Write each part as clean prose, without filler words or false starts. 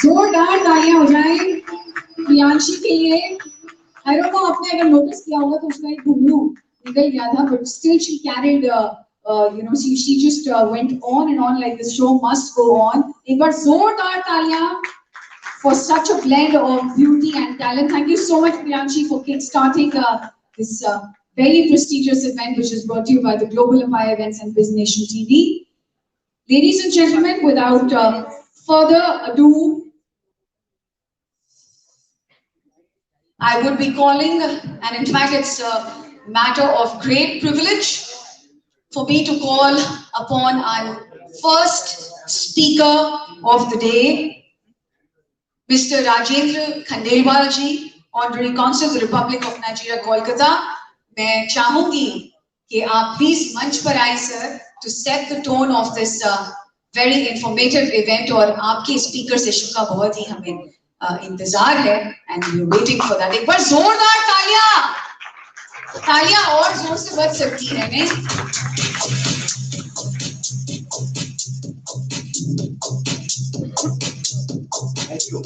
जोरदार तालियां हो जाए प्रियांशी के लिए। I don't know आपने अगर नोटिस किया होगा तो उसका एक घुंघरू निकल गया था, but still she carried, she just went on and on like this show must go on. एक बार जोरदार तालियां for such a blend of beauty and talent. Thank you so much, Priyanshi, for kickstarting this very prestigious event, which is brought to you by the Global Empire Events and Biz Nation TV. Ladies and gentlemen, without further ado, I would be calling, and in fact it's a matter of great privilege for me to call upon our first speaker of the day, Mr. Rajendra Khandelwal ji, Honorary Consul of the Republic of Nigeria, Kolkata. मैं चाहूंगी कि आप please मंच पर आए sir to set the tone of this very informative event, और आपके speaker session का बहुत ही हमें इंतजार है and we're waiting for that. एक बार जोरदार तालियां और जोर से बज सकती है नहीं?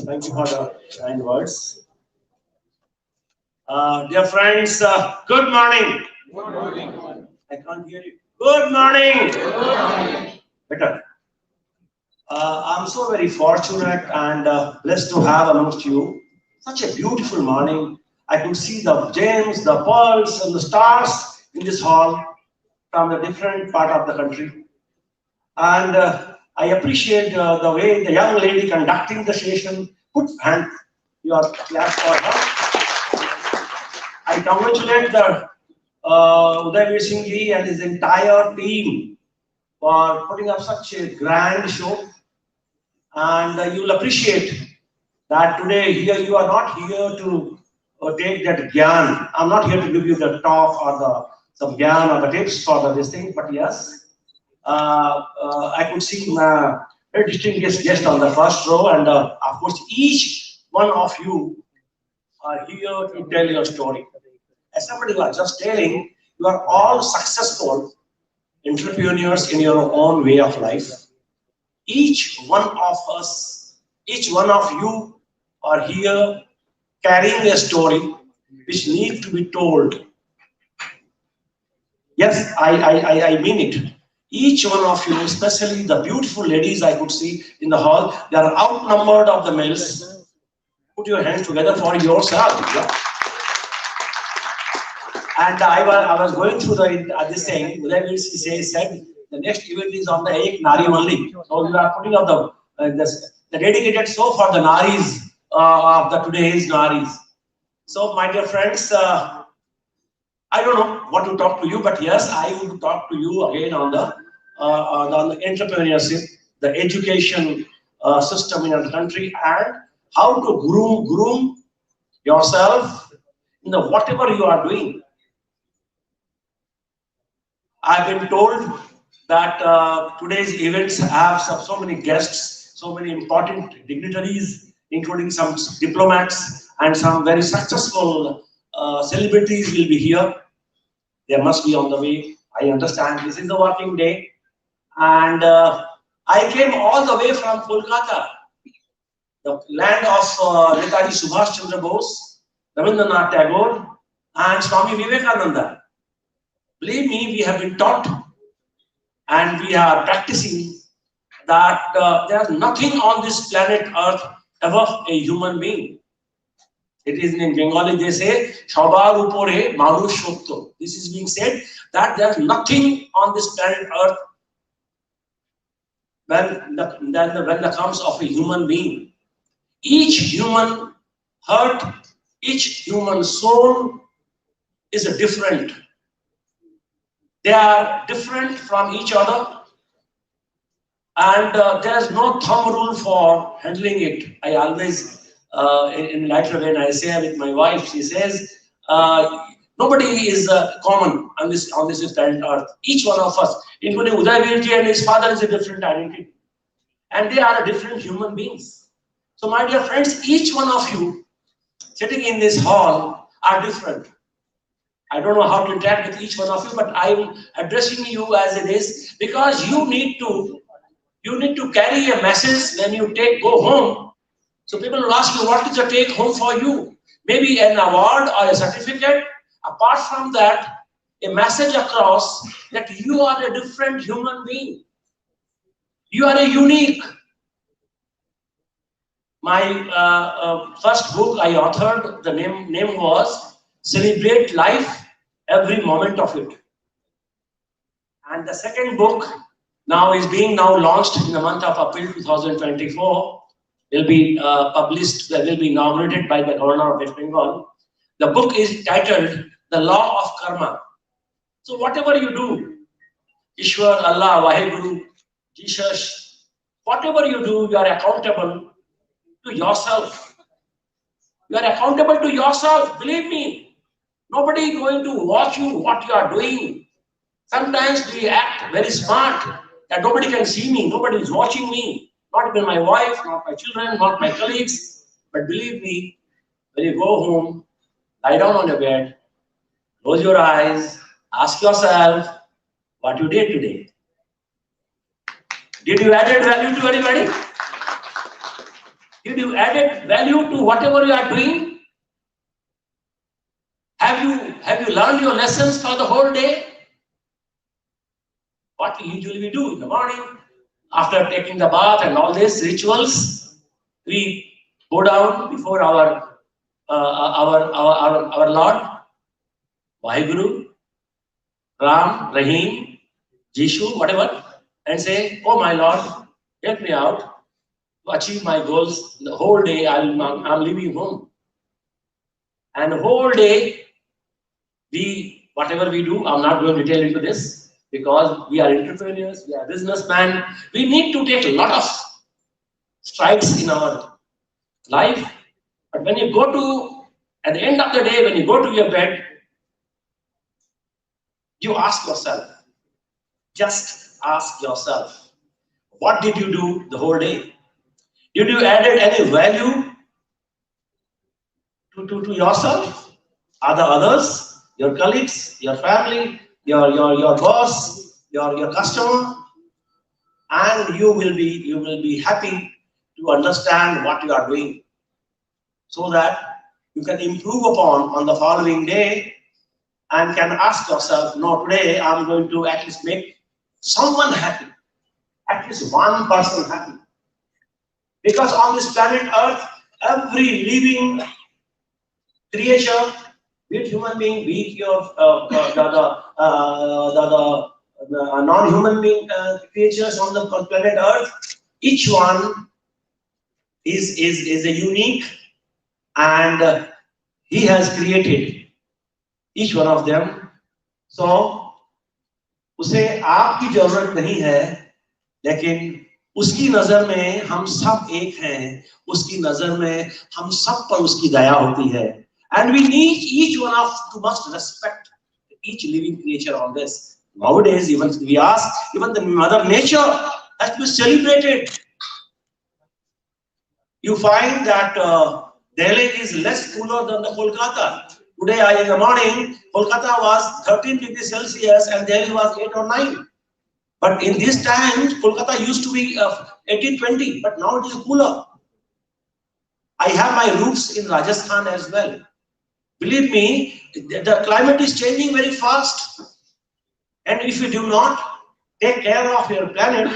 Thank you for the kind words. Dear friends, good morning. Good morning. I can't hear you. Good morning. Good morning. Better. I'm so very fortunate and blessed to have amongst you such a beautiful morning. I could see the gems, the pearls, and the stars in this hall from the different part of the country. And I appreciate the way the young lady conducting the session. Put hand your clap for her. I congratulate the Udayveer Singh ji and his entire team for putting up such a grand show. And you'll appreciate that today here you are not here to take that gyan. I'm not here to give you the talk or some gyan or the tips for this thing, but yes, I could see a very distinguished guest on the first row, and of course each one of you are here to tell your story. As somebody who are just telling, you are all successful entrepreneurs in your own way of life. Each one of us, each one of you are here carrying a story which needs to be told. Yes, I mean it. Each one of you, especially the beautiful ladies I could see in the hall, they are outnumbered of the males. Put your hands together for yourself. Yeah? And I was going through this thing. Udayveer said the next event is on the Ek Nari only. So you are putting up the dedicated show for the Naris of the today's Naris. So my dear friends, I don't know what to talk to you, but yes, I would talk to you again on the entrepreneurship, the education system in our country, and how to groom yourself in the whatever you are doing. I've been told that today's events have so many guests, so many important dignitaries, including some diplomats and some very successful celebrities will be here. They must be on the way. I understand this is the working day. And I came all the way from Kolkata, the land of Netaji Subhash Chandra Bose, Rabindranath Tagore, and Swami Vivekananda. Believe me, we have been taught and we are practicing that there is nothing on this planet Earth above a human being. It is in Bengali, they say, Shabar upore manush shotto. This is being said that there is nothing on this planet Earth when the comes of a human being. Each human heart, each human soul is a different. They are different from each other, and there is no thumb rule for handling it. I always, in lighter when I say with my wife, she says, nobody is common on this planet Earth. Each one of us, including Udayveer ji and his father, is a different identity, and they are different human beings. So, my dear friends, each one of you sitting in this hall are different. I don't know how to interact with each one of you, but I'm addressing you as it is because you need to carry a message when you go home. So people will ask you, what is the take home for you? Maybe an award or a certificate. Apart from that, a message across that you are a different human being. You are a unique. My first book I authored, the name was Celebrate Life every moment of it. And the second book now is being launched in the month of April 2024. Will be published, will be inaugurated by the Governor of West Bengal. The book is titled The Law of Karma. So whatever you do, Ishwar, Allah, Vaheguru, Jesus, whatever you do, you are accountable to yourself. You are accountable to yourself, believe me. Nobody is going to watch you what you are doing. Sometimes we act very smart that nobody can see me, nobody is watching me. Not even my wife, not my children, not my colleagues. But believe me, when you go home, lie down on your bed, close your eyes, ask yourself what you did today. Did you added value to anybody? Did you added value to whatever you are doing? Have you learned your lessons for the whole day? What we usually do in the morning, after taking the bath and all these rituals, we go down before our Lord, Vaheguru, Ram, Rahim, Jishu, whatever, and say, "Oh my Lord, help me out to achieve my goals. The whole day I'm leaving home, and the whole day whatever we do, I'm not going to tell you this." Because we are entrepreneurs, we are businessmen, we need to take a lot of strides in our life. But when you go to, at the end of the day, when you go to your bed, you ask yourself, just ask yourself, what did you do the whole day? Did you added any value to yourself, other others, your colleagues, your family, your boss, your customer, and you will be happy to understand what you are doing, so that you can improve upon on the following day and can ask yourself, no, today I'm going to at least make someone happy, at least one person happy. Because on this planet Earth, every living creature, be it human being, be it your the non-human being creatures on the planet Earth, each one is a unique, and he has created each one of them. So उसे आपकी जरूरत नहीं है, लेकिन उसकी नजर में हम सब एक हैं, उसकी नजर में हम सब पर उसकी दया होती है. And we need each one of to must respect each living creature on this. Nowadays, even we ask, even the Mother Nature has to be celebrated. You find that Delhi is less cooler than the Kolkata. Today, in the morning, Kolkata was 13 degrees Celsius and Delhi was 8 or 9. But in these times, Kolkata used to be 18, 20, but now it is cooler. I have my roots in Rajasthan as well. Believe me, the climate is changing very fast. And if you do not take care of your planet,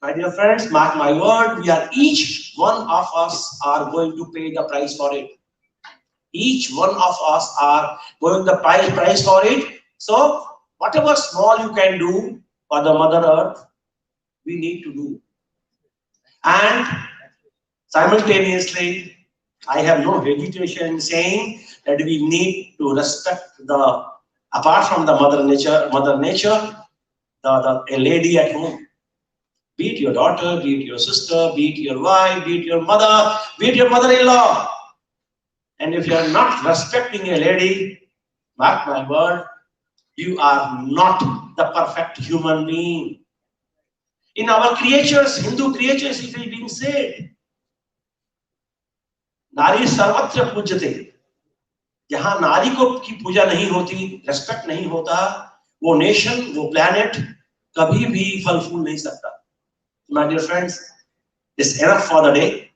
my dear friends, mark my word, each one of us are going to pay the price for it. Each one of us are going to pay the price for it. So, whatever small you can do for the Mother Earth, we need to do. And simultaneously, I have no hesitation in saying that we need to respect apart from the Mother Nature, a lady at home. Be it your daughter, be it your sister, be it your wife, be it your mother, be it your mother-in-law. And if you are not respecting a lady, mark my word, you are not the perfect human being. In our creatures, Hindu creatures, it is being said, नारी सर्वत्र पूज्यते. जहां नारी की पूजा नहीं होती, respect नहीं होता, वो नेशन, वो प्लैनेट कभी भी फल फूल नहीं सकता. My dear friends, it's enough for the day.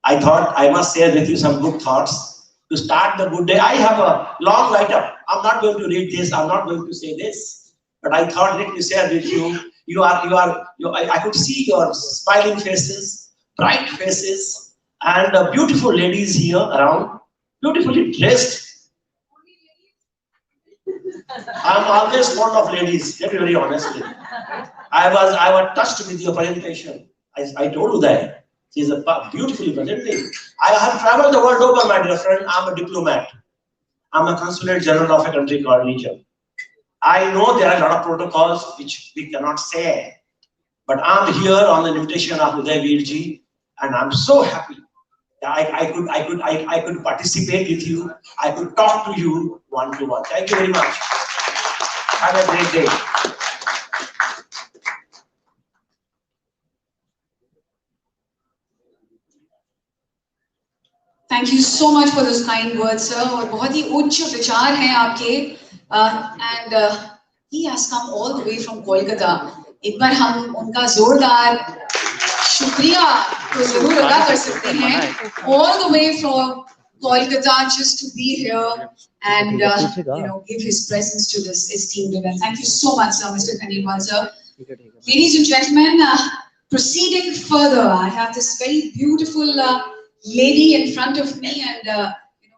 I thought I must share with you some good thoughts to start the good day. I have a long write-up. I'm not going to read this. I'm not going to say this, but I thought let me share with you. I could see your smiling faces, bright faces, and beautiful ladies here around, beautifully dressed. I'm always fond of ladies, let me very honestly. I was touched with your presentation. I told you that. She's a beautifully presenting. I have traveled the world over, my dear friend. I'm a diplomat. I'm a consulate general of a country called Niger. I know there are a lot of protocols which we cannot say, but I'm here on the invitation of Uday Veerji, and I'm so happy that I could participate with you. I could talk to you one-to-one. Thank you very much. Have a great day. Thank you so much for those kind words, sir. और बहुत ही उच्च विचार हैं आपके. And he has come all the way from Kolkata. एक बार हम उनका जोरदार शुक्रिया तो जरूर अदा कर सकते हैं. All the way from Kolkata just to be here and give his presence to this esteemed event. Thank you so much, sir, Mr. Khandelwal, sir. Ladies and gentlemen, proceeding further, I have this very beautiful lady in front of me, and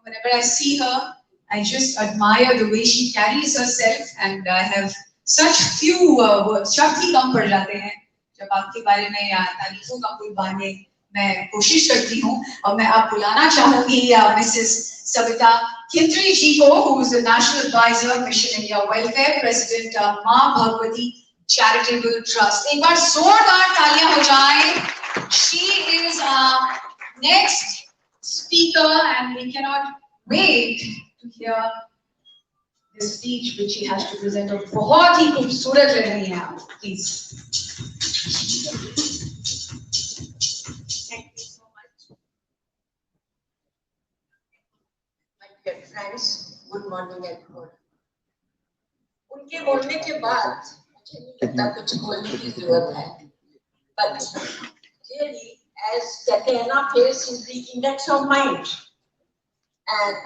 whenever I see her, I just admire the way she carries herself, and I have such few words. शब्द ही कम पड़ जाते हैं जब आपके बारे में या तारीफों का कोई बाने मैं कोशिश करती हूँ. और मैं आप बुलाना चाहूँगी मिसेस सविता खिंत्री जी को, who is the National Advisor, Mission India Welfare, President माँ भगवती Charitable Trust. एक बार जोरदार तालियां हो जाएं. She is our next speaker, and we cannot wait to hear the speech which she has to present. और बहुत ही खूबसूरत लग रही हैं आप. Please. Thank you so much. My dear friends, good morning everyone. उनके बोलने के बाद मुझे नहीं लगता कुछ बोलने की जरूरत है. But really, as कहते हैं ना, face is the index of mind. And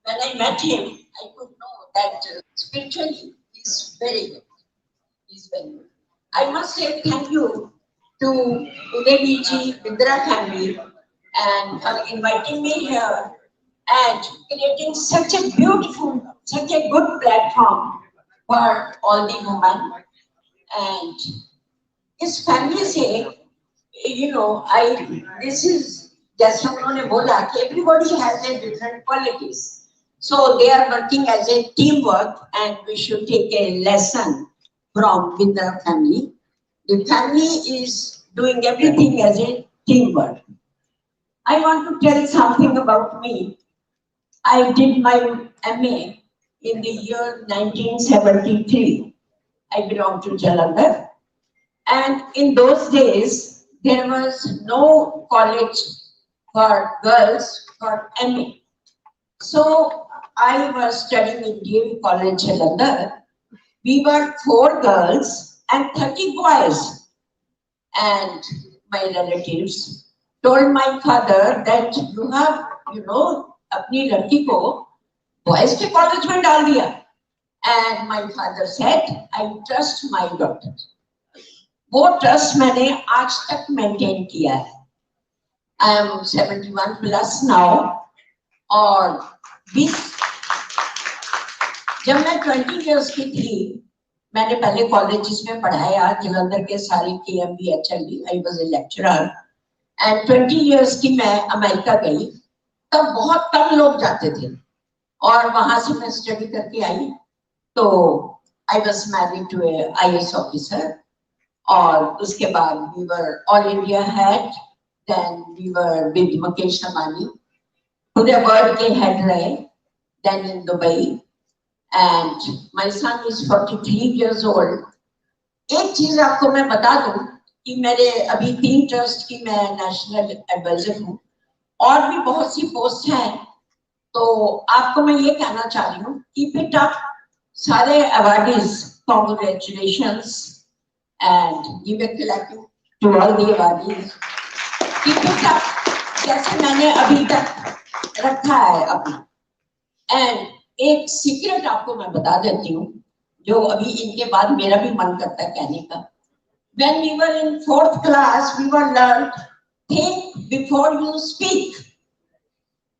when I met him, I could know that spiritually he's very good. He's very good. I must say thank you to Uday ji, Vidra family, and for inviting me here and creating such a beautiful, such a good platform for all the women. And his family say, this is just उन्होंने बोला कि everybody has a different qualities. So they are working as a teamwork, and we should take a lesson from Vidra family. The family is doing everything as a teamwork. I want to tell something about me. I did my MA in the year 1973. I belong to Jalandhar. And in those days, there was no college for girls for MA. So I was studying in DAV College, Jalandhar. We were 4 girls and 30 boys. And my relatives told my father that you have, अपनी लड़की को boys के college में डाल दिया. And my father said, I trust my daughter. वो trust मैंने आज तक maintain किया है. I am 71 plus now. और जब मैं 20 years की थी, मैंने पहले कॉलेजेस में पढ़ाया, जलंधर के सारे KMB HLD, I was a lecturer. And 20 years की मैं अमेरिका गई, तब बहुत कम लोग जाते थे. और वहां से मैं स्टडी करके आई, तो I was married to a IAS officer. और उसके बाद we were All India head, then we were with Mukesh Ambani, पूरे वर्ल्ड के head रहे, then in Dubai. And my son is 43 years old. एक चीज आपको मैं बता दूं कि मेरे अभी 3 ट्रस्ट की मैं नेशनल एडवाइजर हूँ, और भी बहुत सी पोस्ट हैं. तो आपको मैं ये कहना चाह रही हूँ, कीप इट अप. सारे awardees, congratulations and give a clap to all the awardees. Keep it up, जैसे मैंने अभी तक रखा है अपना. And एक सीक्रेट आपको मैं बता देती हूँ, जो अभी इनके बाद मेरा भी मन करता है कहने का. When we were in 4th class, we were learned think before you speak.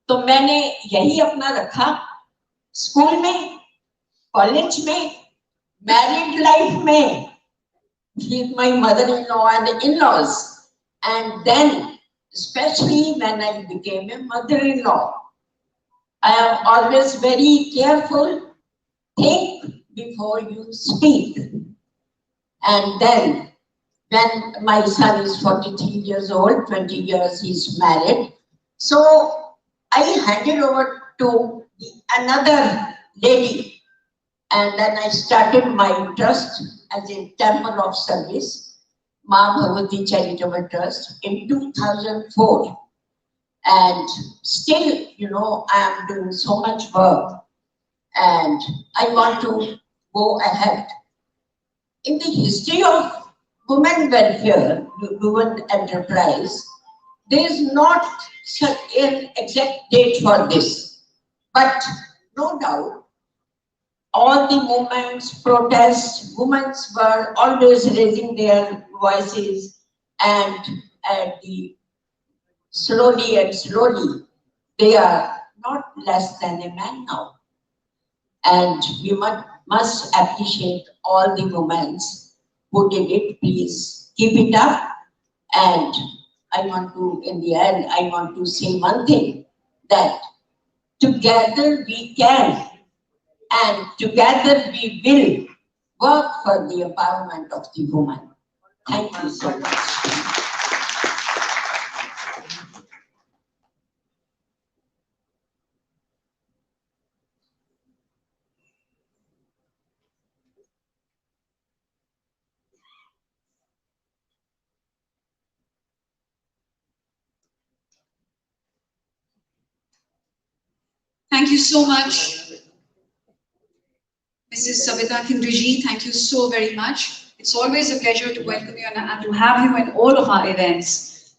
तो मैंने यही अपना रखा. स्कूल में कॉलेज में, मैरिड लाइफ में, with my mother-in-law and in-laws, and then especially when I became a mother-in-law, I am always very careful. Think before you speak. And then when my son is 43 years old, 20 years he's married, so I handed over to another lady, and then I started my trust as a temple of service, Ma Bhagavati Charitable Trust, in 2004. And still, you know, I am doing so much work, and I want to go ahead. In the history of women welfare, women enterprise, there is not such an exact date for this, but no doubt, all the movements, protests, women were always raising their voices, and slowly and slowly, they are not less than a man now. And we must appreciate all the women who did it. Please keep it up. And I want to, in the end, I want to say one thing, that together we can, and together we will work for the empowerment of the woman. Thank you so much. Thank you so much, Mrs. Savita Kindriji. Thank you so very much. It's always a pleasure to welcome you and to have you in all of our events.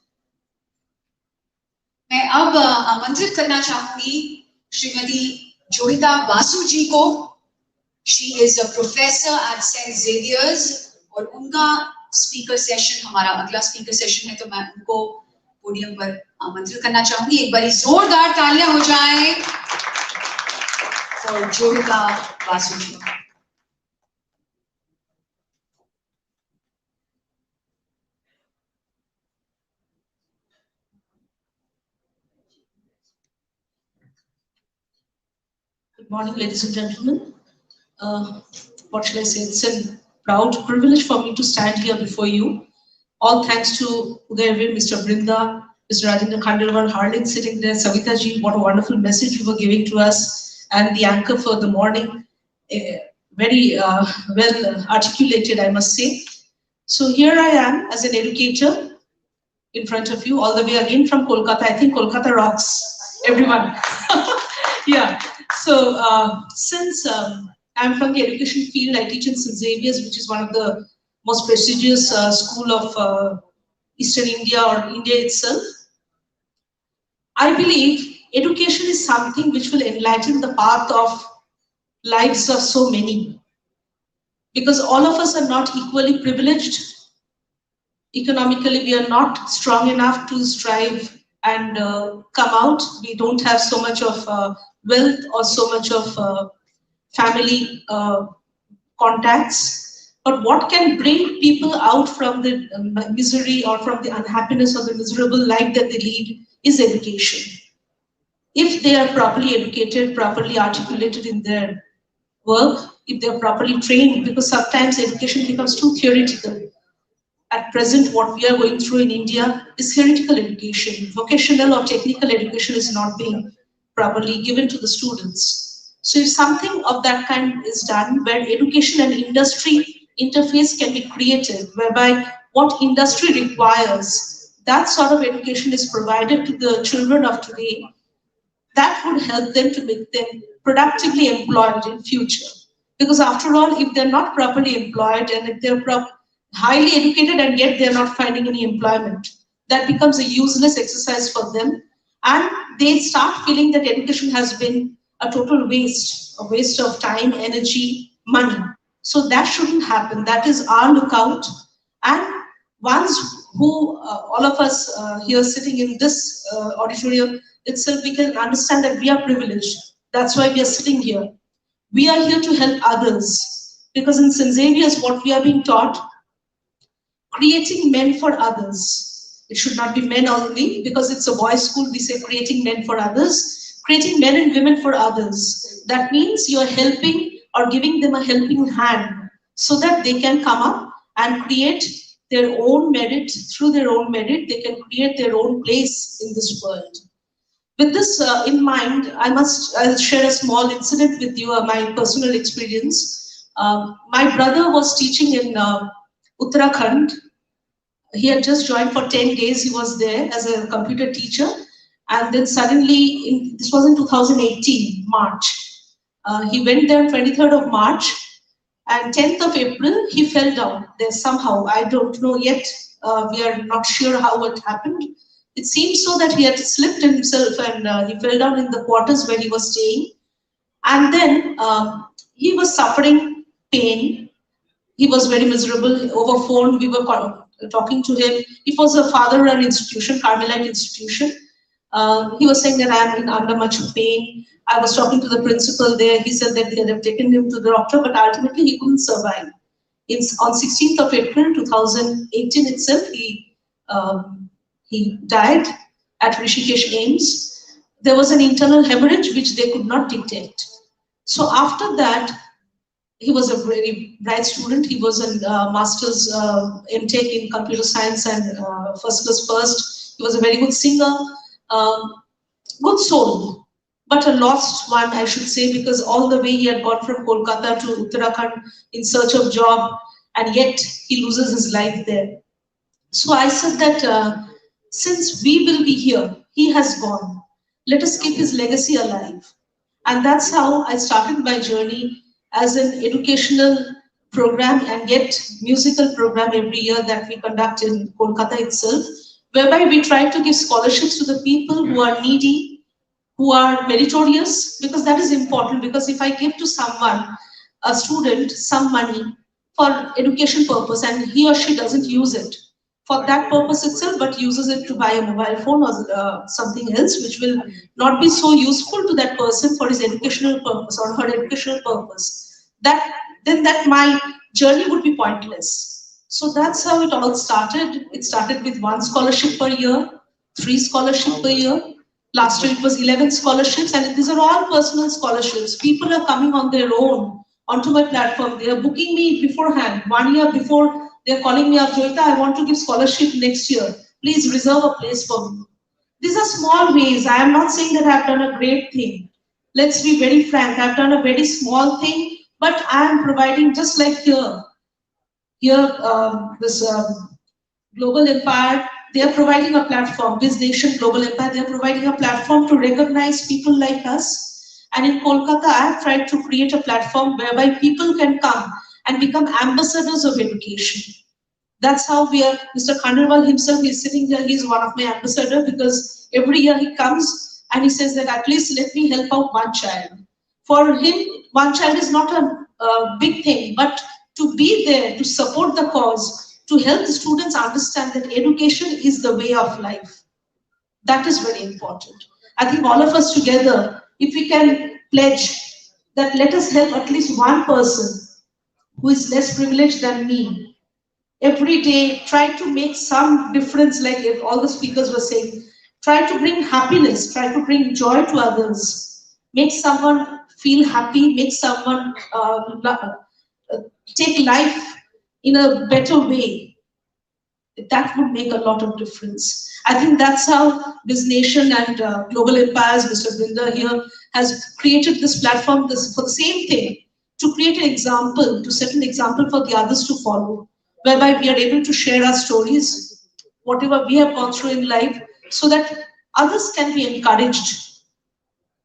मैं अब आमंत्रित करना चाहूंगी श्रीमती जोहिता बासु जी को. She is a professor at St. Xavier's और उनका speaker session, हमारा अगला स्पीकर सेशन है, तो मैं उनको पोडियम पर आमंत्रित करना चाहूंगी. एक बारी जोरदार तालियां हो जाएं for Johita Basu. Good morning, ladies and gentlemen. What shall I say? It's a proud privilege for me to stand here before you. All thanks to Udayavir, Mr. Brinda, Mr. Rajendra Khandelwal, Harlan sitting there, Savita ji, what a wonderful message you were giving to us, and the anchor for the morning, very well articulated, I must say. So here I am as an educator in front of you, all the way again from Kolkata. I think Kolkata rocks, everyone. Yeah. So since I'm from the education field, I teach in St. Xavier's, which is one of the most prestigious school of Eastern India or India itself. I believe education is something which will enlighten the path of lives of so many, because all of us are not equally privileged. Economically, we are not strong enough to strive and come out. We don't have so much of wealth or so much of family contacts. But what can bring people out from the misery or from the unhappiness or the miserable life that they lead is education. If they are properly educated, properly articulated in their work, if they are properly trained, because sometimes education becomes too theoretical. At present, what we are going through in India is theoretical education. Vocational or technical education is not being properly given to the students. So if something of that kind is done, where education and industry interface can be created, whereby what industry requires, that sort of education is provided to the children of today, that would help them to make them productively employed in future. Because after all, if they're not properly employed and if they're highly educated and yet they're not finding any employment, that becomes a useless exercise for them. And they start feeling that education has been a total waste, a waste of time, energy, money. So that shouldn't happen. That is our lookout. And once who, all of us here sitting in this auditorium itself, we can understand that we are privileged. That's why we are sitting here. We are here to help others, because in St. Xavier's what we are being taught, creating men for others. It should not be men only, because it's a boys' school, we say creating men for others, creating men and women for others. That means you're helping or giving them a helping hand so that they can come up and create their own merit. Through their own merit, they can create their own place in this world. With this in mind, I'll share a small incident with you, my personal experience. My brother was teaching in Uttarakhand. He had just joined for 10 days, he was there as a computer teacher. And then suddenly, this was in 2018, March. He went there on 23rd of March, and 10th of April, he fell down there somehow. I don't know yet. We are not sure how it happened. It seems so that he had slipped himself and he fell down in the quarters where he was staying. And then he was suffering pain. He was very miserable. Over phone, we were talking to him. It was a father-run institution, Carmelite institution. He was saying that I am in under much pain. I was talking to the principal there. He said that they had taken him to the doctor, but ultimately he couldn't survive. On 16th of April 2018 itself, he died at Rishikesh AIMS. There was an internal hemorrhage which they could not detect. So after that, he was a very bright student. He was a master's intake in computer science and first class first. He was a very good singer, good soul, but a lost one, I should say, because all the way he had gone from Kolkata to Uttarakhand in search of job, and yet he loses his life there. So I said that since we will be here, he has gone. Let us keep his legacy alive. And that's how I started my journey as an educational program and yet musical program every year that we conduct in Kolkata itself, whereby we try to give scholarships to the people who are needy, who are meritorious, because that is important. Because if I give to someone, a student, some money for education purpose and he or she doesn't use it for that purpose itself, but uses it to buy a mobile phone or something else, which will not be so useful to that person for his educational purpose or her educational purpose, then my journey would be pointless. So that's how it all started. It started with 1 scholarship per year, 3 scholarships per year. Last year it was 11 scholarships, and these are all personal scholarships. People are coming on their own onto my platform. They are booking me beforehand, 1 year before. They're calling me up, Joyita, I want to give scholarship next year. Please reserve a place for me. These are small ways. I am not saying that I've done a great thing. Let's be very frank. I've done a very small thing, but I am providing, just like here, this Global Empire, they are providing a platform. This nation, Global Empire, they are providing a platform to recognize people like us. And in Kolkata, I have tried to create a platform whereby people can come and become ambassadors of education. That's how we are. Mr. Khandelwal himself is sitting there. He's one of my ambassadors because every year he comes and he says that at least let me help out one child. For him, one child is not a big thing, but to be there, to support the cause, to help the students understand that education is the way of life. That is very important. I think all of us together, if we can pledge that let us help at least one person who is less privileged than me, every day try to make some difference, like all the speakers were saying, try to bring happiness, try to bring joy to others, make someone feel happy, make someone take life in a better way. That would make a lot of difference. I think that's how this nation and Global Empires, Mr. Brinda here, has created this platform for the same thing, to create an example, to set an example for the others to follow, whereby we are able to share our stories, whatever we have gone through in life, so that others can be encouraged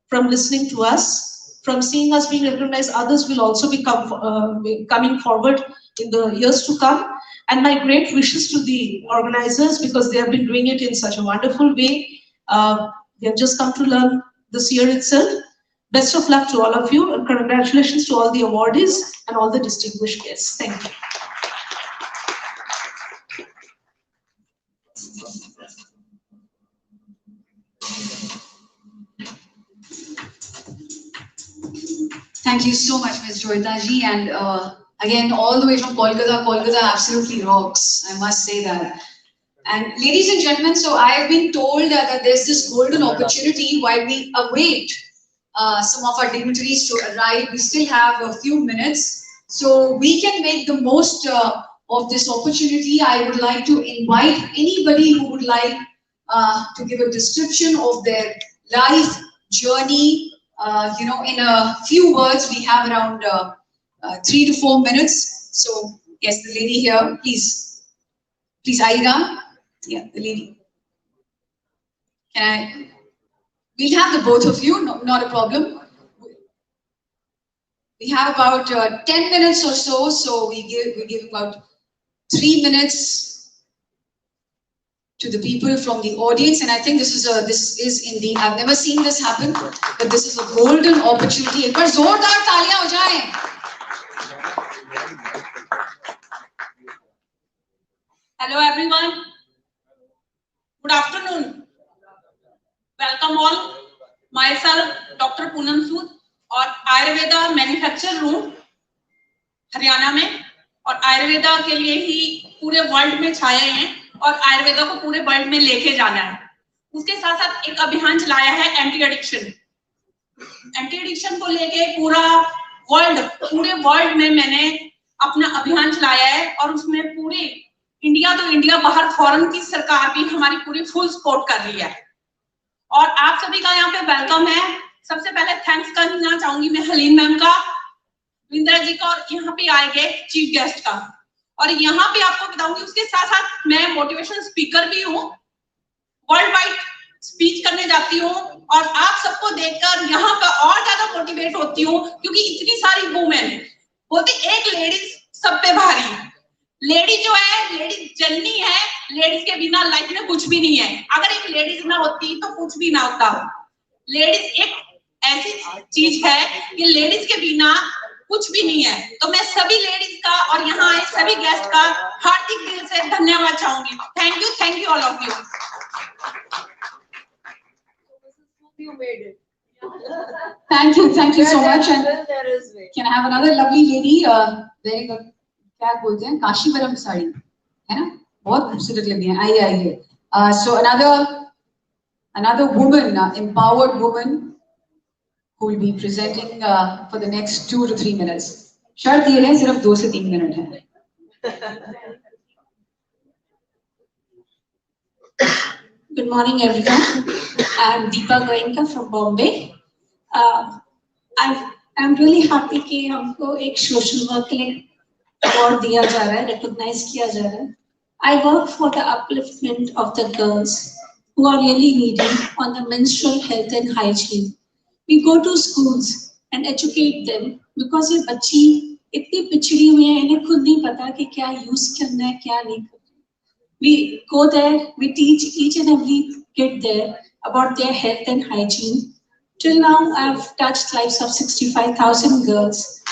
from listening to us, from seeing us being recognized. Others will also be coming forward in the years to come. And my great wishes to the organizers, because they have been doing it in such a wonderful way. They have just come to learn this year itself. Best of luck to all of you, and congratulations to all the awardees and all the distinguished guests. Thank you. Thank you so much, Ms. Joyita ji, and again, all the way from Kolkata. Kolkata absolutely rocks, I must say that. And ladies and gentlemen, so I have been told that there's this golden opportunity while we await some of our dignitaries to arrive. We still have a few minutes, so we can make the most of this opportunity. I would like to invite anybody who would like to give a description of their life journey. In a few words, we have around 3 to 4 minutes. So yes, the lady here, please, Aida. Yeah, the lady. We'll have the both of you, no, not a problem. We have about 10 minutes or so, so we give about 3 minutes to the people from the audience, and I think this is indeed, I've never seen this happen, but this is a golden opportunity. एक बार जोरदार तालियां हो जाएं. Hello everyone. Good afternoon. Welcome all. Myself, Dr. Poonam Sood, और Ayurveda manufacture room Haryana में, और आयुर्वेदा के लिए ही पूरे वर्ल्ड में छाए हैं और आयुर्वेदा को पूरे वर्ल्ड में लेके जाना है. उसके साथ साथ एक अभियान चलाया है एंटी एडिक्शन को लेके पूरे वर्ल्ड में मैंने अपना अभियान चलाया है, और उसमें पूरी इंडिया तो इंडिया बाहर फॉरेन की सरकार भी हमारी पूरी फुल सपोर्ट कर रही है, और आप सभी का यहाँ पे वेलकम है. सबसे पहले थैंक्स करना चाहूंगी मैं हलीम मैम का, विंद्रा जी का, और यहाँ पे आए गए चीफ गेस्ट का. और यहाँ पे आपको बताऊंगी, उसके साथ साथ मैं मोटिवेशनल स्पीकर भी हूँ, वर्ल्ड वाइड स्पीच करने जाती हूँ, और आप सबको देखकर यहाँ पर और ज्यादा मोटिवेट होती हूँ, क्योंकि इतनी सारी वुमेन बोलते एक लेडीज सब पे भारी. लेडीज जो है, लेडीज जननी है, लेडीज के बिना लाइफ में कुछ भी नहीं है. अगर एक लेडीज ना होती तो कुछ भी ना होता. लेडीज एक ऐसी चीज है कि लेडीज के बिना कुछ भी नहीं है. तो मैं सभी लेडीज का और यहाँ आए सभी गेस्ट का हार्दिक दिल से धन्यवाद चाहूंगी. Thank you all of you. Thank you so much. And can I have another lovely lady? Very good. क्या बोलते हैं, काशीवरम साड़ी है ना, बहुत खूबसूरत लगी है. आइए. So another woman, empowered woman, who will be presenting for the next 2 to 3 minutes. शर्त ये है, सिर्फ 2 से 3 मिनट है. Good morning, everyone. I'm Deepa Goenka from Bombay. I'm really happy कि हमको एक social work के लिए award दिया जा रहा है, recognize किया जा रहा है. I work for the upliftment of the girls who are really needy on the menstrual health and hygiene. We go to schools and educate them because ये बच्ची इतनी पिछड़ी हुई है, इन्हें खुद नहीं पता कि क्या use करना है, क्या नहीं करना. We go there, we teach each and every kid there about their health and hygiene. Till now, I've touched lives of 65,000 girls.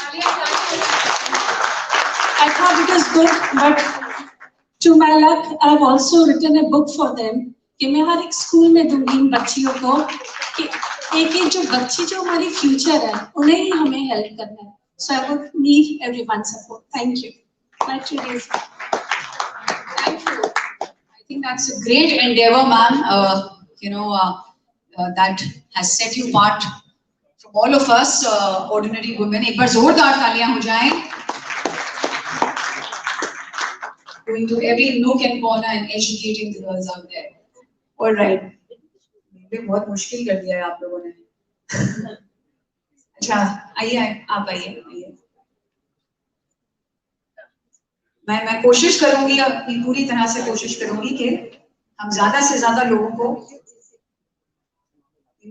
I thought it was good, but to my luck, I've also written a book for them. कि मैं हर एक school में दूंगी इन बच्चियों को कि एक जो बच्ची जो हमारी फ्यूचर है, उन्हें ही हमें हेल्प करना है. So I would need everyone's support. Thank you. My 2 days. Thank you. I think that's a great endeavor, ma'am. That has set you apart from all of us ordinary women. एक बार जोरदार तालियां हो जाएं. Going to every nook and corner and educating the girls out there. All right. बहुत मुश्किल कर दिया है आप लोगों ने. अच्छा, आप आइए. मैं कोशिश करूंगी, अपनी पूरी तरह से कोशिश करूंगी कि हम ज्यादा से ज्यादा लोगों को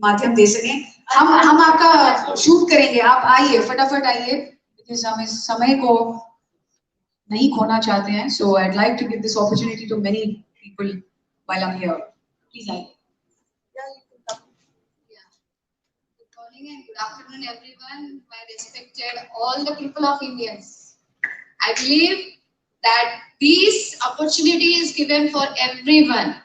माध्यम दे सकें. हम आपका शूट करेंगे, आप आइए, फटाफट आइए, क्योंकि हम इस समय को नहीं खोना चाहते हैं. So I'd like to give this opportunity to many people while I'm here. Please आइए. Good morning and good afternoon, everyone. My respected all the people of India. I believe that this opportunity is given for everyone.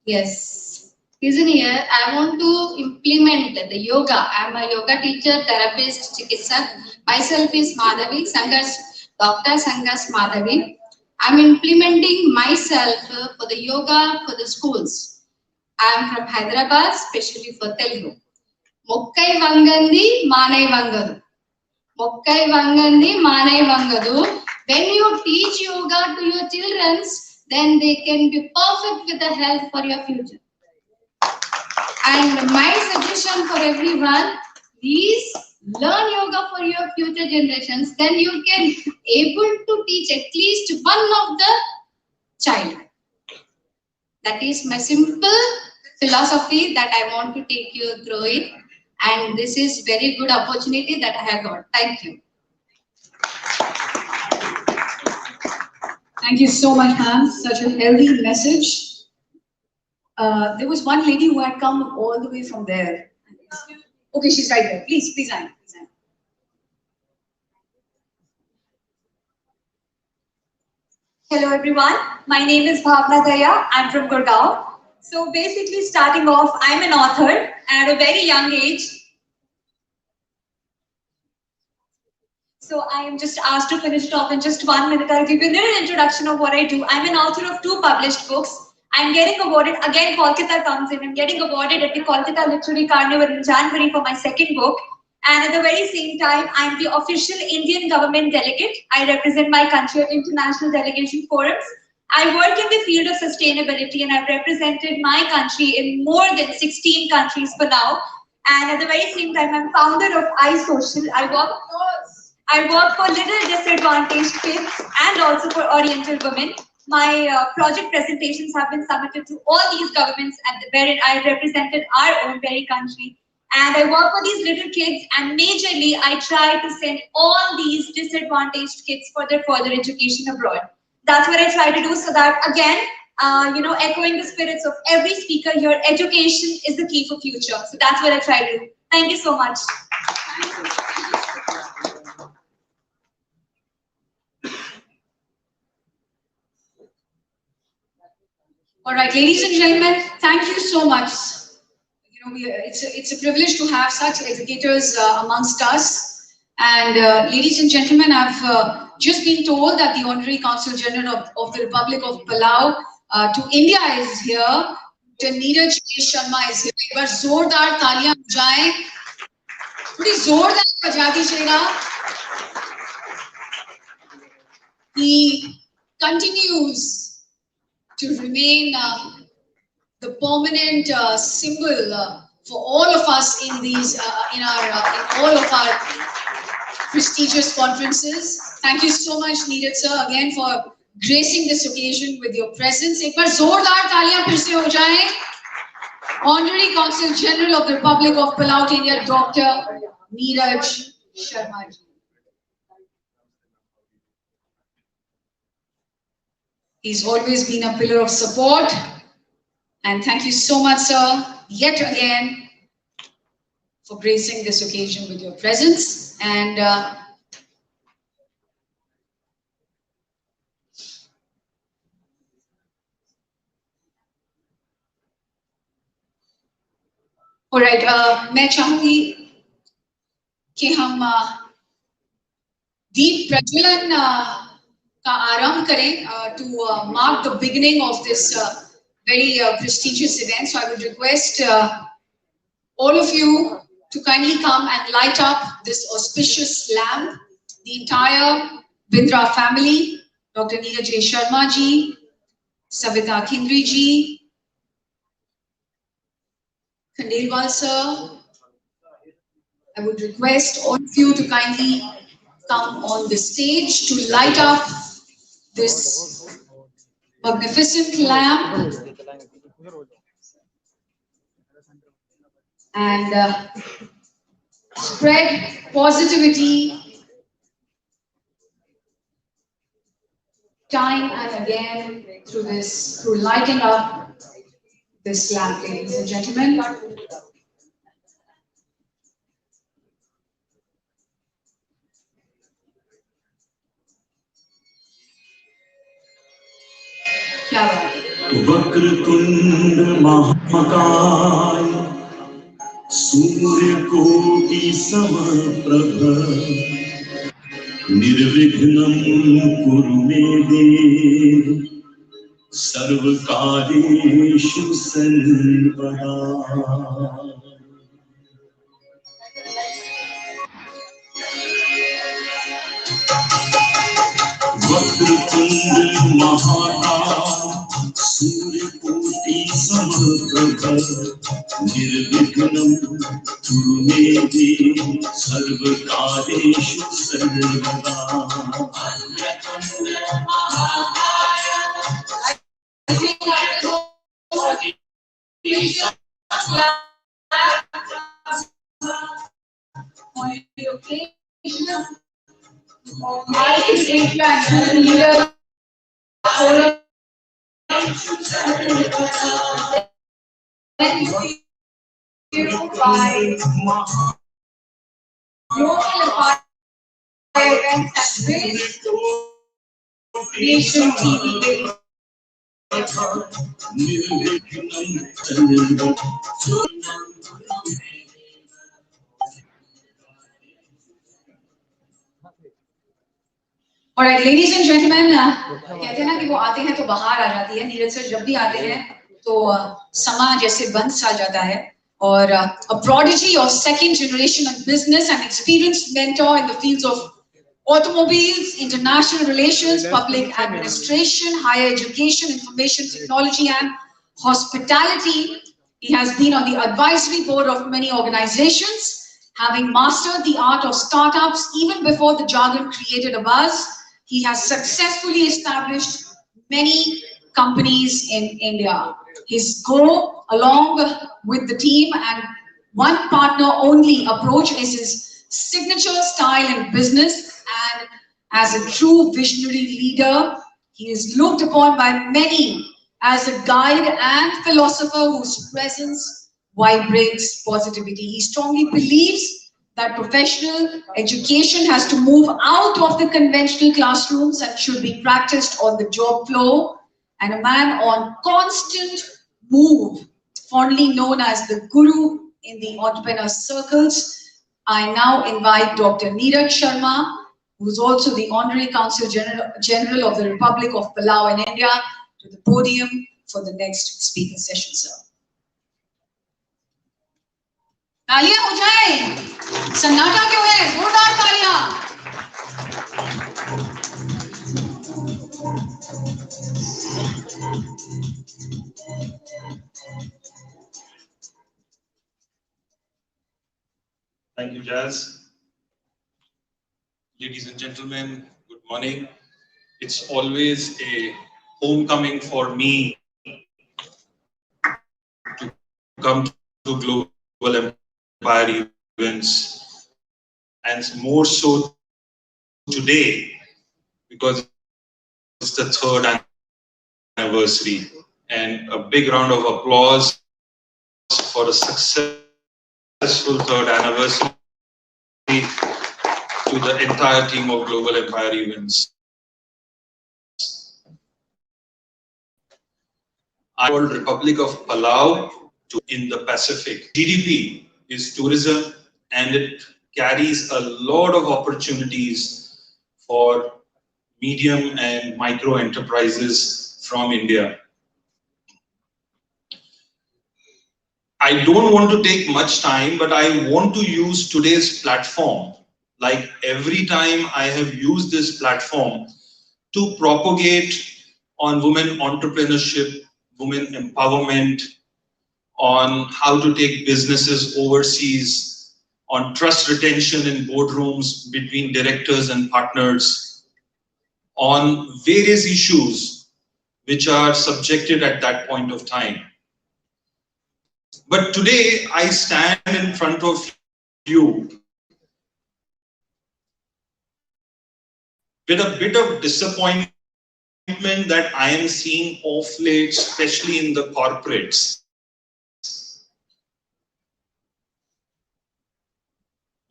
Yes, isn't here, I want to implement the yoga. I am a yoga teacher, therapist, chikitsak. Myself is Madhavi, Dr. Sangas Madhavi. I am implementing myself for the yoga for the schools. I am from Hyderabad, especially for Telugu. Mokkai Vangandi, Manai Vangadu. Mokkai Vangandi, Manai Vangadu. When you teach yoga to your children, then they can be perfect with the health for your future. And my suggestion for everyone, please learn yoga for your future generations. Then you can able to teach at least one of the child. That is my simple philosophy that I want to take you through it. And this is very good opportunity that I have got. Thank you. Thank you so much, ma'am. Such a healthy message. There was one lady who had come all the way from there. Okay, she's right there. Please, Anne. Hello everyone, my name is Bhavna Daya. I'm from Gurgaon. So basically starting off, I'm an author at a very young age. So I am just asked to finish it off in just 1 minute. I'll give you a little introduction of what I do. I'm an author of 2 published books. I'm getting awarded, again Kolkata comes in, I'm getting awarded at the Kolkata Literary Carnival in January for my 2nd book. And at the very same time, I'm the official Indian government delegate. I represent my country at international delegation forums. I work in the field of sustainability and I've represented my country in more than 16 countries for now. And at the very same time, I'm founder of iSocial. I work for little disadvantaged kids and also for Oriental women. My project presentations have been submitted to all these governments wherein I represented our own very country. And I work for these little kids and majorly I try to send all these disadvantaged kids for their further education abroad. That's what I try to do so that again, echoing the spirits of every speaker here, education is the key for future. So that's what I try to do. Thank you so much. All right, ladies and gentlemen, thank you so much. It's a privilege to have such educators amongst us. And ladies and gentlemen, I've just been told that the Honorary Consul General of the Republic of Palau to India is here. Dr. NOIDA Sharma is here. एक बार जोरदार तालियां बजाएं. थोड़ी जोरदार बजा दीजिएगा. He continues to remain the permanent symbol for all of us in in all of our prestigious conferences. Thank you so much, Neeraj sir, again for gracing this occasion with your presence. एक बार जोरदार तालियां फिर से हो जाएं. Honorary Consul General of the Republic of Palau to India, Dr. NOIDA Sharma. He's always been a pillar of support. And thank you so much, sir, yet again, for gracing this occasion with your presence. And all right, मैं चाहूंगी कि हम दीप प्रज्वलन का आरंभ करें to mark the beginning of this very prestigious event. So I would request all of you to kindly come and light up this auspicious lamp. The entire Bindra family, Dr. NOIDA Sharma ji, Savita Khindri ji, Khandelwal sir. I would request all of you to kindly come on the stage to light up this magnificent lamp and spread positivity time and again through lighting up this lamp, ladies and gentlemen. क्या बात है? वक्रतुंड महाकाय सूर्यकोटि समप्रभ निर्विघ्नं कुरु मे देव सर्वकार्येषु सर्वदा। वक्रतुंड महाकाय सूर्यकोटि समप्रभ निर्विघ्नं कुरु मे देव सर्वकार्येषु सर्वदा। Alright, ladies and gentlemen, कहते हैं ना कि वो आते हैं तो बाहर आ जाती है। नीरज सर जब भी आते हैं तो समा जैसे बंद सा जाता है। और a prodigy of second generation of business and experienced mentor in the fields of automobiles, international relations, public administration, higher education, information technology, and hospitality. He has been on the advisory board of many organizations, having mastered the art of startups even before the jargon created a buzz. He has successfully established many companies in India. His go along with the team and one partner only approach is his signature style in business, and as a true visionary leader, he is looked upon by many as a guide and philosopher whose presence vibrates positivity. He strongly believes that professional education has to move out of the conventional classrooms and should be practiced on the job floor, and a man on constant move, fondly known as the guru in the entrepreneur circles. I now invite Dr. Neeraj Sharma, who is also the Honorary Consul General of the Republic of Palau in India, to the podium for the next speaking session, sir. तालियां हो जाए, सन्नाटा क्यों है? जोरदार तालियां। Thank you, Jazz. Ladies and gentlemen, good morning. It's always a homecoming for me to come to Global Empire events, and more so today because it's the 3rd anniversary. And a big round of applause for a successful 3rd anniversary to the entire team of Global Empire events. I called Republic of Palau in the Pacific. GDP is tourism, and it carries a lot of opportunities for medium and micro enterprises from India. I don't want to take much time, but I want to use today's platform, like every time I have used this platform, to propagate on women entrepreneurship, women empowerment, on how to take businesses overseas, on trust retention in boardrooms between directors and partners, on various issues which are subjected at that point of time. But today I stand in front of you with a bit of disappointment that I am seeing of late, especially in the corporates.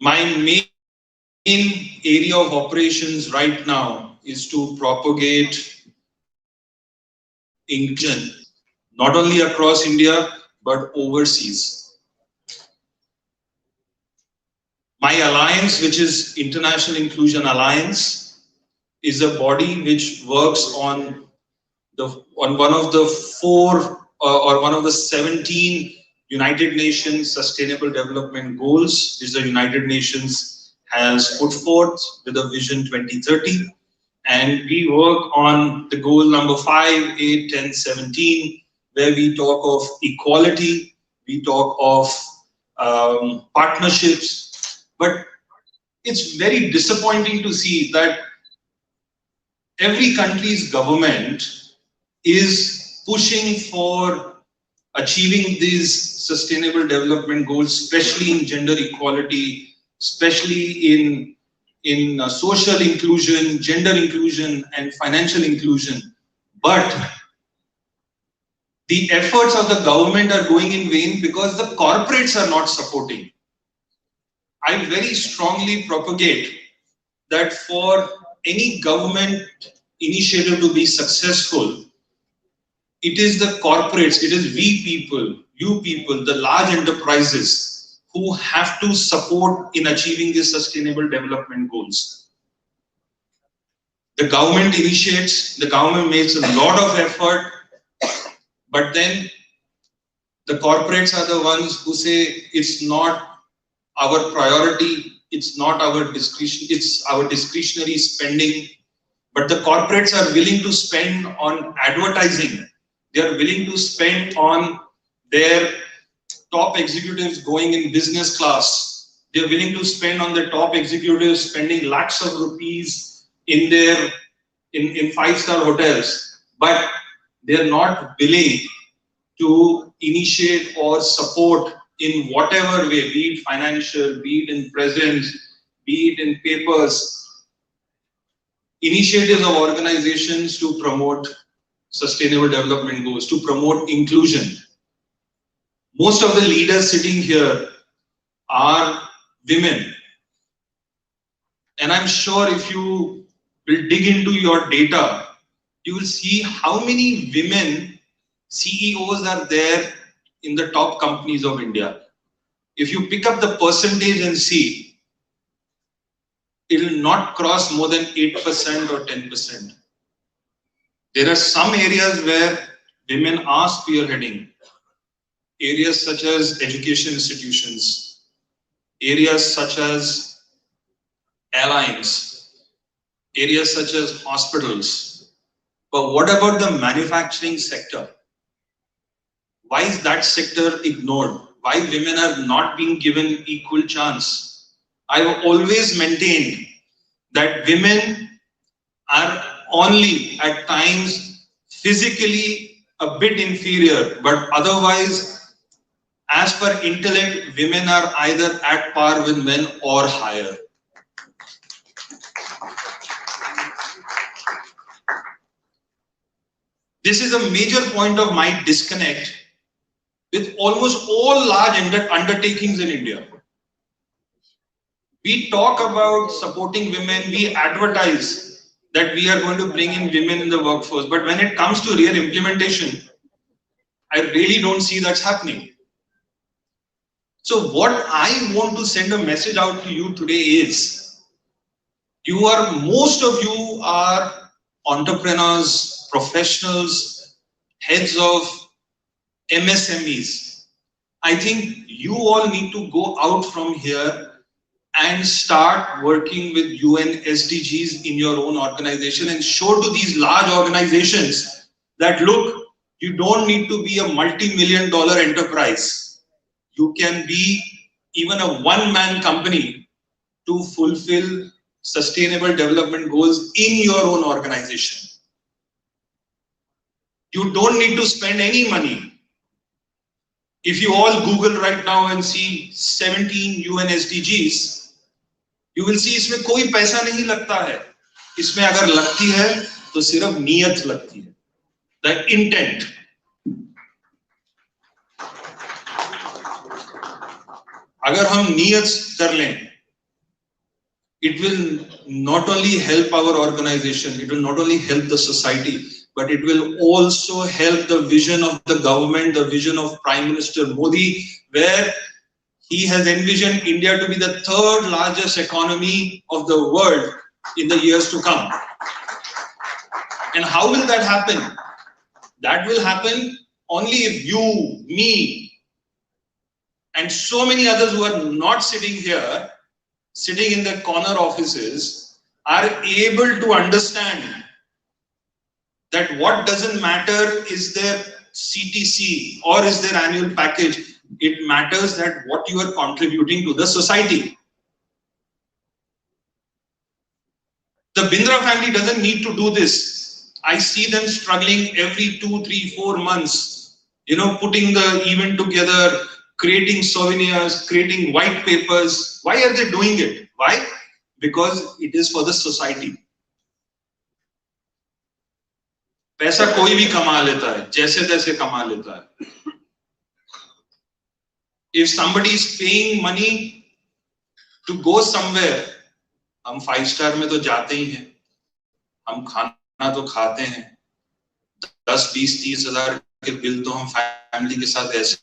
My main area of operations right now is to propagate inclusion not only across India, but overseas. My alliance, which is International Inclusion Alliance, is a body which works on one of the 17 United Nations Sustainable Development Goals, which the United Nations has put forth with a Vision 2030. And we work on the goal number 5, 8, 10, 17, where we talk of equality, we talk of partnerships. But it's very disappointing to see that every country's government is pushing for achieving these sustainable development goals, especially in gender equality, especially in social inclusion, gender inclusion, and financial inclusion. But the efforts of the government are going in vain because the corporates are not supporting. I very strongly propagate that for any government initiative to be successful, it is the corporates, it is we people, you people, the large enterprises who have to support in achieving these sustainable development goals. The government initiates, the government makes a lot of effort, but then the corporates are the ones who say it's not our priority, it's not our discretion, it's our discretionary spending. But the corporates are willing to spend on advertising. They are willing to spend on their top executives going in business class. They are willing to spend on their top executives spending lakhs of rupees in their in five-star hotels. But they are not willing to initiate or support in whatever way, be it financial, be it in presence, be it in papers, initiatives of organizations to promote sustainable development goals, to promote inclusion. Most of the leaders sitting here are women. And I'm sure if you will dig into your data, you will see how many women CEOs are there in the top companies of India. If you pick up the percentage and see, it will not cross more than 8% or 10%. There are some areas where women are spearheading. Areas such as education institutions, areas such as airlines, areas such as hospitals. But what about the manufacturing sector? Why is that sector ignored? Why women are not being given equal chance? I have always maintained that women are only at times physically a bit inferior, but otherwise, as per intellect, women are either at par with men or higher. This is a major point of my disconnect with almost all large undertakings in India. We talk about supporting women, we advertise that we are going to bring in women in the workforce, but when it comes to real implementation, I really don't see that's happening. So what I want to send a message out to you today is, most of you are entrepreneurs, professionals, heads of MSMEs. I think you all need to go out from here and start working with UN SDGs in your own organization and show to these large organizations that, look, you don't need to be a multi-million-dollar enterprise. You can be even a one-man company to fulfill sustainable development goals in your own organization. You don't need to spend any money. If you all Google right now and see 17 UN SDGs, you will see इसमें कोई पैसा नहीं लगता है. इसमें अगर लगती है तो सिर्फ नियत लगती है. The intent. अगर हम नियत कर लें, it will not only help our organization, it will not only help the society, but it will also help the vision of the government, the vision of Prime Minister Modi, where he has envisioned India to be the 3rd largest economy of the world in the years to come. And how will that happen? That will happen only if you, me, and so many others who are not sitting here, sitting in the corner offices, are able to understand that what doesn't matter is their CTC or is their annual package. It matters that what you are contributing to the society. The Bindra family doesn't need to do this. I see them struggling every 2, 3, 4 months, putting the event together, creating souvenirs, creating white papers. Why are they doing it? Why? Because it is for the society. पैसा कोई भी कमा लेता है, जैसे तैसे कमा लेता है. If somebody is paying money to go somewhere, हम 5 स्टार में तो जाते ही हैं, हम खाना तो खाते हैं, 10, 20, 30 हजार के बिल तो हम फैमिली के साथ ऐसे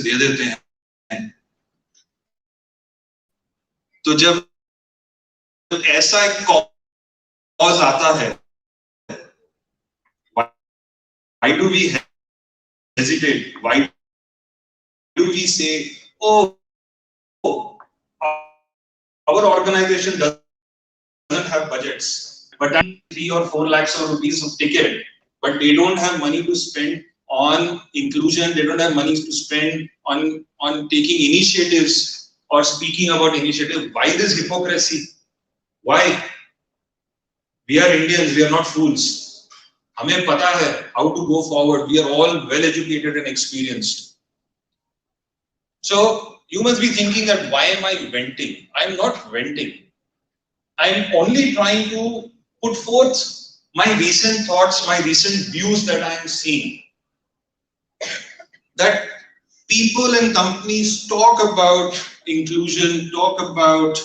दे देते हैं. तो जब ऐसा एक कॉज आता है, why do we hesitate? Why do we say, oh, our organization doesn't have budgets, but 3 or 4 lakhs of rupees of ticket, but they don't have money to spend on inclusion, they don't have money to spend on taking initiatives or speaking about initiatives. Why this hypocrisy? Why? We are Indians, we are not fools. हमें पता है how to go forward. We are all well educated and experienced. So you must be thinking that why am I venting? I am not venting. I am only trying to put forth my recent thoughts, my recent views that I am seeing. That people and companies talk about inclusion, talk about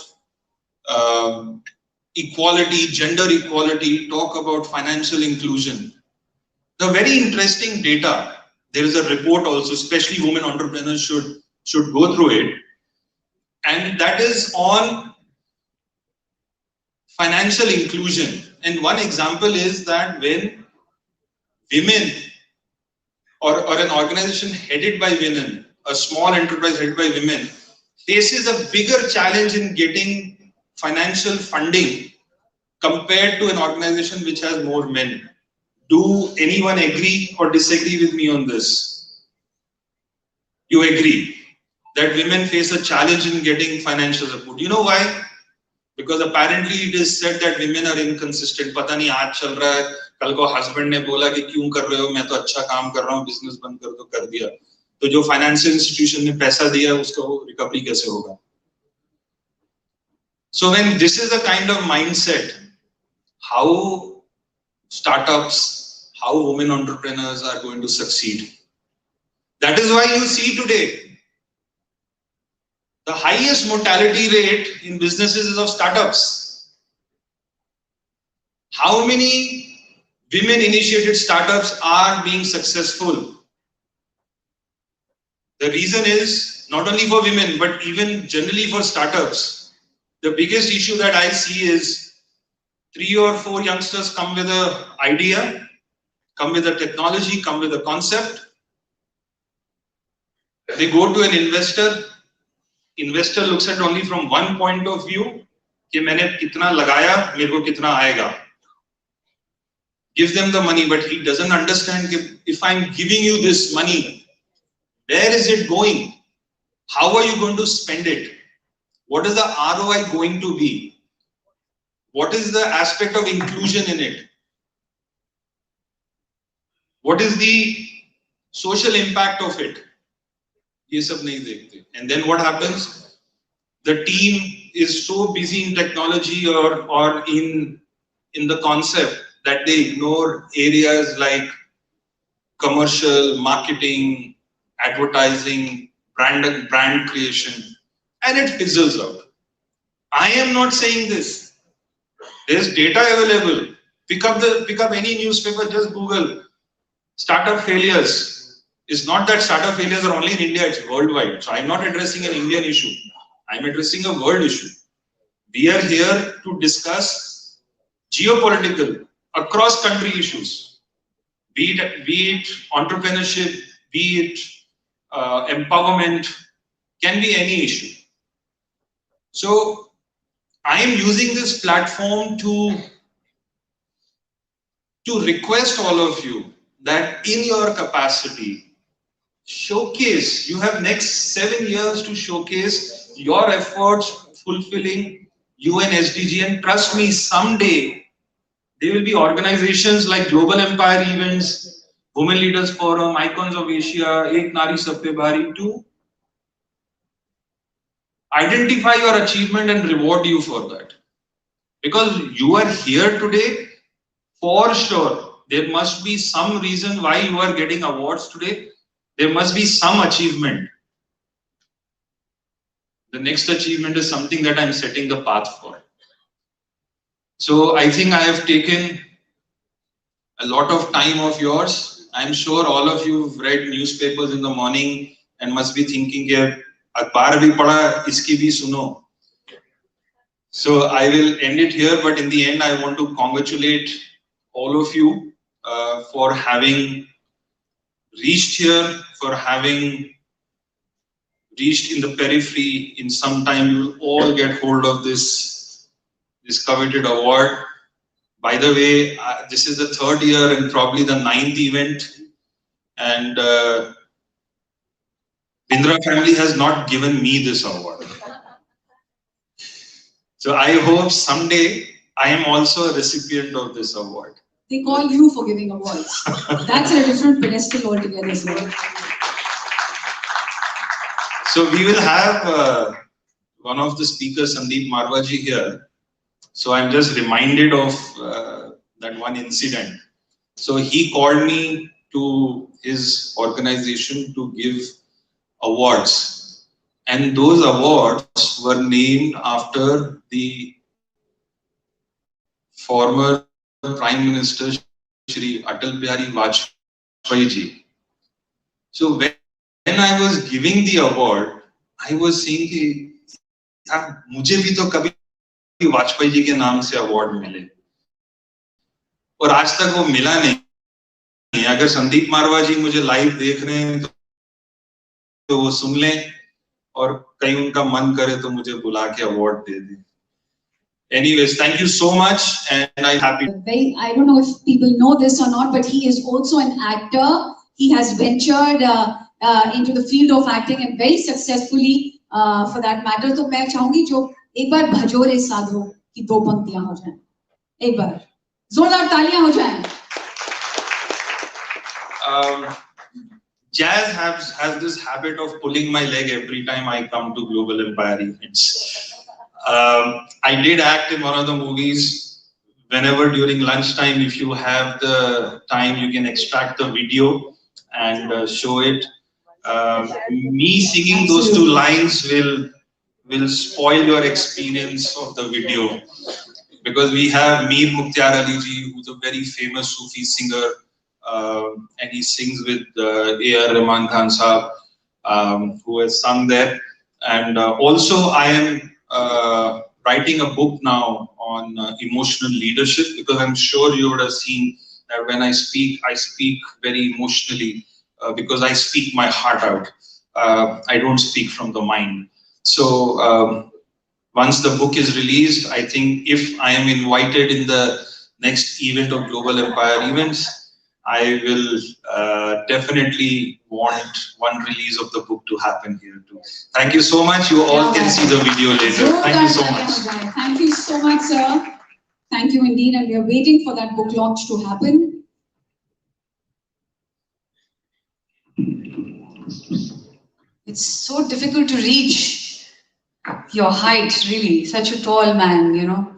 equality, gender equality, talk about financial inclusion. The very interesting data, there is a report also, especially women entrepreneurs should go through it, and that is on financial inclusion. And one example is that when women or an organization headed by women, a small enterprise headed by women, faces a bigger challenge in getting financial funding compared to an organization which has more men. Do anyone agree or disagree with me on this? You agree that women face a challenge in getting financial support. You know why? Because apparently it is said that women are inconsistent. पता नहीं आज चल रहा है, कल को husband ने बोला कि क्यों कर रहे हो, मैं तो अच्छा काम कर रहा हूँ, business बंद कर दो, कर दिया. तो जो financial institution ने पैसा दिया उसका recovery कैसे होगा? So when this is a kind of mindset, how startups, how women entrepreneurs are going to succeed. That is why you see today the highest mortality rate in businesses is of startups. How many women initiated startups are being successful? The reason is not only for women but even generally for startups. The biggest issue that I see is 3 or 4 youngsters come with an idea, come with a technology, come with a concept. They go to an investor. Investor looks at only from one point of view, कि मैंने कितना लगाया, मेरे को कितना आएगा. Gives them the money, but he doesn't understand if I'm giving you this money, where is it going? How are you going to spend it? What is the ROI going to be? What is the aspect of inclusion in it? What is the social impact of it? ये सब नहीं देखते. And then what happens? The team is so busy in technology or in the concept that they ignore areas like commercial, marketing, advertising, brand creation, and it fizzles out. I am not saying this. There's data available. Pick up any newspaper, just Google startup failures. It's not that startup failures are only in India, it's worldwide. So I'm not addressing an Indian issue. I'm addressing a world issue. We are here to discuss geopolitical, across country issues. Be it entrepreneurship, be it empowerment, can be any issue. So I am using this platform to request all of you that in your capacity, showcase, you have next 7 years to showcase your efforts fulfilling UN SDG, and trust me, someday there will be organizations like Global Empire Events, Women Leaders Forum, Icons of Asia, Ek Nari Sab Pe Bhari, to identify your achievement and reward you for that. Because you are here today, for sure, there must be some reason why you are getting awards today. There must be some achievement. The next achievement is something that I'm setting the path for. So I think I have taken a lot of time of yours. I'm sure all of you have read newspapers in the morning and must be thinking, yeah, akhbar bhi padha, iski bhi suno. So I will end it here, but in the end, I want to congratulate all of you for having reached here, for having reached in the periphery. In some time, you will all get hold of this coveted award. By the way, this is the 3rd year and probably the 9th event, and Bindra family has not given me this award. So I hope someday I am also a recipient of this award. They call you for giving awards. That's a different pedestal altogether as well. So we will have one of the speakers, Sandeep Marwaji, here. So I'm just reminded of that one incident. So he called me to his organization to give awards. And those awards were named after the former Prime Minister Shri Atal Bihari Vajpayee ji. So when I was giving the award, I was saying कि यार मुझे भी तो कभी वाजपेयी जी के नाम से award मिले, और आज तक वो मिला नहीं। अगर संदीप मारवा जी मुझे लाइव देख रहे हैं तो वो सुन लें, और कहीं उनका मन करे तो मुझे बुला के अवार्ड दे दें। Anyways, thank you so much, and I'm happy. I don't know if people know this or not, but he is also an actor. He has ventured into the field of acting and very successfully, for that matter. तो मैं चाहूँगी जो एक बार भजोरे साधो की 2 पंक्तियां हो जाएं, एक बार जोरदार तालियां हो जाएं। Jazz has this habit of pulling my leg every time I come to Global Empire events. I did act in one of the movies. Whenever during lunchtime, if you have the time, you can extract the video and show it. Me singing those 2 lines will spoil your experience of the video, because we have Mir Mukhtar Ali ji, who's a very famous Sufi singer, and he sings with A.R. Rahman Khan Sahab, who has sung there. And also I am writing a book now on emotional leadership, because I'm sure you would have seen that when I speak very emotionally, because I speak my heart out. I don't speak from the mind. So once the book is released, I think if I am invited in the next event of Global Empire events, I will definitely want one release of the book to happen here too. Thank you so much. You all can see the video later. Thank you so much. Thank you so much, sir. Thank you indeed, and we are waiting for that book launch to happen. It's so difficult to reach your height, really. Such a tall man, you know.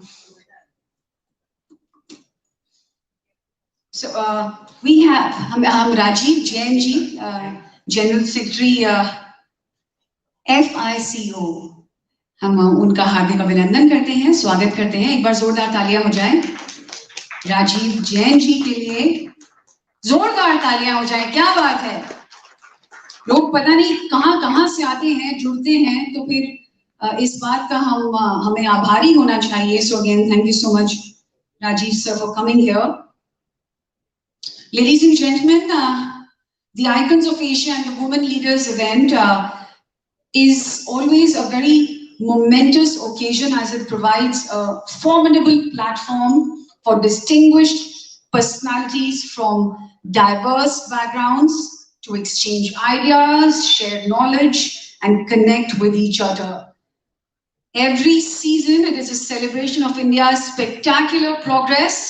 So we have Rajiv JNG, General Secretary FICO. हम उनका हार्दिक अभिनंदन करते हैं, स्वागत करते हैं। एक बार जोरदार तालियां हो जाएं। राजीव जैन जी के लिए जोरदार तालियां हो जाए। क्या बात है, लोग पता नहीं कहां से आते हैं, जुड़ते हैं, तो फिर इस बात का हमें आभारी होना चाहिए। So again thank you so much Rajeev sir for coming here. Ladies and gentlemen, the Icons of Asia and the Women Leaders event is always a very momentous occasion as it provides a formidable platform for distinguished personalities from diverse backgrounds to exchange ideas, share knowledge, and connect with each other. Every season, it is a celebration of India's spectacular progress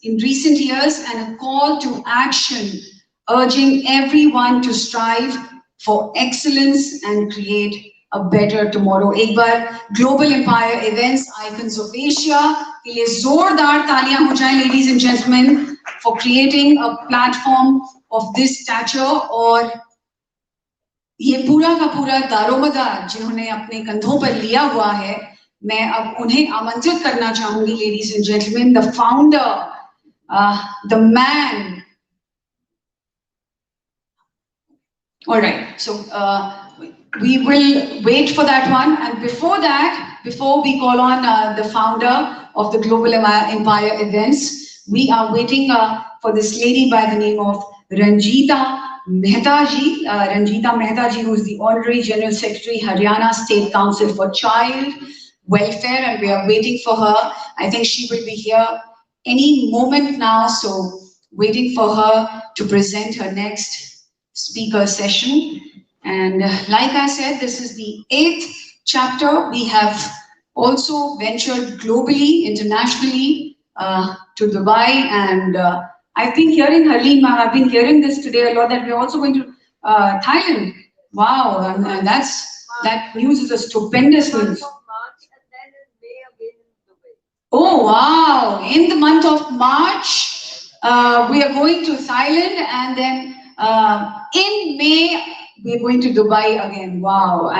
in recent years and a call to action, urging everyone to strive for excellence and create a better tomorrow. एक बार Global Empire Events Icons of Asia के लिए जोरदार तालियां हो जाएं, ladies and gentlemen, for creating a platform of this stature। और ये पूरा का पूरा दारोमदार जिन्होंने अपने कंधों पर लिया हुआ है, मैं अब उन्हें आमंत्रित करना चाहूंगी, ladies and gentlemen, the founder, the man। All right, so we will wait for that one, and before that, before we call on the founder of the Global Empire Events, we are waiting for this lady by the name of Ranjita Mehta ji, who is the Honorary General Secretary, Haryana State Council for Child Welfare, and we are waiting for her. I think she will be here any moment now, so waiting for her to present her next speaker session. And like I said, this is the 8th chapter. We have also ventured globally, internationally, to Dubai, and I've been hearing, Harleen, I've been hearing this today a lot, that we're also going to Thailand. Wow, and that news is a stupendous news. Oh wow, in the month of March, we are going to Thailand, and then in May, we're going to Dubai again. Wow,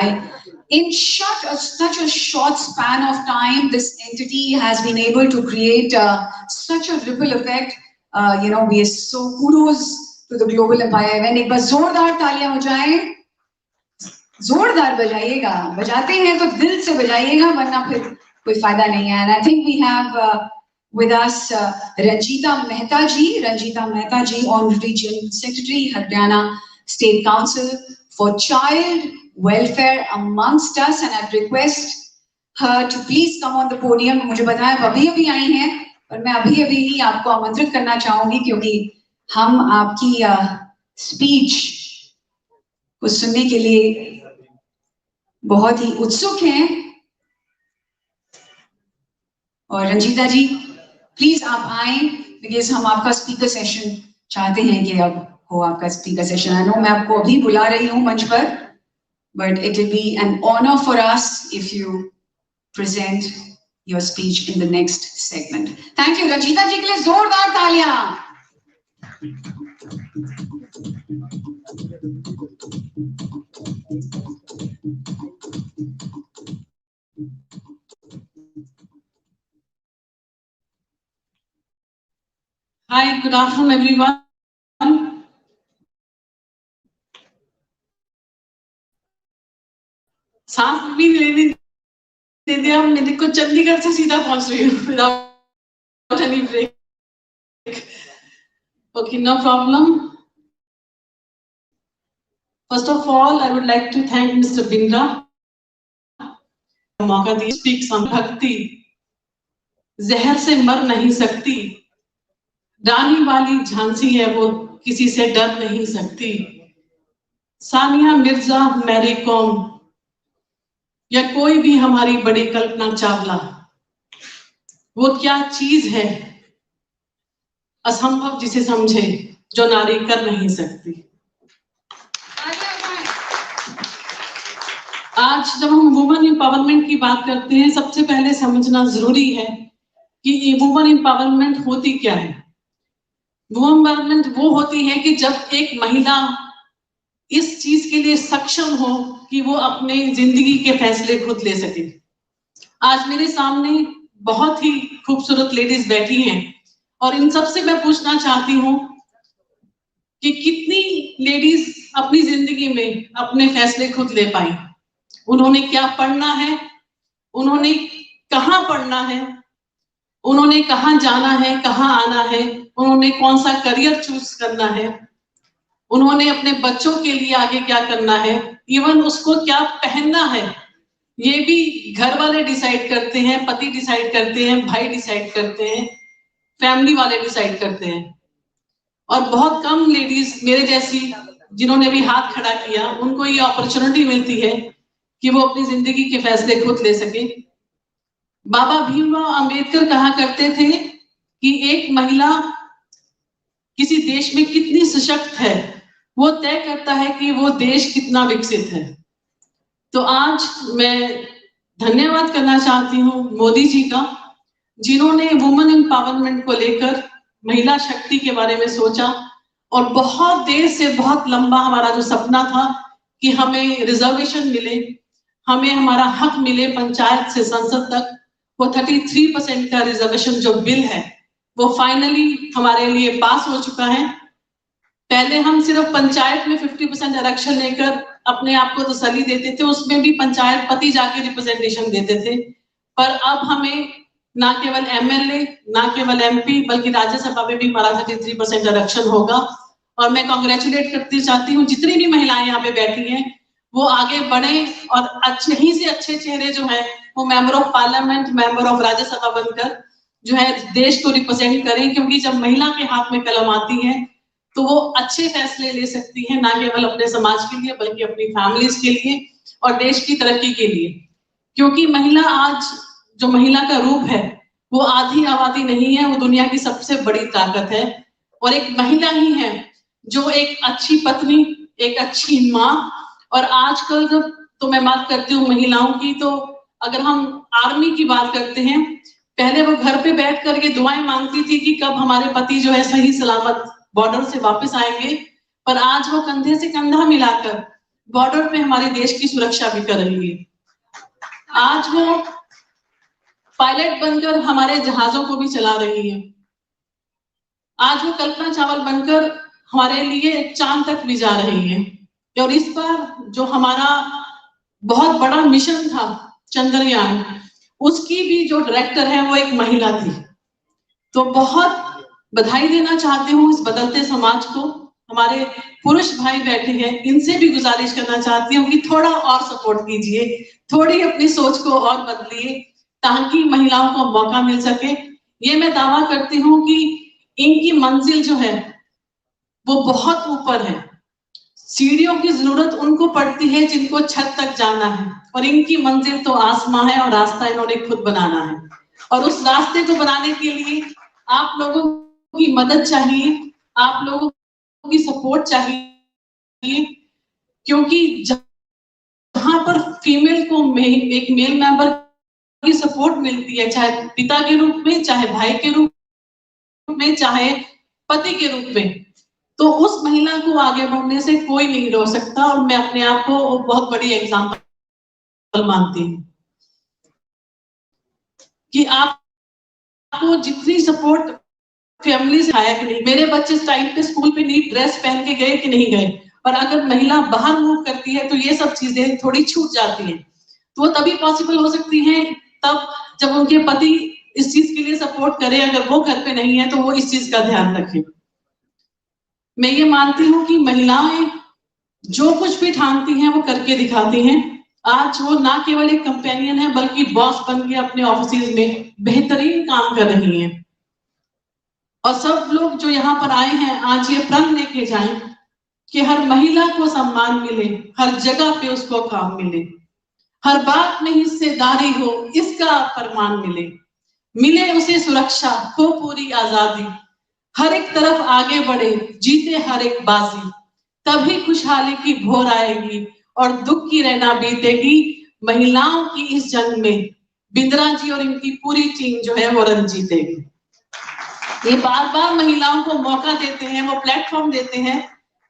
in such a short span of time, this entity has been able to create such a ripple effect. You know, we are so kudos to the Global Empire event। एक बार जोरदार तालियां हो जाएं, जोरदार बजाइएगा, बजाते हैं तो दिल से बजाइएगा, वरना फिर कोई फायदा नहीं है। And I think we have with us Ranjita Mehta ji, Honorary General Secretary, Haryana State Council for Child Welfare amongst us, and I'd request her to please come on the podium। मुझे बताया अभी आई हैं, पर मैं अभी ही आपको आमंत्रित करना चाहूंगी, क्योंकि हम आपकी स्पीच को सुनने के लिए बहुत ही उत्सुक हैं। और रंजीता जी, प्लीज आप आए, बिकॉज हम आपका स्पीकर सेशन चाहते हैं कि अब हो आपका स्पीकर सेशन। आई नो मैं आपको अभी बुला रही हूँ मंच पर, but it will be an honour for us if you present your speech in the next segment. Thank you, Ranjita ji के लिए जोरदार तालियां। Hi, good afternoon, everyone. सांस भी लेने दे दिया, मैं देखो चंडीगढ़ से सीधा पहुंच रही हूँ without any break. Okay, no problem. First of all, I would like to thank Mr. Bindra. मौका दिया स्पीक संभक्ति, जहर से मर नहीं सकती, रानी वाली झांसी है वो, किसी से डर नहीं सकती। सानिया मिर्जा, मैरी कॉम या कोई भी हमारी बड़ी कल्पना चावला, वो क्या चीज है असंभव जिसे समझे जो नारी कर नहीं सकती। आज जब हम वुमेन एम्पावरमेंट की बात करते हैं, सबसे पहले समझना जरूरी है कि ये वुमेन एम्पावरमेंट होती क्या है। वुमेन एम्पावरमेंट वो होती है कि जब एक महिला इस चीज के लिए सक्षम हो कि वो अपने जिंदगी के फैसले खुद ले सके। आज मेरे सामने बहुत ही खूबसूरत लेडीज बैठी हैं और इन सब से मैं पूछना चाहती हूँ कि कितनी लेडीज अपनी जिंदगी में अपने फैसले खुद ले पाई। उन्होंने क्या पढ़ना है, उन्होंने कहाँ पढ़ना है, उन्होंने कहाँ जाना है, कहाँ आना है, उन्होंने कौन सा करियर चूज करना है, उन्होंने अपने बच्चों के लिए आगे क्या करना है, इवन उसको क्या पहनना है, ये भी घर वाले डिसाइड करते हैं, पति डिसाइड करते हैं, भाई डिसाइड करते हैं, फैमिली वाले डिसाइड करते हैं। और बहुत कम लेडीज मेरे जैसी जिन्होंने भी हाथ खड़ा किया, उनको ये अपॉर्चुनिटी मिलती है कि वो अपनी जिंदगी के फैसले खुद ले सके। बाबा भीमराव अंबेडकर कहा करते थे कि एक महिला किसी देश में कितनी सशक्त है वो तय करता है कि वो देश कितना विकसित है। तो आज मैं धन्यवाद करना चाहती हूँ मोदी जी का, जिन्होंने वुमेन एम्पावरमेंट को लेकर महिला शक्ति के बारे में सोचा और बहुत देर से बहुत लंबा हमारा जो सपना था कि हमें रिजर्वेशन मिले, हमें हमारा हक मिले पंचायत से संसद तक, वो 33% का रिजर्वेशन जो बिल है वो फाइनली हमारे लिए पास हो चुका है। पहले हम सिर्फ पंचायत में 50% आरक्षण लेकर अपने आप को तसल्ली देते थे, उसमें भी पंचायत पति जाके रिप्रेजेंटेशन देते थे, पर अब हमें ना केवल एमएलए, ना केवल एमपी, बल्कि राज्यसभा में भी हमारा 33% आरक्षण होगा। और मैं कांग्रेचुलेट करती चाहती हूँ जितनी भी महिलाएं यहाँ पे बैठी हैं वो आगे बढ़े और अच्छे ही से अच्छे चेहरे जो है वो member of parliament, member of Rajya Sabha बनकर जो है देश को रिप्रेजेंट करें, क्योंकि जब महिला के हाथ में कलम आती है तो वो अच्छे फैसले ले सकती है, ना केवल अपने समाज के लिए बल्कि अपनी फैमिलीज के लिए और देश की तरक्की के लिए। क्योंकि महिला आज जो महिला का रूप है वो आधी आबादी नहीं है, वो दुनिया की सबसे बड़ी ताकत है। और एक महिला ही है जो एक अच्छी पत्नी, एक अच्छी माँ, और आजकल जब तो मैं बात करती हूँ महिलाओं की, तो अगर हम आर्मी की बात करते हैं, पहले वो घर पे बैठ करके दुआएं मांगती थी कि कब हमारे पति जो है सही सलामत बॉर्डर से वापस आएंगे, पर आज वो कंधे से कंधा मिलाकर बॉर्डर पे हमारे देश की सुरक्षा भी कर रही है। आज वो पायलट बनकर हमारे जहाजों को भी चला रही है। आज वो कल्पना चावला बनकर हमारे लिए चांद तक भी जा रही है। और इस बार जो हमारा बहुत बड़ा मिशन था चंद्रयान, उसकी भी जो डायरेक्टर है वो एक महिला थी। तो बहुत बधाई देना चाहती हूँ इस बदलते समाज को। हमारे पुरुष भाई बैठे हैं, इनसे भी गुजारिश करना चाहती हूँ कि थोड़ा और सपोर्ट कीजिए, थोड़ी अपनी सोच को और बदलिए ताकि महिलाओं को मौका मिल सके। ये मैं दावा करती हूँ कि इनकी मंजिल जो है वो बहुत ऊपर है। सीढ़ियों की जरूरत उनको पड़ती है जिनको छत तक जाना है, और इनकी मंजिल तो आसमां है और रास्ता इन्होंने खुद बनाना है। और उस रास्ते को बनाने के लिए आप लोगों की मदद चाहिए, आप लोगों की सपोर्ट चाहिए, क्योंकि जहां पर फीमेल को एक मेल मेंबर की सपोर्ट मिलती है, चाहे पिता के रूप में, चाहे भाई के रूप में, चाहे पति के रूप में, तो उस महिला को आगे बढ़ने से कोई नहीं रोक सकता। और मैं अपने आप को बहुत बड़ी एग्जाम्पल मानती हूँ कि आपको जितनी सपोर्ट फैमिली से आया कि नहीं, मेरे बच्चे टाइम पे स्कूल पे नीट ड्रेस पहन के गए कि नहीं गए, और अगर महिला बाहर मूव करती है तो ये सब चीजें थोड़ी छूट जाती हैं। तो वो तभी पॉसिबल हो सकती है तब जब उनके पति इस चीज के लिए सपोर्ट करे। अगर वो घर पे नहीं है तो वो इस चीज का ध्यान रखें। मैं ये मानती हूँ कि महिलाएं जो कुछ भी ठानती हैं वो करके दिखाती हैं। आज वो ना केवल एक कंपेनियन है बल्कि बॉस बन के अपने ऑफिस में बेहतरीन काम कर रही हैं। और सब लोग जो यहाँ पर आए हैं आज ये प्रण लेके जाएं कि हर महिला को सम्मान मिले, हर जगह पे उसको काम मिले, हर बात में हिस्सेदारी हो इसका फरमान मिले, मिले उसे सुरक्षा, हो पूरी आजादी, हर एक तरफ आगे बढ़े, जीते हर एक बाजी, तभी खुशहाली की भोर आएगी और दुख की रहना बीतेगी। महिलाओं की इस जंग में बिंद्रा जी और इनकी पूरी टीम जो है वो रन जीतेगी। ये बार बार महिलाओं को मौका देते हैं, वो प्लेटफॉर्म देते हैं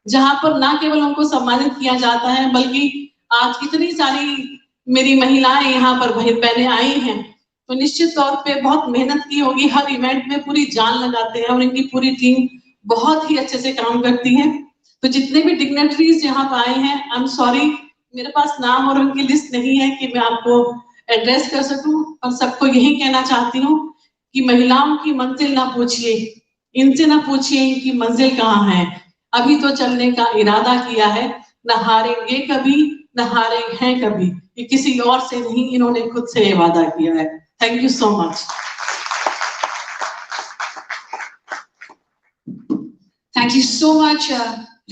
जहां पर ना केवल उनको सम्मानित किया जाता है बल्कि आज इतनी सारी मेरी महिलाएं यहाँ पर बहनें आई हैं तो निश्चित तौर पे बहुत मेहनत की होगी, हर इवेंट में पूरी जान लगाते हैं और इनकी पूरी टीम बहुत ही अच्छे से काम करती है। तो जितने भी डिग्नेटरीज यहाँ पे आए हैं, आई एम सॉरी मेरे पास नाम और उनकी लिस्ट नहीं है कि मैं आपको एड्रेस कर सकूं, और सबको यही कहना चाहती हूँ कि महिलाओं की मंजिल ना पूछिए, इनसे ना पूछिए इनकी मंजिल कहाँ है, अभी तो चलने का इरादा किया है, न हारेंगे कभी न हारे हैं कभी, ये किसी और से नहीं, इन्होंने खुद से ये वादा किया है। Thank you so much. Thank you so much,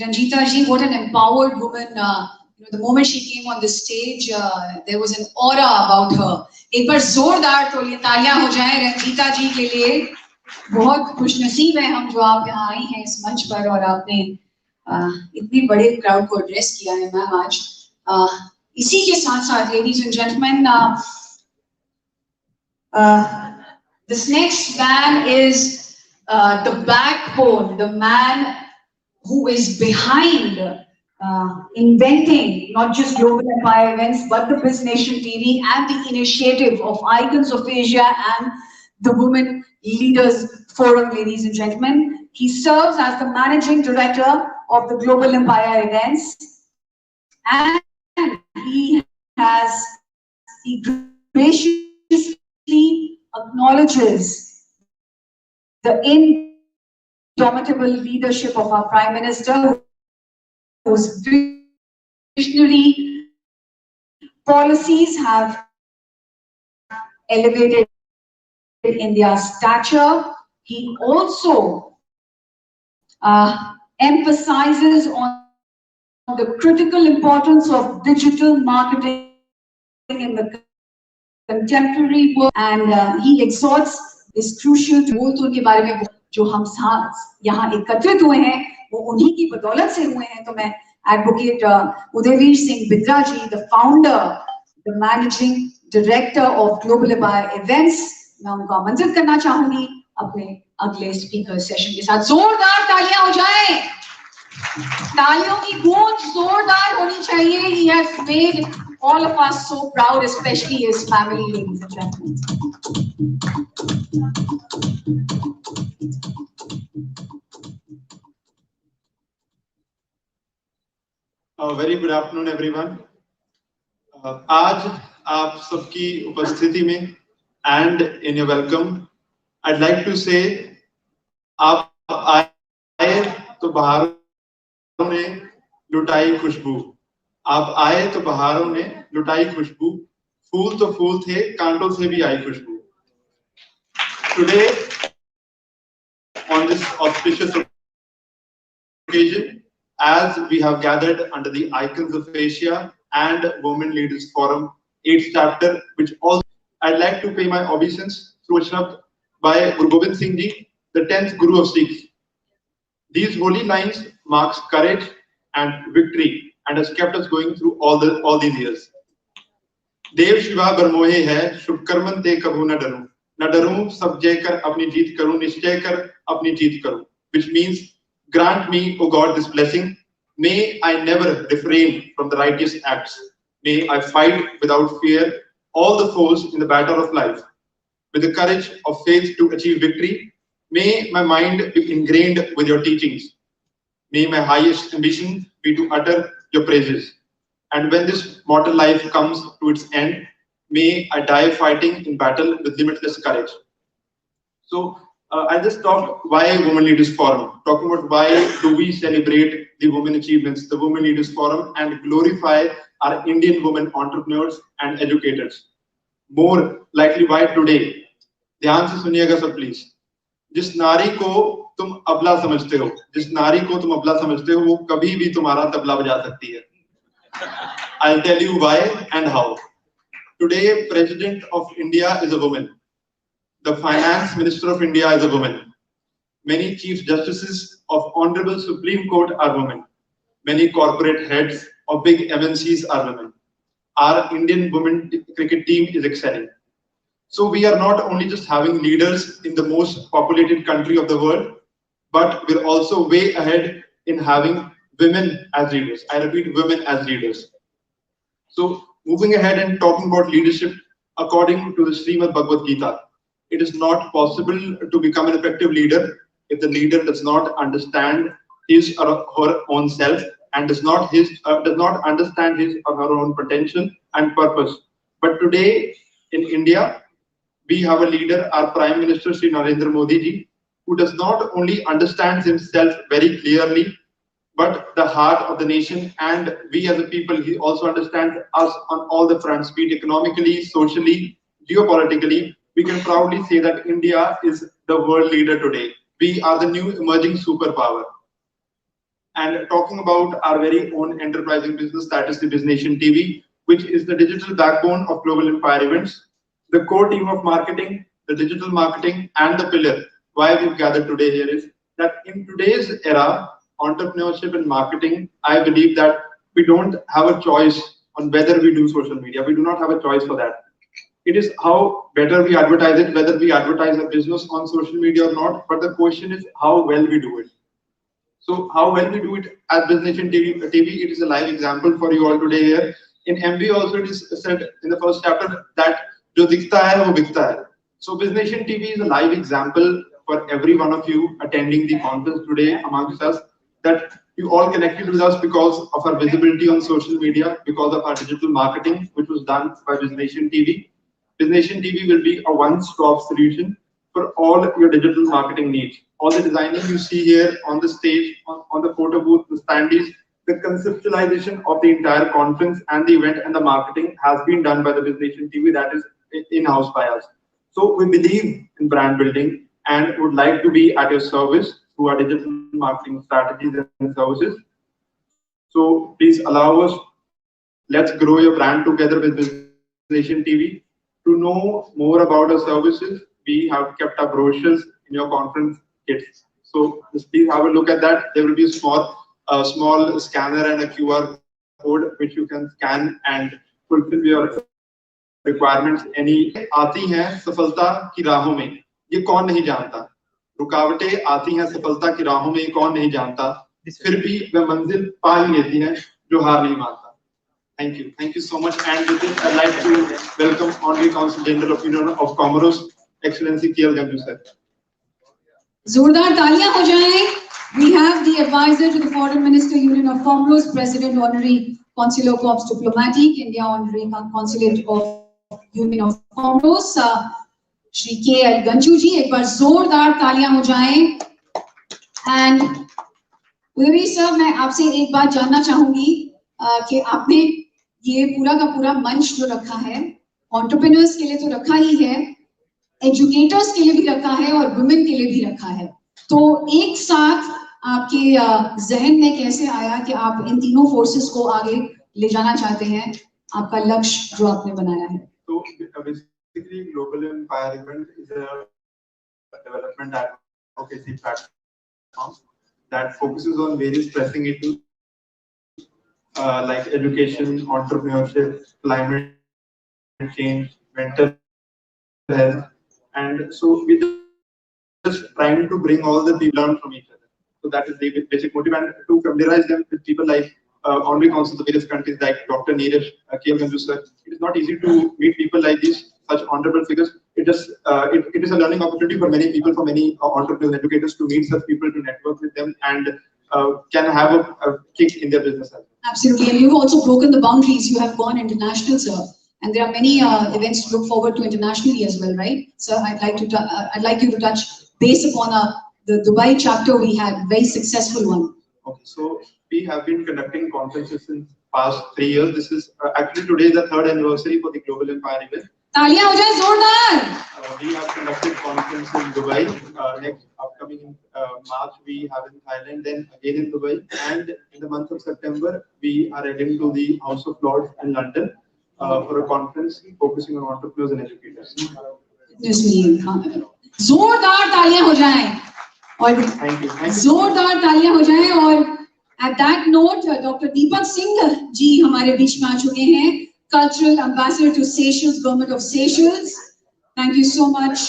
Ranjita ji. What an empowered woman. The moment she came on the stage, there was an aura about her. एक बार जोरदार तालियां हो जाएं रंजीता जी के लिए। बहुत खुशनसीब है हम जो आप यहाँ आई हैं इस मंच पर, और आपने इतने बड़े क्राउड को एड्रेस किया है मैम आज। इसी के साथ साथ ladies and gentleman, this next man is the backbone, the man who is behind inventing not just Global Empire Events, but the Biz Nation TV and the initiative of Icons of Asia and the Women Leaders Forum, ladies and gentlemen. He serves as the managing director of the Global Empire Events, and he graciously acknowledges the indomitable leadership of our Prime Minister, whose visionary policies have elevated India's stature. He also emphasizes on the critical importance of digital marketing in the contemporary world, and he exhorts this crucial tool के बारे में जो हम यहाँ एकत्रित हुए हैं वो उन्हीं की बदौलत से हुए हैं। तो मैं advocate Udayveer Singh Bidra ji, the founder, the managing director of Global Empire Events, मैं उनको आमंत्रित करना चाहूंगी अपने अगले स्पीकर सेशन के साथ। जोरदार तालियां हो जाएं, तालियों की गूंज जोरदार होनी चाहिए। He has made all of us so proud, especially his family, ladies and gentlemen. Very good afternoon, everyone. आज आप सबकी उपस्थिति में and in your welcome, I'd like to say, आप आए तो बहारों ने लुटाई खुशबू, आप आए तो बहारों ने लुटाई खुशबू, फूल तो फूल थे, कांटों से भी आई खुशबू। Today, on this auspicious occasion, as we have gathered under the Icons of Asia and Women Leaders Forum 8th chapter, which also I'd like to pay my obeisance through a shabd by Guru Gobind Singh Ji, the 10th Guru of Sikhs. These holy lines marks courage and victory and has kept us going through all these years. देव शिवा बरमोहे है, शुभ Karman ते कभू न डरूं, न डरूं सब जय कर अपनी जीत करूं, निश्चय कर अपनी जीत करूं, which means grant me, O God, this blessing. May I never refrain from the righteous acts. May I fight without fear all the foes in the battle of life, with the courage of faith to achieve victory. May my mind be ingrained with your teachings. May my highest ambition be to utter your praises. And when this mortal life comes to its end, may I die fighting in battle with limitless courage. So I'll just talk why Women Leaders Forum, talking about why do we celebrate the women achievements, the Women Leaders Forum, and glorify our Indian women entrepreneurs and educators. More likely why today, ध्यान से सुनिएगा सब please. जिस नारी को तुम अबला समझते हो, जिस नारी को तुम अबला समझते हो, वो कभी भी तुम्हारा तबला बजा सकती है। I'll tell you why and how. Today, President of India is a woman. The Finance Minister of India is a woman. Many Chief Justices of Honorable Supreme Court are women. Many corporate heads of big MNCs are women. Our Indian women cricket team is excelling. So we are not only just having leaders in the most populated country of the world, but we're also way ahead in having women as leaders. I repeat, women as leaders. So moving ahead and talking about leadership, according to the Srimad Bhagavad Gita, it is not possible to become an effective leader if the leader does not understand his or her own self and does not understand his or her own potential and purpose. But today in India, we have a leader, our Prime Minister Shri Narendra Modi ji, who does not only understand himself very clearly, but the heart of the nation, and we as a people, he also understands us on all the fronts, be it economically, socially, geopolitically. We can proudly say that India is the world leader today. We are the new emerging superpower. And talking about our very own enterprising business, that is the BizNation TV, which is the digital backbone of Global Empire Events, the core team of marketing, the digital marketing, and the pillar. Why we've gathered today here is that in today's era, entrepreneurship and marketing, I believe that we don't have a choice on whether we do social media. We do not have a choice for that. It is how better we advertise it, whether we advertise a business on social media or not. But the question is how well we do it. So how well we do it at BizNation TV, it is a live example for you all today here. In MB also it is said in the first chapter that jo dikhta hai wo bikta hai. So BizNation TV is a live example for every one of you attending the conference today amongst us, that you all connected with us because of our visibility on social media, because of our digital marketing, which was done by BizNation TV. BizNation TV will be a one-stop solution for all your digital marketing needs. All the designing you see here on the stage, on the photo booth, the standees, the conceptualization of the entire conference and the event and the marketing has been done by the BizNation TV, that is in-house by us. So we believe in brand building and would like to be at your service through our digital marketing strategies and services. So please allow us, let's grow your brand together with BizNation TV. To know more about our services, we have kept our brochures in your conference kits. So just please have a look at that. There will be a small scanner and a QR code which you can scan and fulfill your requirements. Any आती हैं सफलता की राहों में, ये कौन नहीं जानता. रुकावटें आती हैं सफलता की राहों में, ये कौन नहीं जानता. फिर भी वह मंजिल पा ही लेती है जो हार नहीं मानता. Thank you so much. And with this, I'd like to welcome Honorary Consul General of Union of Comoros, Excellency K.L. Ganju sir. जोरदार तालियां हो जाएं. We have the advisor to the Foreign Minister Union of Comoros, President Honorary Consular Corps Diplomatic, India Honorary Consulate of Union of Comoros, Shri K.L. Ganju ji. एक बार जोरदार तालियां हो जाएं. And Udayveer sir, मैं आपसे एक बात जानना चाहूंगी कि आपने ये पूरा का पूरा मंच जो रखा है, एंटरप्रेन्योर्स के लिए तो रखा ही है, एजुकेटर्स के लिए भी रखा है और वुमेन के लिए भी रखा है. तो एक साथ आपके जहन में कैसे आया कि आप इन तीनों फोर्सेस को आगे ले जाना चाहते हैं, आपका लक्ष्य जो आपने बनाया है? तो basically Global Empire Event is a development advocacy platform that focuses on various pressing issues like education, entrepreneurship, climate change, mental health, and so we just trying to bring all the people learn from each other. So that is the basic motive, and to familiarize them with people like honorary consuls of various countries like Dr. Neeraj, K.L. Ganju sir. It is not easy to meet people like these, such honorable figures. It is a learning opportunity for many people, for many entrepreneurs, educators to meet such people, to network with them, and can have a kick in their business. Absolutely, and you've also broken the boundaries. You have gone international, sir, and there are many events to look forward to internationally as well, right? So I'd like you to touch base upon the Dubai chapter we had, very successful one. Okay, so we have been conducting conferences since past 3 years. This is actually today the 3rd anniversary for the Global Empire event. तालियां हो जाए जोरदार. We have conducted conference in Dubai. Next upcoming March we have in Thailand, then again in Dubai, and in the month of September we are heading to the House of Lords in London for a conference focusing on entrepreneurs and educators. जोरदार तालियां हो जाएं. और Thank you. जोरदार तालियां हो जाएं. और at that note, Dr. Deepak Singh जी हमारे बीच में आ चुके हैं, Cultural Ambassador to Seychelles, Government of Seychelles. Thank you so much,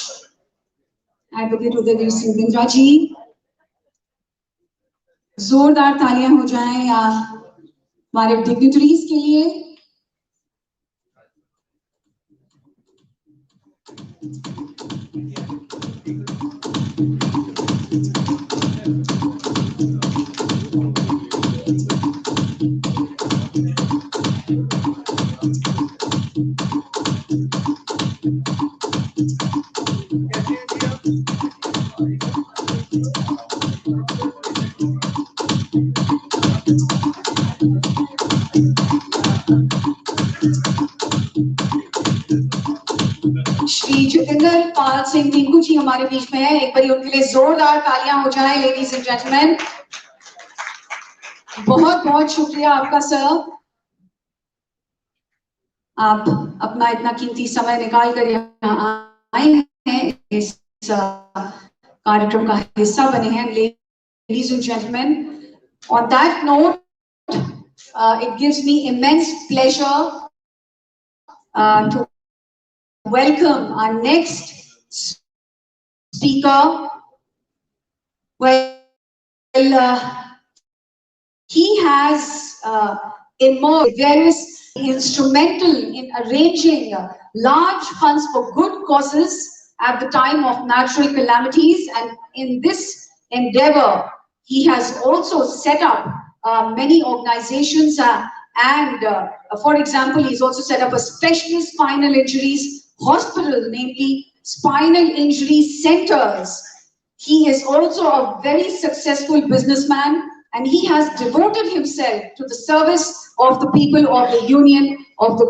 Advocate Udayveer Singh Bindra जी. जोरदार तालियां हो जाएं हमारे डिग्निटरीज के लिए. श्री जितेंद्र पाल सिंह टिंकू जी हमारे बीच में है, एक बार उनके लिए जोरदार तालियां हो जाएं लेडीज एंड जेंटलमैन। बहुत बहुत शुक्रिया आपका सर, आप अपना इतना कीमती समय निकाल कर यहाँ आए हैं, इस कार्यक्रम का हिस्सा बने हैं। Ladies and gentleman, on that note, it gives me immense pleasure to welcome our next speaker. Well, he has emerged various instrumental in arranging large funds for good causes at the time of natural calamities, and in this endeavor he has also set up many organizations and for example, he's also set up a specialist spinal injuries hospital, namely spinal injury centers. He is also a very successful businessman, and he has devoted himself to the service of the people of the Union of the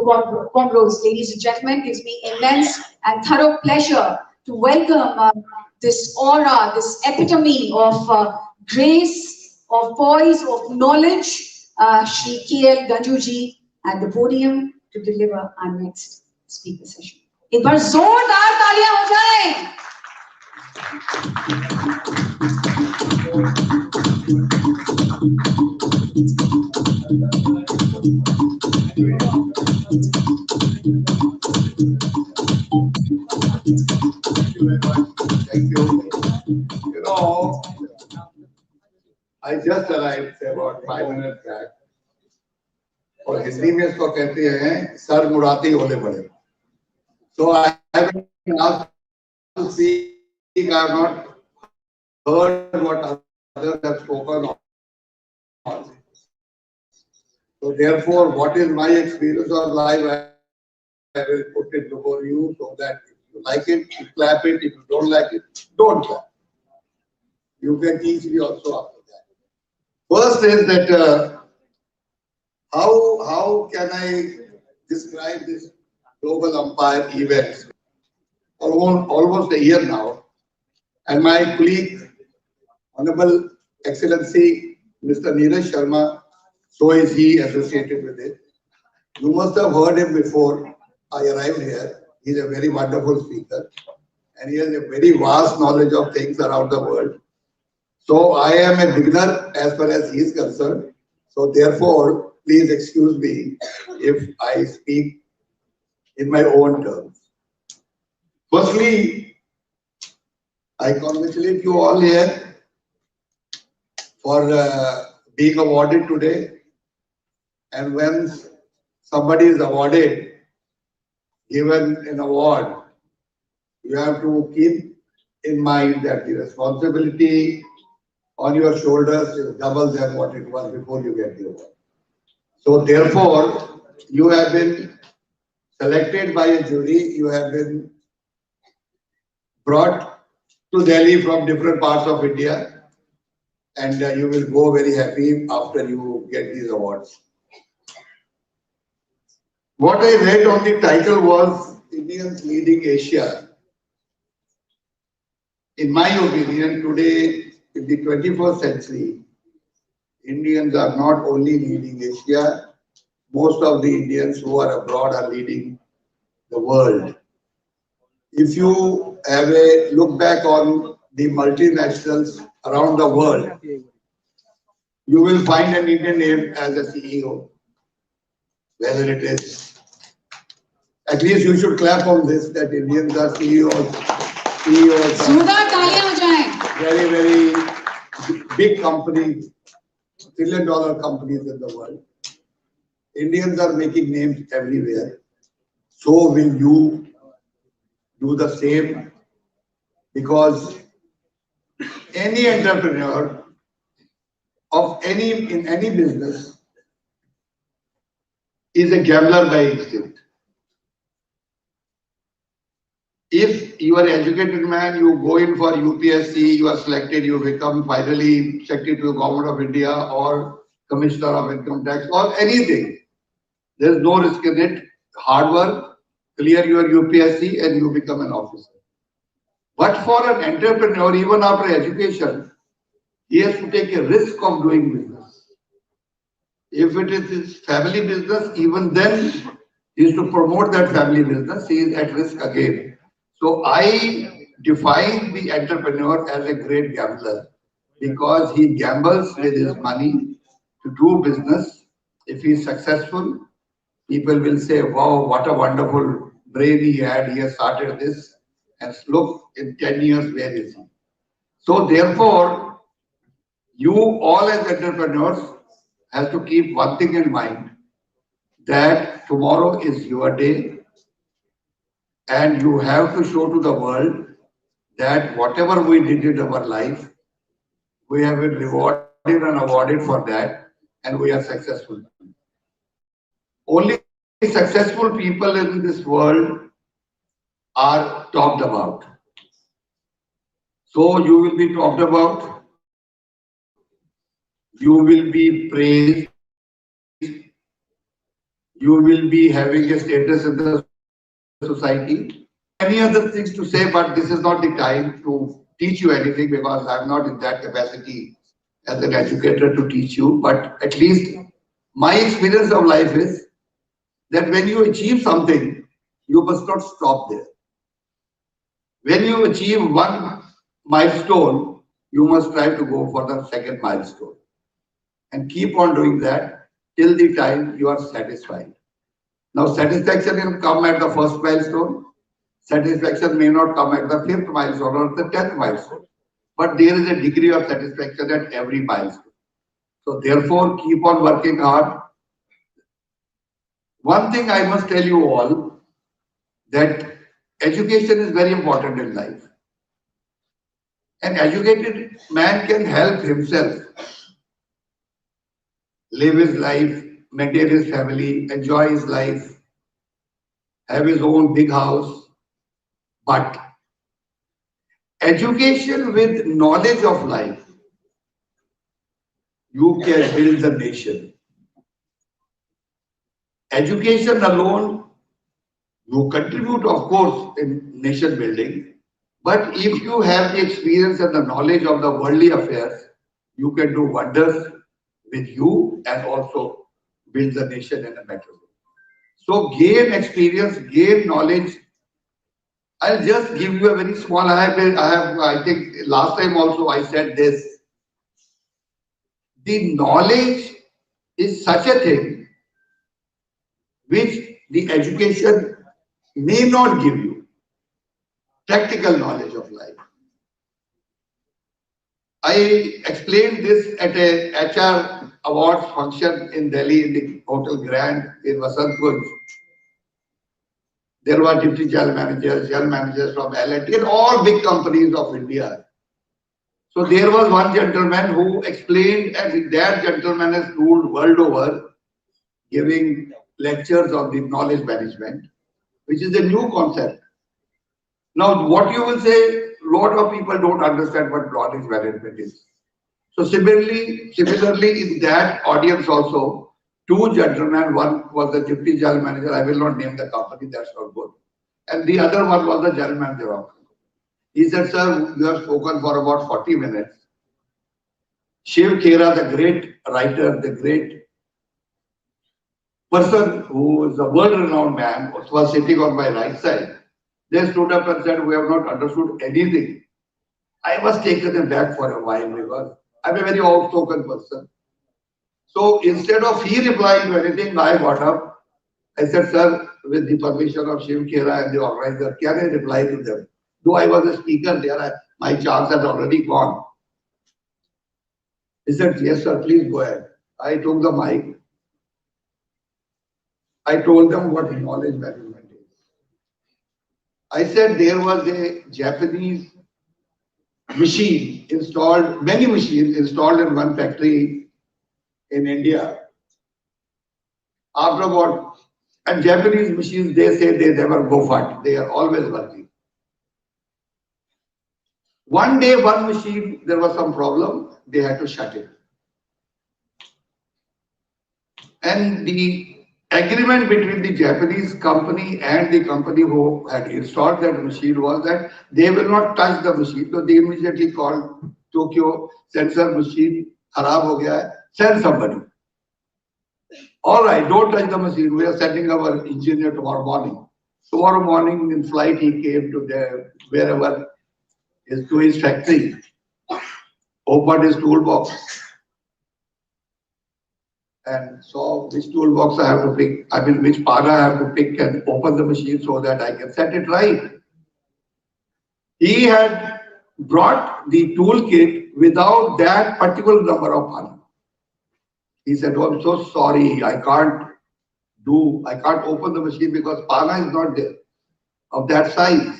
Comoros. Ladies and gentlemen, it gives me immense and thorough pleasure to welcome this aura, this epitome of grace, of poise, of knowledge, Shri K.L. Ganjuji at the podium to deliver our next speaker session. एक बार जोरदार तालियां हो जाएं। Thank you. You know, I just arrived about 5 minutes back. और हिंदी में इसको कहते हैं सर मुड़ाती होले बड़े. So I haven't been asked to speak. I have not heard what others have spoken on. So therefore, what is my experience of life, I will put it before you, so that if you like it, you clap it. If you don't like it, don't clap. You can teach me also after that. First is that how can I describe this global umpire event? Almost a year now, and my colleague, Honorable Excellency Mr. Neeraj Sharma, so is he associated with it. You must have heard him before I arrived here. He's a very wonderful speaker, and he has a very vast knowledge of things around the world. So I am a beginner as far as he is concerned. So therefore, please excuse me if I speak in my own terms. Firstly, I congratulate you all here for being awarded today. And when somebody is awarded, given an award, you have to keep in mind that the responsibility on your shoulders is double than what it was before you get the award. So therefore, you have been selected by a jury, you have been brought to Delhi from different parts of India, and you will go very happy after you get these awards. What I read on the title was Indians Leading Asia. In my opinion, today, in the 21st century, Indians are not only leading Asia, most of the Indians who are abroad are leading the world. If you have a look back on the multinationals around the world, you will find an Indian name as a CEO, whether it is, at least you should clap on this, that Indians are CEOs very, very big companies, $1 trillion companies in the world. Indians are making names everywhere. So will you do the same? Because any entrepreneur of in any business is a gambler by instinct. If you are an educated man, you go in for UPSC, you are selected, you become finally Secretary to the Government of India or Commissioner of Income Tax or anything. There is no risk in it. Hard work, clear your UPSC and you become an officer. But for an entrepreneur, even after education, he has to take a risk of doing business. If it is his family business, even then he is to promote that family business, he is at risk again. So I define the entrepreneur as a great gambler because he gambles with his money to do business. If he is successful, people will say, wow, what a wonderful brain he had. He has started this and look in 10 years, where is he? So therefore, you all as entrepreneurs have to keep one thing in mind, that tomorrow is your day and you have to show to the world that whatever we did in our life, we have been rewarded and awarded for that and we are successful. Only successful people in this world are talked about. So you will be talked about, you will be praised, you will be having a status in the society. Many other things to say, but this is not the time to teach you anything because I'm not in that capacity as an educator to teach you. But at least my experience of life is that when you achieve something, you must not stop there. When you achieve one milestone, you must try to go for the second milestone and keep on doing that till the time you are satisfied. Now, satisfaction will come at the first milestone. Satisfaction may not come at the fifth milestone or the 10th milestone, but there is a degree of satisfaction at every milestone. So therefore, keep on working hard. One thing I must tell you all, that education is very important in life. An educated man can help himself live his life, maintain his family, enjoy his life, have his own big house. But education with knowledge of life, you can build the nation. Education alone, you contribute, of course, in nation building. But if you have the experience and the knowledge of the worldly affairs, you can do wonders with you and also build the nation in a better way. So gain experience, gain knowledge. I'll just give you a very small, I think last time also I said this. The knowledge is such a thing which the education may not give you. Practical knowledge of life. I explained this at a HR awards function in Delhi in the Hotel Grand in Vasantpur. There were deputy general managers from L&T and all big companies of India. So there was one gentleman who explained, and that gentleman has ruled world over, giving lectures on the knowledge management, which is a new concept. Now, what you will say, a lot of people don't understand what knowledge management is. So similarly, in that audience also, two gentlemen, one was the deputy general manager, I will not name the company, that's not good. And the other one was the general manager of the company. He said, sir, you have spoken for about 40 minutes. Shiv Khera, the great writer, the great person who is a world-renowned man, was sitting on my right side. They stood up and said, we have not understood anything. I was taken aback for a while because I'm a very outspoken person. So instead of he replying to anything, I got up. I said, sir, with the permission of Shiv Khera and the organizer, can I reply to them? Though I was a speaker there, my chance had already gone. He said, yes, sir, please go ahead. I took the mic. I told them what knowledge management is. I said there was a Japanese machine installed, many machines installed in one factory in India. After about, and Japanese machines, they say they never go fat. They are always working. One day, one machine, there was some problem. They had to shut it. And the agreement between the Japanese company and the company who had installed that machine was that they will not touch the machine. So they immediately called Tokyo, sensor machine, kharab ho gaya hai, send somebody. All right, don't touch the machine. We are sending our engineer tomorrow morning. Tomorrow morning in flight, he came to wherever is to his factory, opened his toolbox, and saw which toolbox I have to pick, which pana I have to pick and open the machine so that I can set it right. He had brought the toolkit without that particular number of pana. He said, oh, I'm so sorry, I can't open the machine because pana is not there of that size.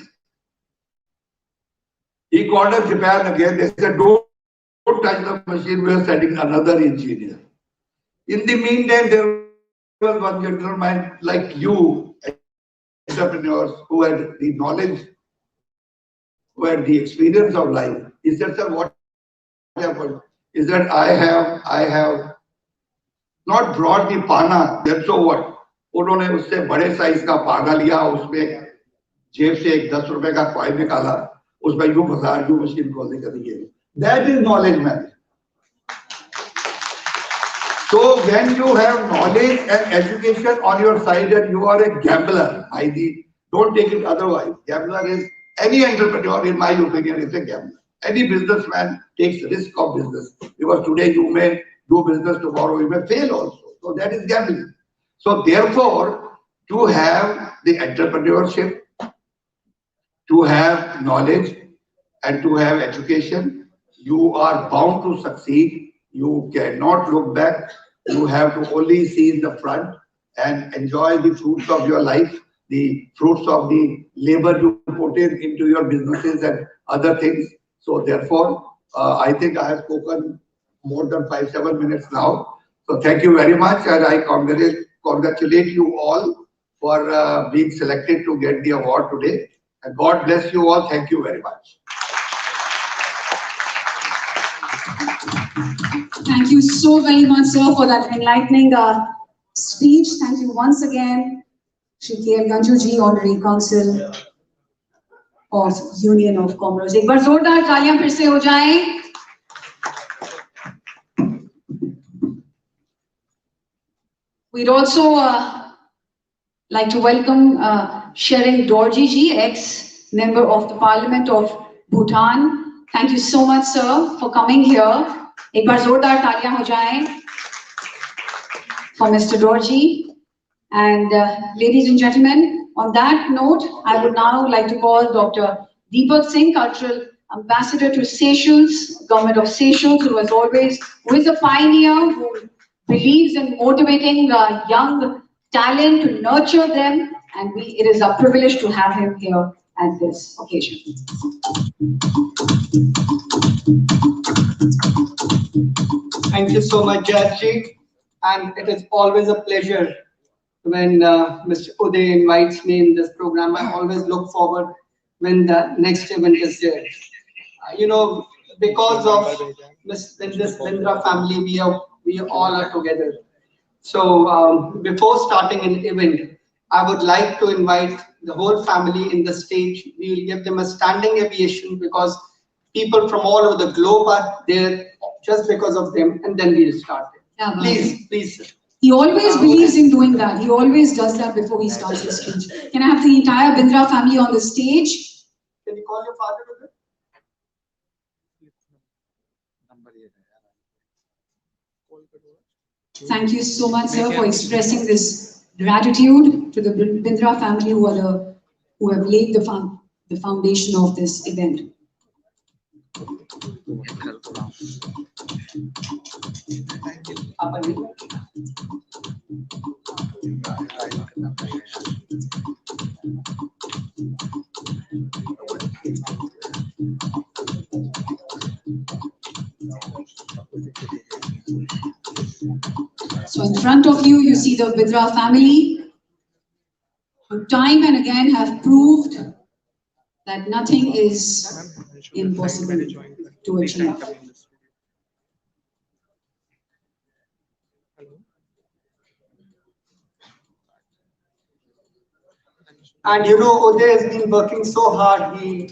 He called up Japan again. They said, don't touch the machine. We are sending another engineer. In the meantime, there was one gentleman like you, entrepreneurs, who had the knowledge, who had the experience of life. He said, sir, what happened? Is that I have not brought the pana. Then so what? उन्होंने उससे बड़े size का पाना लिया, उसमें जेब से एक 10 रुपए का कॉइन निकाला, उसमें यूं फंसा, यूं मशीन खोलने का दिए. That is knowledge management. So when you have knowledge and education on your side and you are a gambler, don't take it otherwise. Gambler is any entrepreneur, in my opinion, is a gambler. Any businessman takes risk of business because today you may do business, tomorrow you may fail also. So that is gambling. So therefore, to have the entrepreneurship, to have knowledge and to have education, you are bound to succeed. You cannot look back. You have to only see in the front and enjoy the fruits of your life, the fruits of the labor you put into your businesses and other things. So therefore, I think I have spoken more than 5-7 minutes now. So thank you very much, and I congratulate you all for being selected to get the award today. And God bless you all. Thank you very much. Thank you so very much, sir, for that enlightening speech. Thank you once again, Shri K.L. Ganjuji, Honorary Council of Union of Commerce. एक बार जोरदार तालियां फिर से हो जाएं. We'd also like to welcome Sherin Dorji ji, ex-member of the Parliament of Bhutan. Thank you so much, sir, for coming here. एक बार जोरदार तालियां हो जाएं for Mr. Dorji. And ladies and gentlemen, on that note, I would now like to call Dr. Deepak Singh, Cultural Ambassador to Seychelles, Government of Seychelles, who is a pioneer, who believes in motivating young talent to nurture them, and it is a privilege to have him here at this occasion. Thank you so much, Jayatji, and it is always a pleasure when Mr. Uday invites me in this program. I always look forward when the next event is there. You know, because of in this Bindra family, we all are together. So before starting an event, I would like to invite the whole family in the stage. We will give them a standing ovation because people from all over the globe are there just because of them, and then we'll start it. Yeah, please, sir. He always believes in doing that. He always does that before he starts his speech. Can I have the entire Bindra family on the stage? Can you call your father with it? Thank you so much, sir, for expressing this gratitude to the Bindra family who have laid the foundation of this event. So in front of you, you see the Bidra family, who time and again have proved that nothing is impossible to achieve. And you know, Uday has been working so hard. He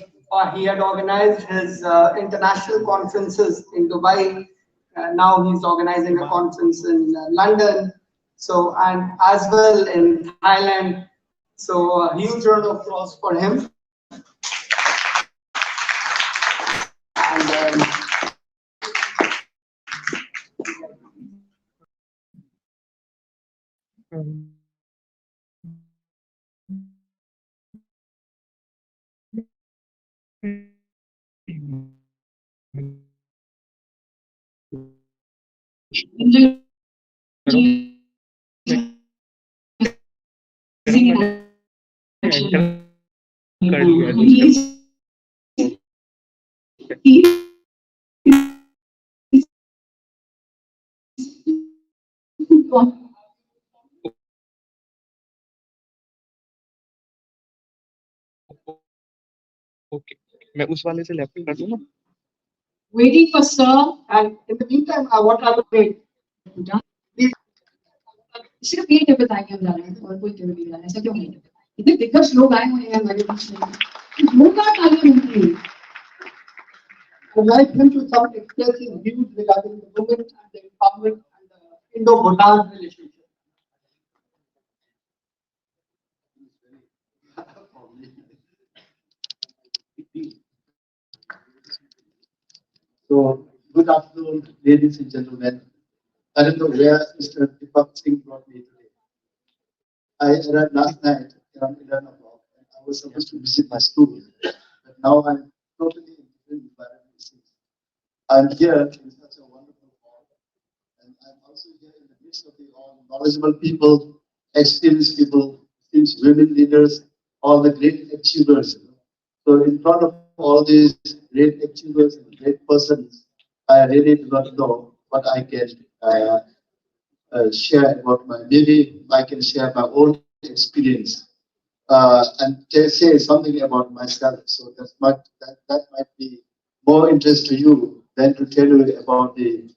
had organized his international conferences in Dubai. Now he's organizing a conference in London. So, and as well in Thailand. So a huge round of applause for him. And okay मैं उस वाले से left कर दूं ना Waiting for Sir. And in the meantime, what I would say, सिर्फ ये table ताकि हम जा रहे हैं और कोई टेबल नहीं जा रहा है, ऐसा क्यों है? इतने दिग्गज लोग आए हुए हैं हमारे बीच में, लोग का तालियां मिलती हैं। I would like him to start expressing views regarding the women and the empowerment and the Indo-Bhutan relationship. So, good afternoon, ladies and gentlemen. I don't know where Mr. Deepak Singh brought me today. I arrived last night around 11 o'clock, and I was supposed to visit my school, but now I'm totally in different environment. I'm here in such a wonderful hall, and I'm also here in the midst of the all knowledgeable people, experienced people, since women leaders, all the great achievers. So in front of all these great achievers and great persons, I really do not know what I can share about maybe I can share my own experience and say something about myself. So that might be more interest to you than to tell you about the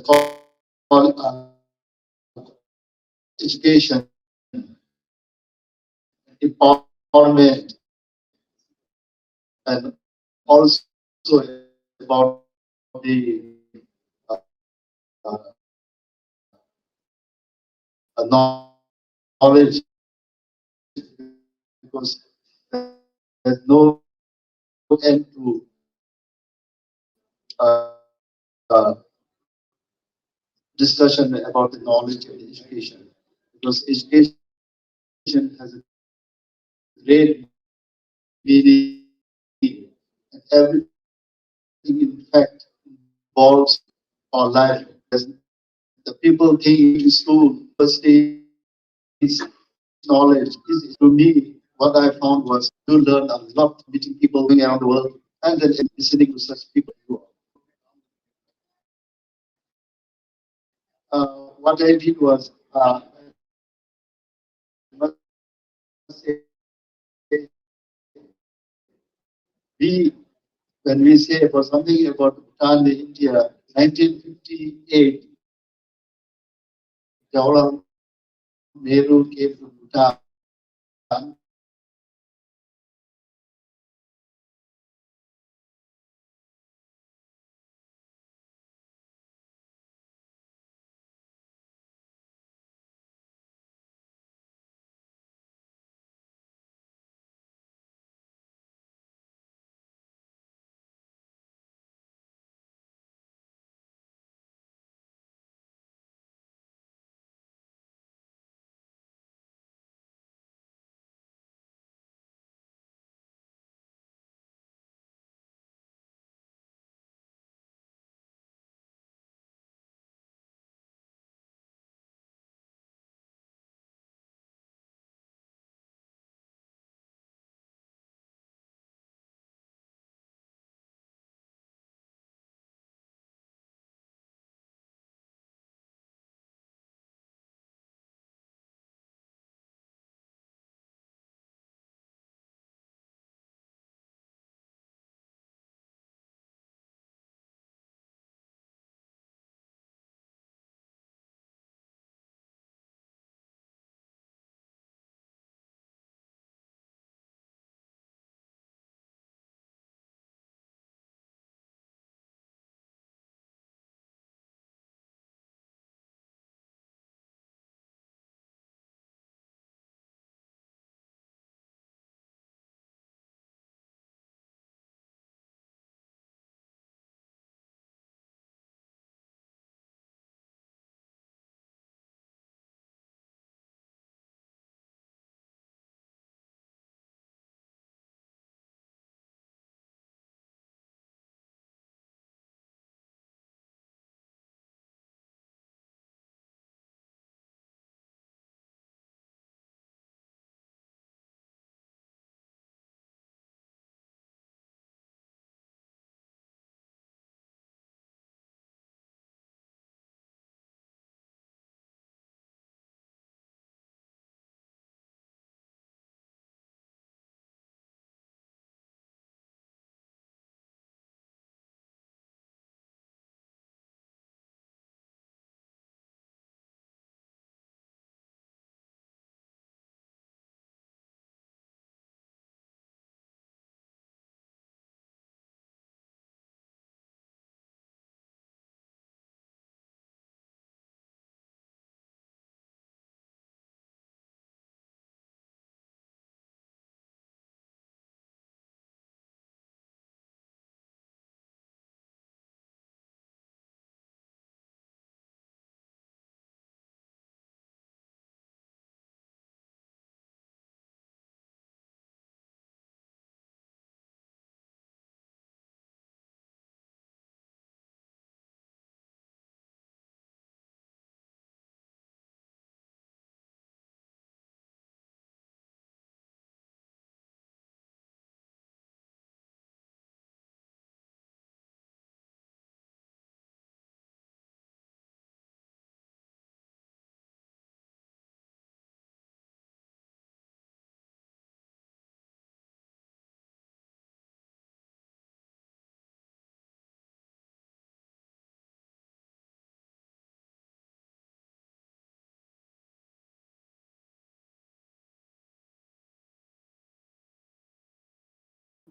call, education, empowerment, and also about the uh, knowledge, because there's no end to uh, uh, discussion about the knowledge and education, because education has a great meaning, and everything in fact involves our life. As the people came to school, first knowledge is to me what I found was to learn a lot, meeting people going around the world, and then listening to such people. What I did was I must say, when we say about something about Bhutan, India, 1958, Jawaharlal Nehru came to Bhutan.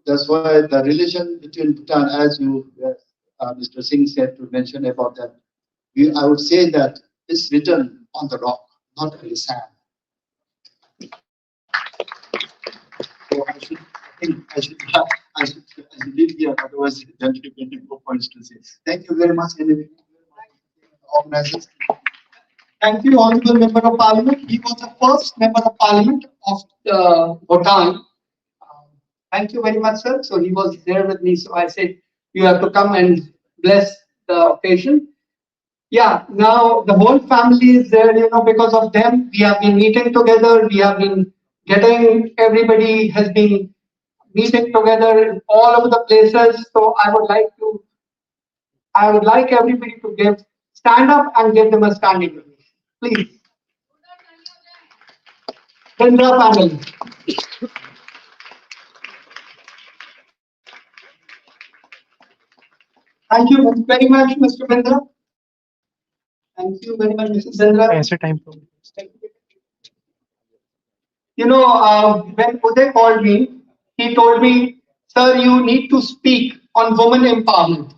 That's why the relation between Bhutan, as you, Mr. Singh said, to mention about that, I would say that it's written on the rock, not on the sand. So I should leave here, otherwise there will be many more points to say. Thank you very much, anyway. Organizers. Thank you, Honorable Member of Parliament. He was the first Member of Parliament of Bhutan. Thank you very much, sir. So he was there with me. So I said, you have to come and bless the occasion. Yeah, now the whole family is there, because of them. We have been meeting together. We have been getting, everybody has been meeting together all over the places. So I would like everybody to stand up and give them a standing ovation. Please. Indra family. Thank you very much, Mr. Bindra. Thank you very much, Mrs. Bindra. When Uday called me, he told me, sir, you need to speak on women empowerment.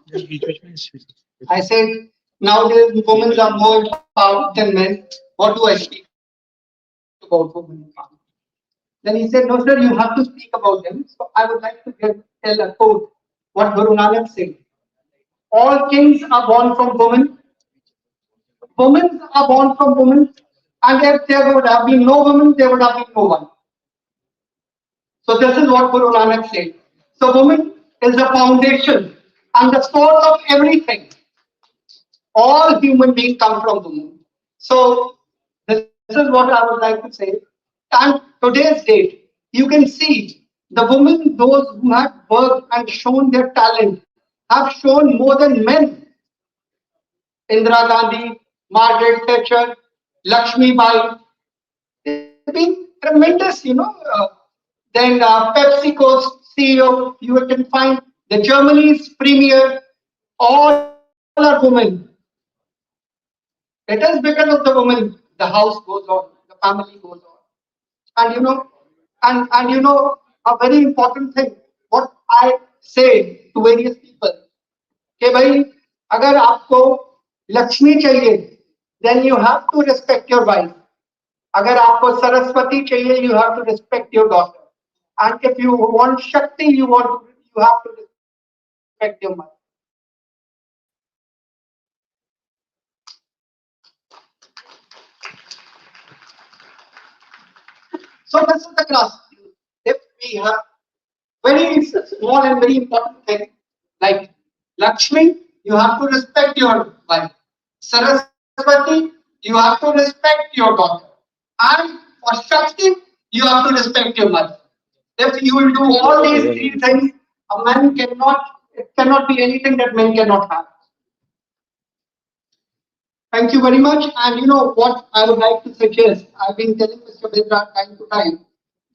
I said, nowadays women are more empowered than men. What do I speak about women empowerment? Then he said, no, sir, you have to speak about them. So I would like to tell a quote, what Guru Nanak said. All kings are born from women. Women are born from women. And if there would have been no women, there would have been no one. So this is what Guru Nanak said. So woman is the foundation and the source of everything. All human beings come from women. So this is what I would like to say. And today's date, you can see the women, those who have worked and shown their talent, have shown more than men. Indira Gandhi, Margaret Thatcher, Lakshmi Bai, they've been tremendous, Then PepsiCo's CEO, you can find the Germany's premier, all are women. It is because of the women, the house goes on, the family goes on. And a very important thing, what I say to various people, कि भाई अगर आपको लक्ष्मी चाहिए, then you have to respect your wife. अगर आपको सरस्वती चाहिए, you have to respect your daughter. And if you want Shakti, you have to respect your mother. So this is the class. If we have very small and very important thing, like Lakshmi, you have to respect your wife. Saraswati, you have to respect your daughter. And for Shakti, you have to respect your mother. If you will do all these three things, a man it cannot be anything that men cannot have. Thank you very much. And what I would like to suggest, I've been telling Mr. Bindra time to time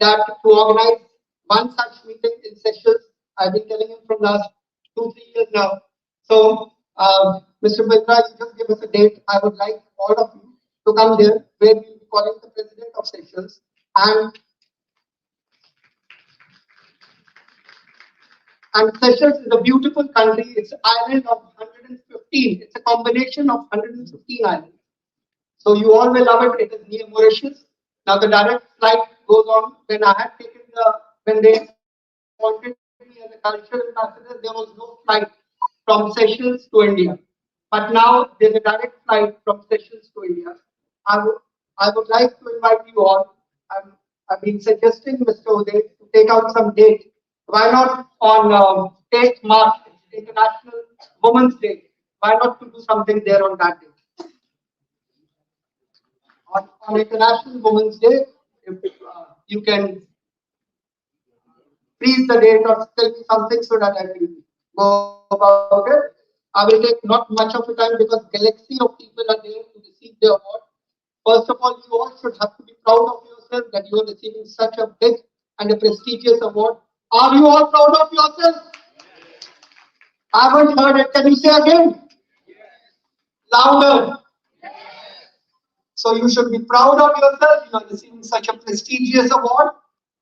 that to organize one such meeting in Seychelles, I've been telling him from last 2-3 years now. So, Mr. Bindra, you just give us a date. I would like all of you to come there, where we'll be calling the President of Seychelles. And Seychelles is a beautiful country. It's an island of 115. It's a combination of 115 islands. So you all will love it. It is near Mauritius. Now the direct flight goes on. When they wanted me as a cultural ambassador, there was no flight from Seychelles to India. But now there's a direct flight from Seychelles to India. I would like to invite you all. I've been suggesting Mr. Uday to take out some date. Why not on 8th March, International Women's Day? Why not to do something there on that day? On International Women's Day, if you can freeze the date or tell me something so that I can go about it. I will take not much of the time because galaxy of people are there to receive the award. First of all, you all should have to be proud of yourself that you are receiving such a big and a prestigious award. Are you all proud of yourself? I haven't heard it. Can you say again? Louder. So you should be proud of yourself. You are receiving such a prestigious award.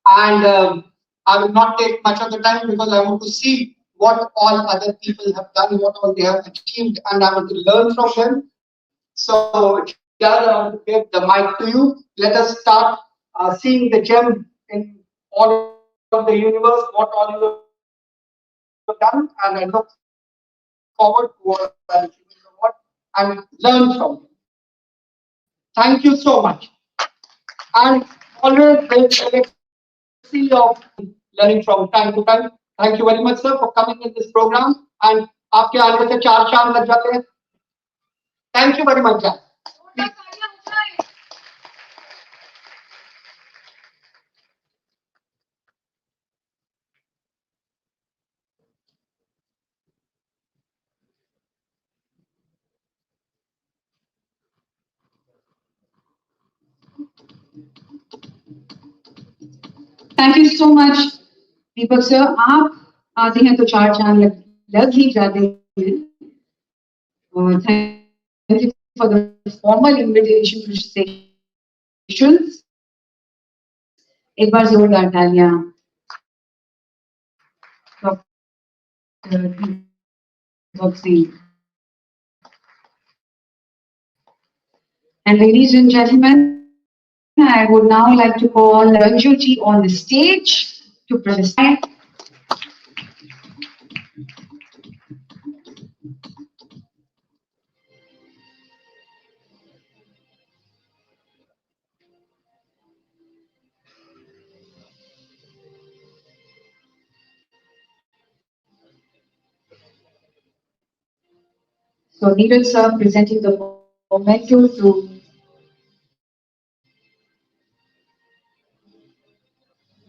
And I will not take much of the time because I want to see what all other people have done, what all they have achieved, and I want to learn from them. So, Jal, I want to give the mic to you. Let us start seeing the gem in all of the universe, what all you have done, and I look forward to what and learn from you. Thank you so much. And always legacy of learning from time to time. Thank you very much, sir, for coming in this program. And आपके आने से चार चांद लग जाते हैं. Thank you very much, sir. Thank you so much, Deepak sir. आप आते हैं तो चार चांद लग ही जाते हैं. Thank you for the formal invitation to sessions. एक बार जोरदार तालियां. And ladies and gentlemen, I would now like to call Ranju ji on the stage to present. So Neeraj sir presenting the memento to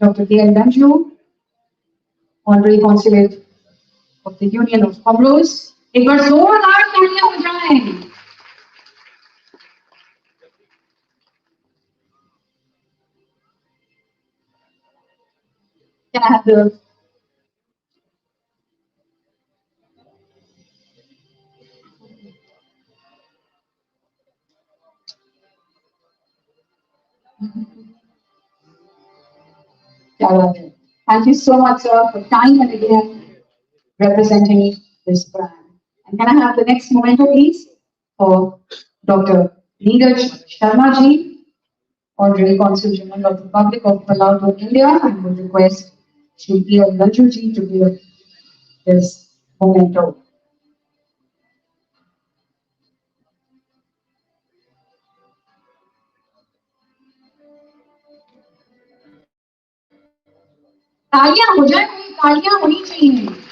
Dr. K.L. Ranju, Honorary Consulate of the Union of Comoros. एक बार जोरदार तालियां हो जाएं. Can I have the Thank you so much, sir, for time and again representing this brand. And can I have the next memento, please, for Dr. Neeraj Sharma ji, Honorary Consul General of the Republic of Palau to India, and would request Shri K.L. Ranju ji to give this memento. तालियां हो जाए, तालियां होनी चाहिए.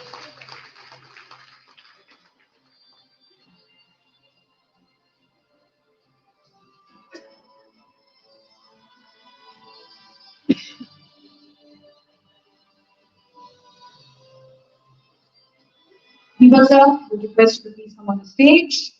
Deepak sir, would request to please come on the stage.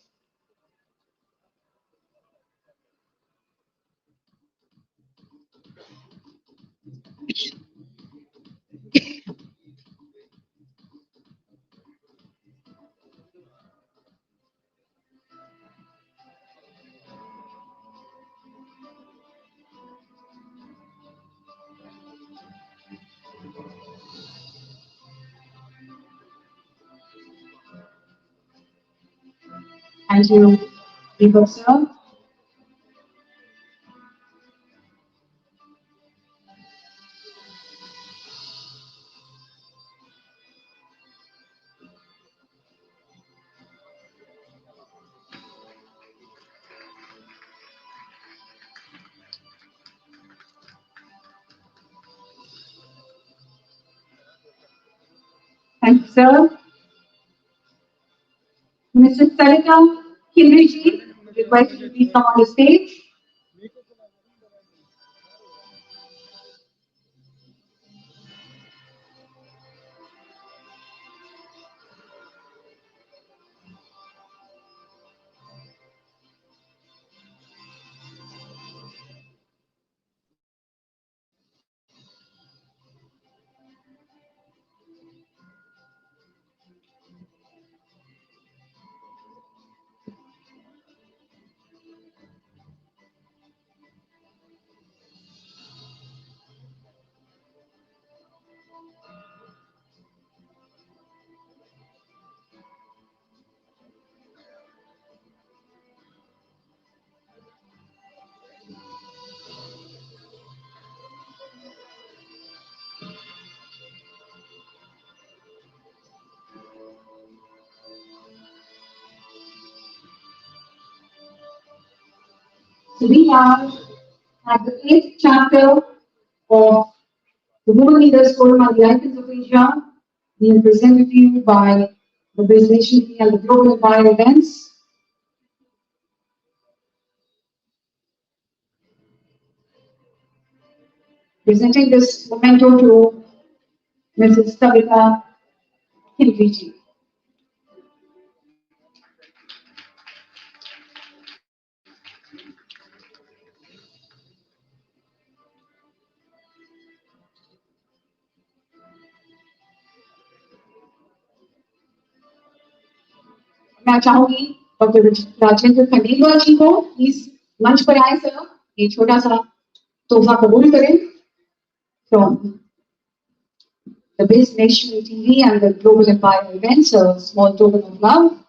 Thank you, Deepak sir. Thank you, sir. Mr. Sarita Kimriji, request you to please come on the stage. So we are at the 8th chapter of the Women Leaders Forum on the Icons of Asia, being presented to you by the Business Nation and the Global Empire Events. Presenting this memento to Mrs. Savita Kilviji. मैं चाहूंगी doctor Rajendra Khandelwal जी को please मंच पर आए sir, ये छोटा सा तोहफा कबूल करें from the Business Nation TV and the Global Empire Events, a small token of love.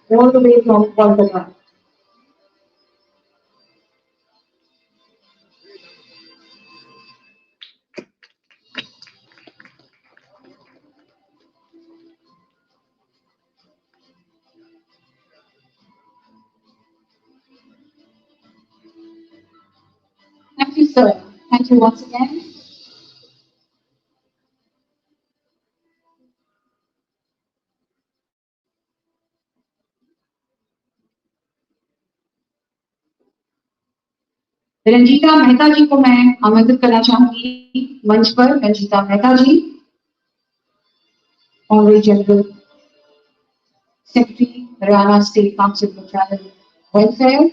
All the way from Kolkata. Thank you, sir. Thank you once again. Ranjita Mehta जी को मैं आमंत्रित करना चाहूंगी मंच पर। Ranjita Mehta ji, honourable general secretary Haryana state council for travel welfare.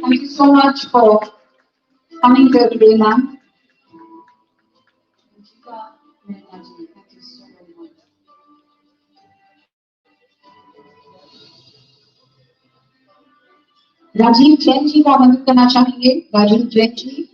Thank you so much for coming here today, ma'am. Thank you so very much. Rajiv Jain ji को आमंत्रित करना चाहेंगे। राजीव जैन जी।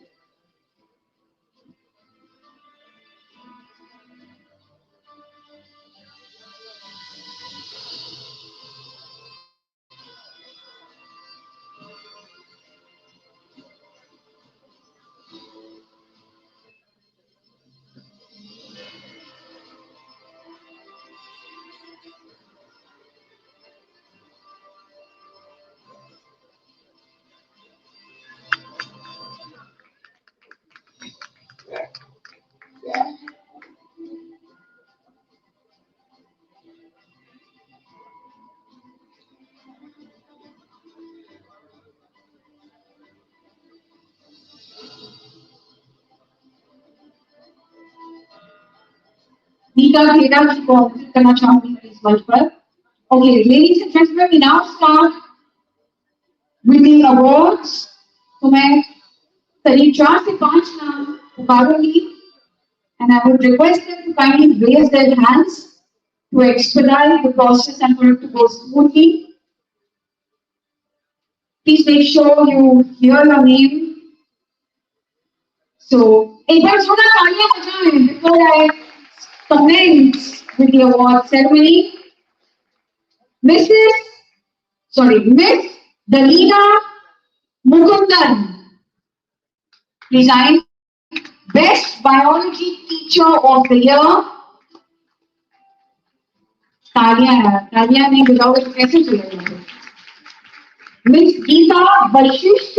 नीता खेड़ा जी को आमंत्रित करना चाहूंगी इस मंच पर। Okay, ladies and gentlemen, we now start with the awards. तो मैं करीब 4 से 5 नाम पुकारूंगी and I would request them to kindly raise their hands to expedite the process and for it to go smoothly. Please make sure you hear your name. So, एक बार थोड़ा तालियां बजाएं before I commence with the award ceremony. Miss Dalina Mukundan, present Best Biology Teacher of the Year. तालियां नहीं बजाओगे तो कैसे चलेगा? Miss Geeta Vashisht,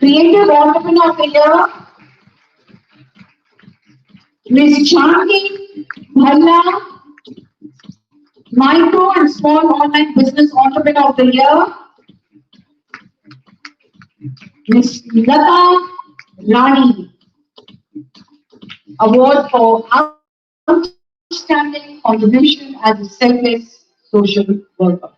Creative Entrepreneur of the Year. Miss Chandni Bhalla, Micro and Small Online Business Entrepreneur of the Year. Miss Lata Rani, Award for Outstanding Contribution as a Selfless Social Worker.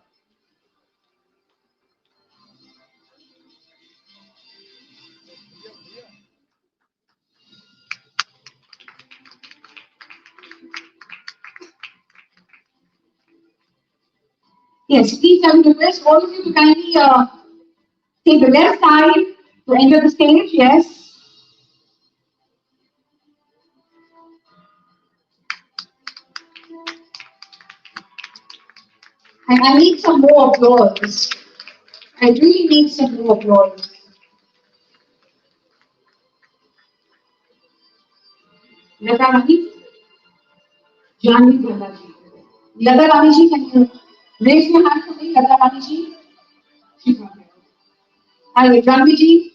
Yes, please, I would request all of you to kindly take the left side to enter the stage. Yes. And I need some more applause. I really need some more applause. Lata Rani, Janvi Bhattaji. Lata Rani ji, can you raise your hand for me, Lata Rani ji? She's not here. Hi, Janvi ji.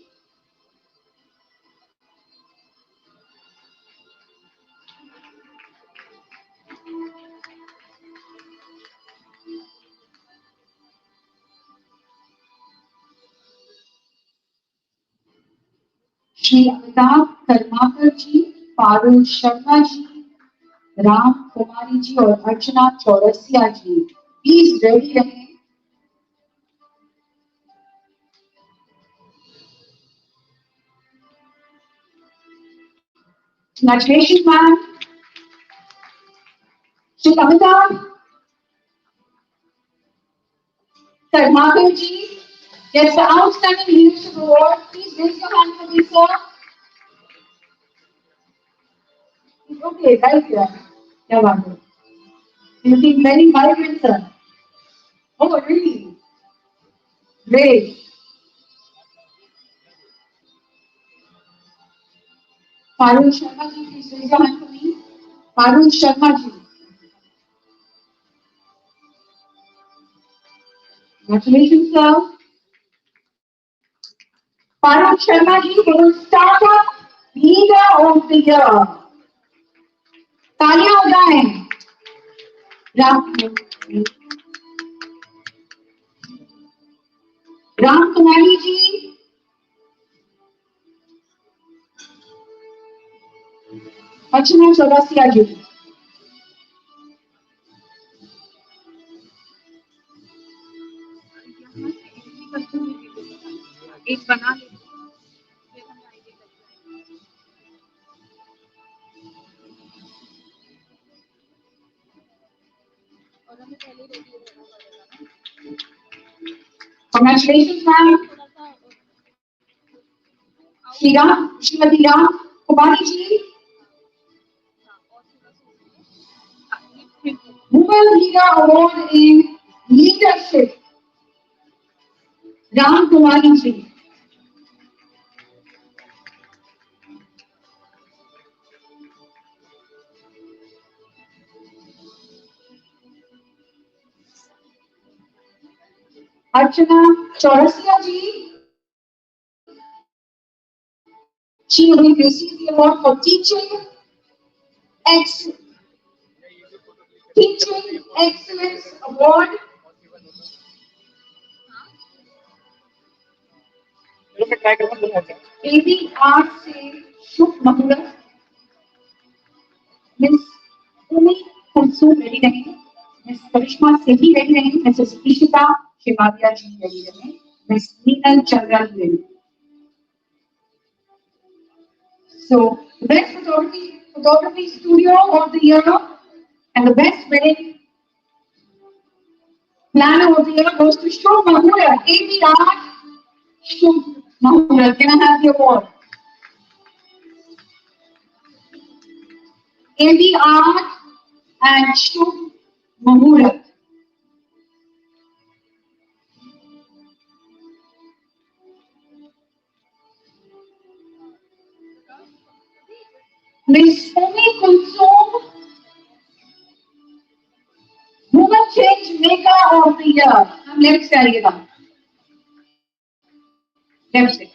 Shri Amitabh Karmakar ji, Parul Sharma ji, Ram Kumari ji और अर्चना चौरसिया जी please ready रहें. Congratulations, ma'am. Shri Amitabh Karmakar ji gets the Outstanding Leadership Award. Please raise your hand for me, sir. Okay, right here. क्या बात है? Looking very vibrant, sir. Oh, really? Great. Parul Sharma ji, please raise your hand for me. Parul Sharma ji. Congratulations, sir. Parul Sharma ji for Startup Leader of the Year. तालियां बजाएं. राम कुमारी जी, अर्चना चौरसिया जी. एक बना ले. Congratulations, ma'am. Srimati Ram Kumari ji, Women Leader Award in Leadership. Ram Kumari ji. Archana Chaurasia ji, she will receive the award for Teaching Excellence Award. AB Art से शुभ मुहूर्त. Miss Umi Kulsum ready रहें. Miss करिश्मा सेठी ready रहें. Mrs. Ishita Shivadia जी ready रहें. Miss Neenal Chandra ready. So the best photography studio of the year and the best wedding planner of the year goes to Shubh Muhurat. AB Art Shubh Muhurat. Can I have the award? AB Art and Shubh Muhurat. Miss Umi Kulsum, Woman Change Maker of the Year. हम left से आइएगा. Left से.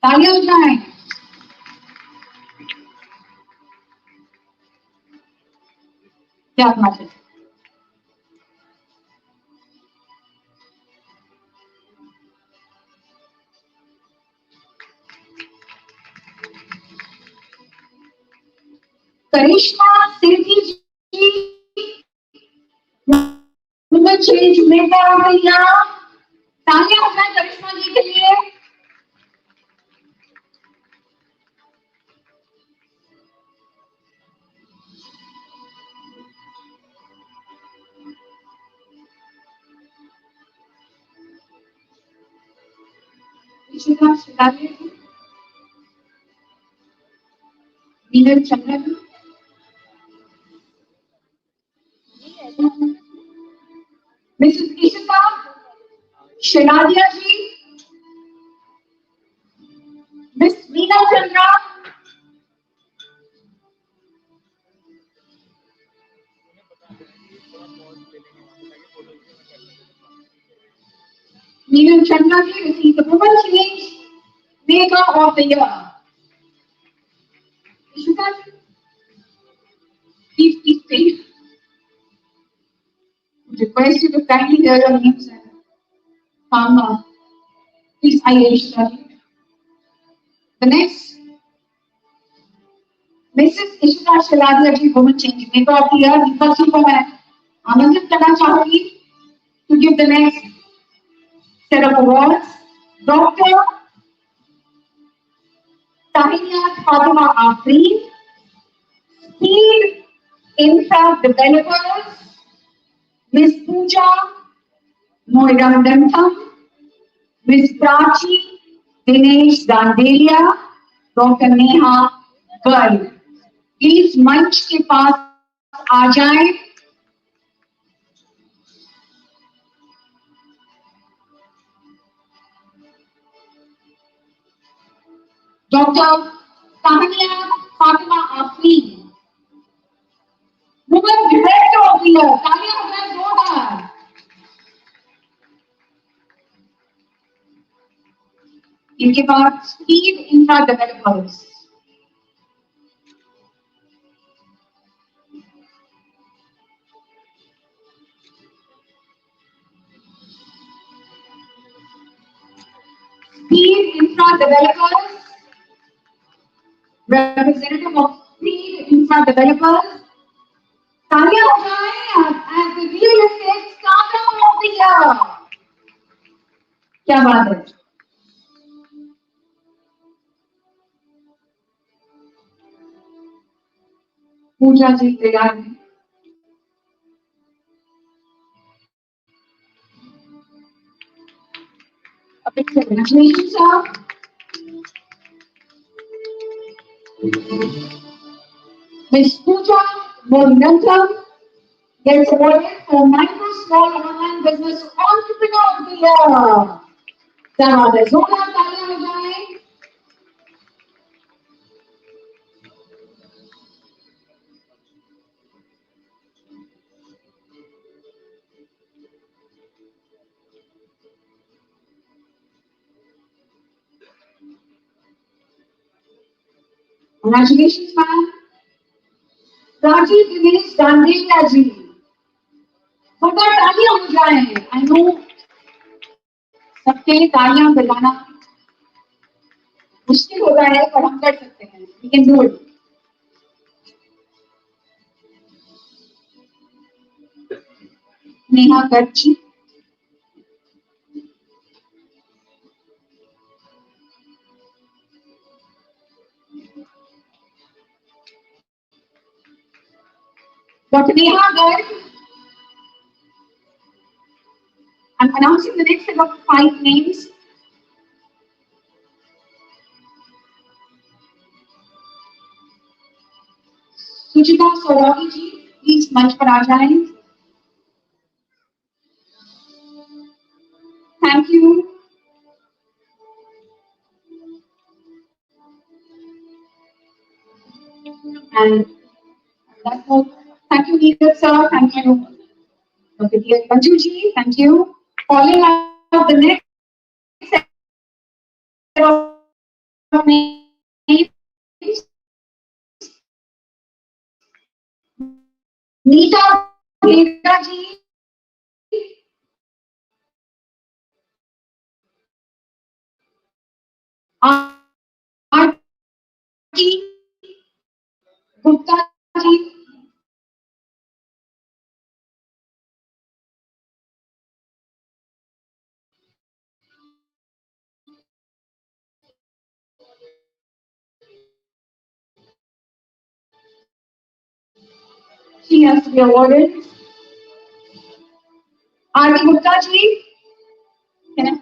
तालियां बजाएं. क्या बात है. Karishma Sethi ji, women change maker of the year, तालियां हो जाए करिश्मा जी के लिए। Neeraj Chandran, Mrs Ishita Shanadia ji, miss Meena Chandra, Neeraj Chandra ji received the Women Change Maker of the Year. Ishita, please stay. Request you to kindly hear your names and calm down. Please, Ishita. The next, Mrs. Ishita Shaladia ji, Women Change Maker of the Year. Deepak ji को मैं आमंत्रित करना चाहूंगी to give the next set of awards. Dr. Tahiniat Fatima Afreen, Speed Infra Developers, Miss Pooja Noida Dantham, Miss Prachi Dinesh Dandelia, Dr. Neha Garg. Please मंच के पास आ जाएं। Doctor Tania Fatima Afreen, women director of the year, तालियां हो जाए जोरदार। इनके बाद speed infra developers, Speed Infra Developers, representative of Speed Infra Developers, तालियां हो जाए as the real estate startup of the year। क्या बात है। पूजा जी तैयार हैं। A big congratulations, sir. Miss Pooja Momentum gets awarded for Micro Small Online Business Entrepreneur of the Year. क्या बात है, जोरदार तालियां हो जाए। Congratulations, ma'am. Prachi Dinesh Dandelia ji, जोरदार तालियां हो जाए। I know सबके तालियां बजाना मुश्किल होता है, पर हम कर सकते हैं। We can do it. Neha Garg ji, Dr. Neha Garg. I'm announcing the next set of 5 names. Suchita Soragi ji, please मंच पर आ जाएं। Thank you. And that's all. Thank you, Neeraj sir. Thank you, Dr. Manju ji. Thank you. Calling out the next set of names. Neeta Bheda ji, Aarti Gupta She has to be awarded. R.K. Gupta ji. Can I?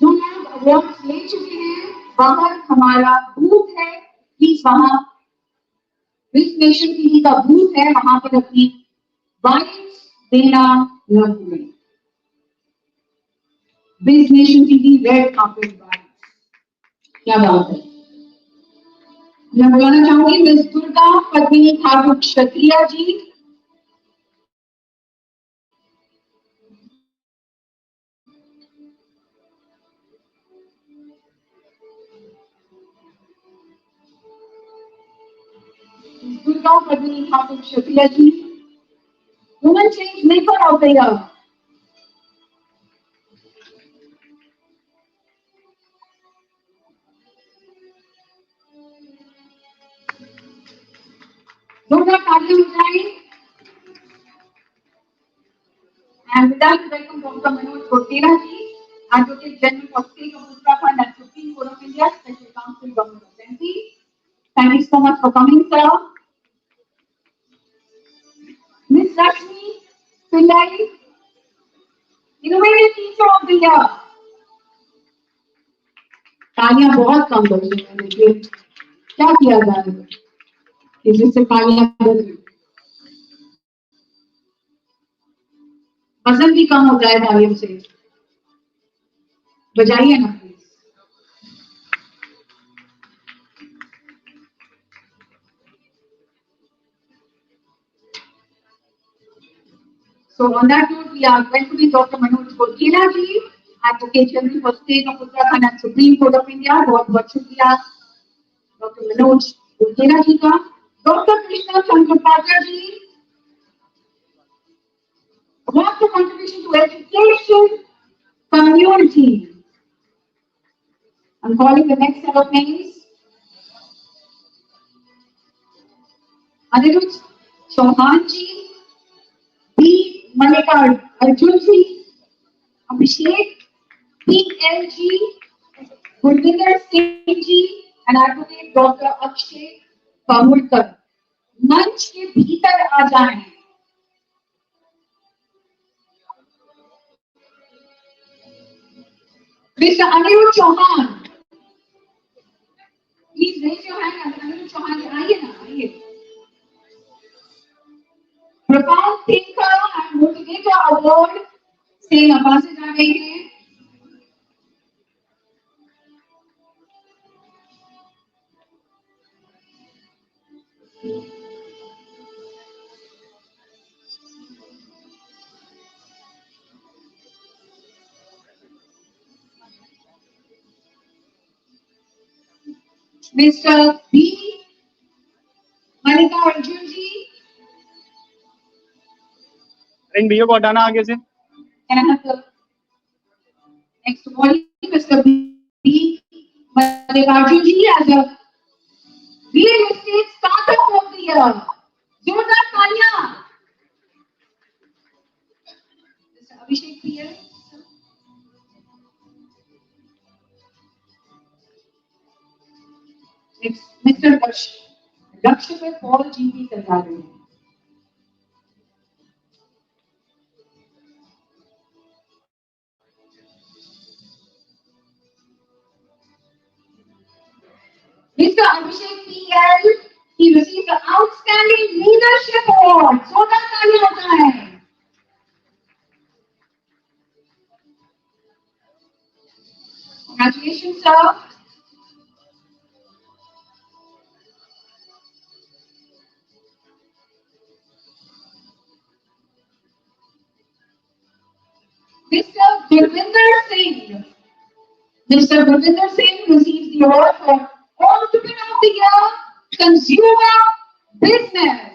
जो लोग award ले चुके हैं बाहर हमारा booth है, please वहां wish nation TV का बूथ है, वहां पर अपनी वाइट्स देना न भूलें। विश nation TV red carpet votes, क्या बात है। मैं बुलाना चाहूंगी miss Durga Padmini Thakur Kshatriya ji. Durga Padmini Thakur Kshatriya ji, Women Change Maker of the Year. Durga Padmini. And with that, welcome Dr. Manoj Gotera ji, Advocate General for State of Uttarakhand and Supreme Court of India, Special Counsel Government of MP. Thank you so much for coming, sir. Miss Rashmi Pillai, Innovative Teacher of the Year. तालियां बहुत कम बज रही हैं, देखिए क्या किया जाए कि जिससे तालियां बज रही, वजन भी कम हो जाए तालियों से, बजाइए ना please. So on that note, we are welcoming Dr. Manoj Gotera ji, Advocate General for State of Uttarakhand and Supreme Court of India. बहुत बहुत शुक्रिया Dr. Manoj Gotera जी का। Dr. Krishna Chandra Patel ji, what's the contribution to education community? I'm calling the next set of names. Anirudh Chauhan ji, B. Malika Arjun ji, Abhishek PLG, Gurvinder Singh ji, and Advocate Dr. Akshay Kamulkar. मंच के भीतर आ जाएं। Mr. Anirudh Chauhan, please raise your hand. Anirudh Chauhan, आइए ना, आइए। Profound Thinker and Motivator Award से नवाजे जा रहे हैं। Mr. B. Malika Arjun ji. इन भैया को हटाना आगे से। Can I have the next body, Mr. B. Malika Arjun ji as a real estate startup of the year. जोरदार तालियां। Mr. Abhishek PL. Mr. Lakshya Paul GP Kandari. Mr. Abhishek PL, he received the Outstanding Leadership Award. जोरदार तालियां होता है। Congratulations, sir. Gurvinder Singh. Mr. Gurvinder Singh receives the award for Entrepreneur of the Year, Consumer Business.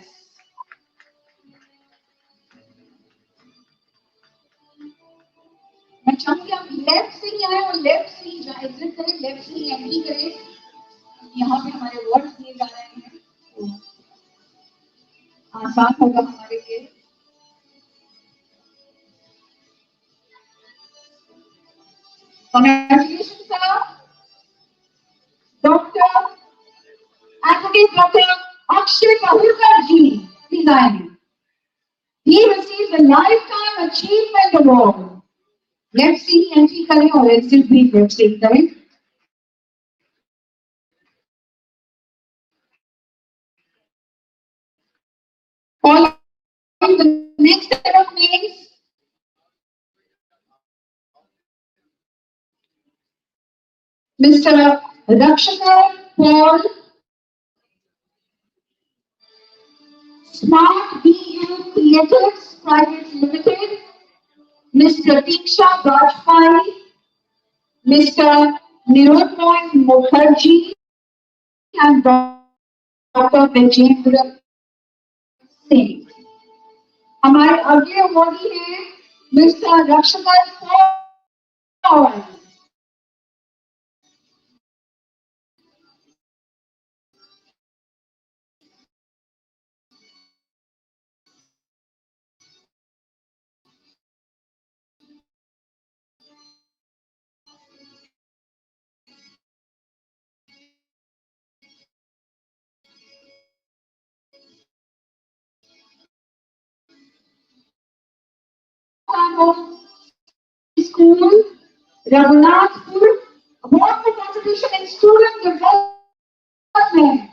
मैं चाहूंगी आप left से ही आए और लेफ्ट से ही एग्जिट करें, लेफ्ट से ही एंट्री करें। यहाँ पे हमारे अवार्ड्स दिए जा रहे हैं, तो आसान होगा हमारे लिए। Congratulations, sir. Dr. Advocate Dr. Akshay Kahulkar ji, please आएंगे। He received the Lifetime Achievement Award. Let's see entry करें और exit भी let's see करें। All the next set of names. Mr. Rakshakar Paul, Smart BU Creatives Private Limited, Mr. Tiksha Bajpai, Mr. Nirodmoy Mukherjee, and Dr. Vijendra Singh. हमारे अगले awardee हैं mister Rakshakar Paul. School, Raghunathpur, award for contribution in student development.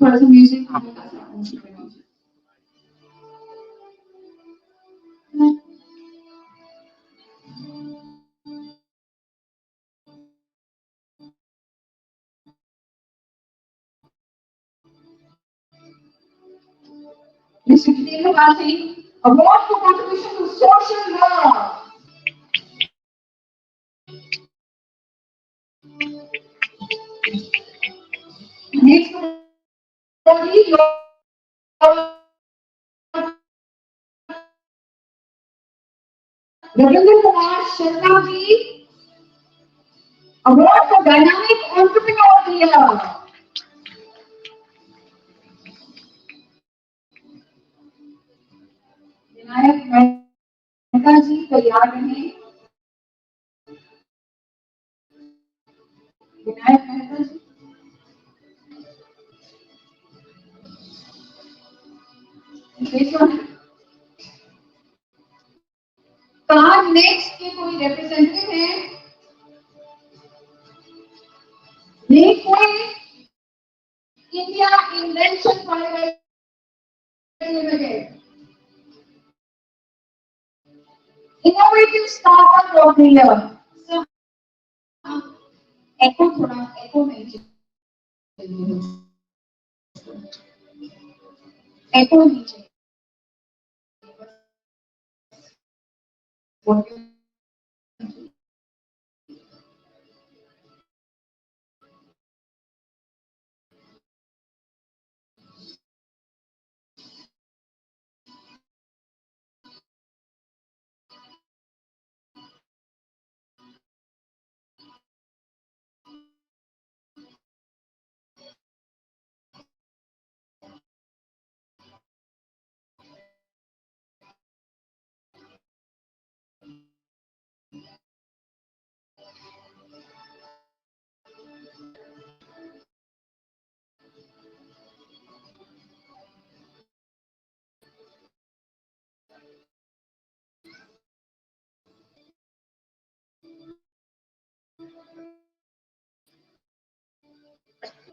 थोड़ा सा music Mr. Jitendra Bhasin, award for contribution to social work. Next, Ravindra Kumar Sharma ji, award for dynamic entrepreneur of the year. Vinayak Mehta ji तैयार रहें। विनायक मेहता जी कहाँ next के कोई representative है? नहीं कोई India invention private limited innovative startup of the year. So, echo थोड़ा echo नहीं चाहिए. Echo नहीं चाहिए.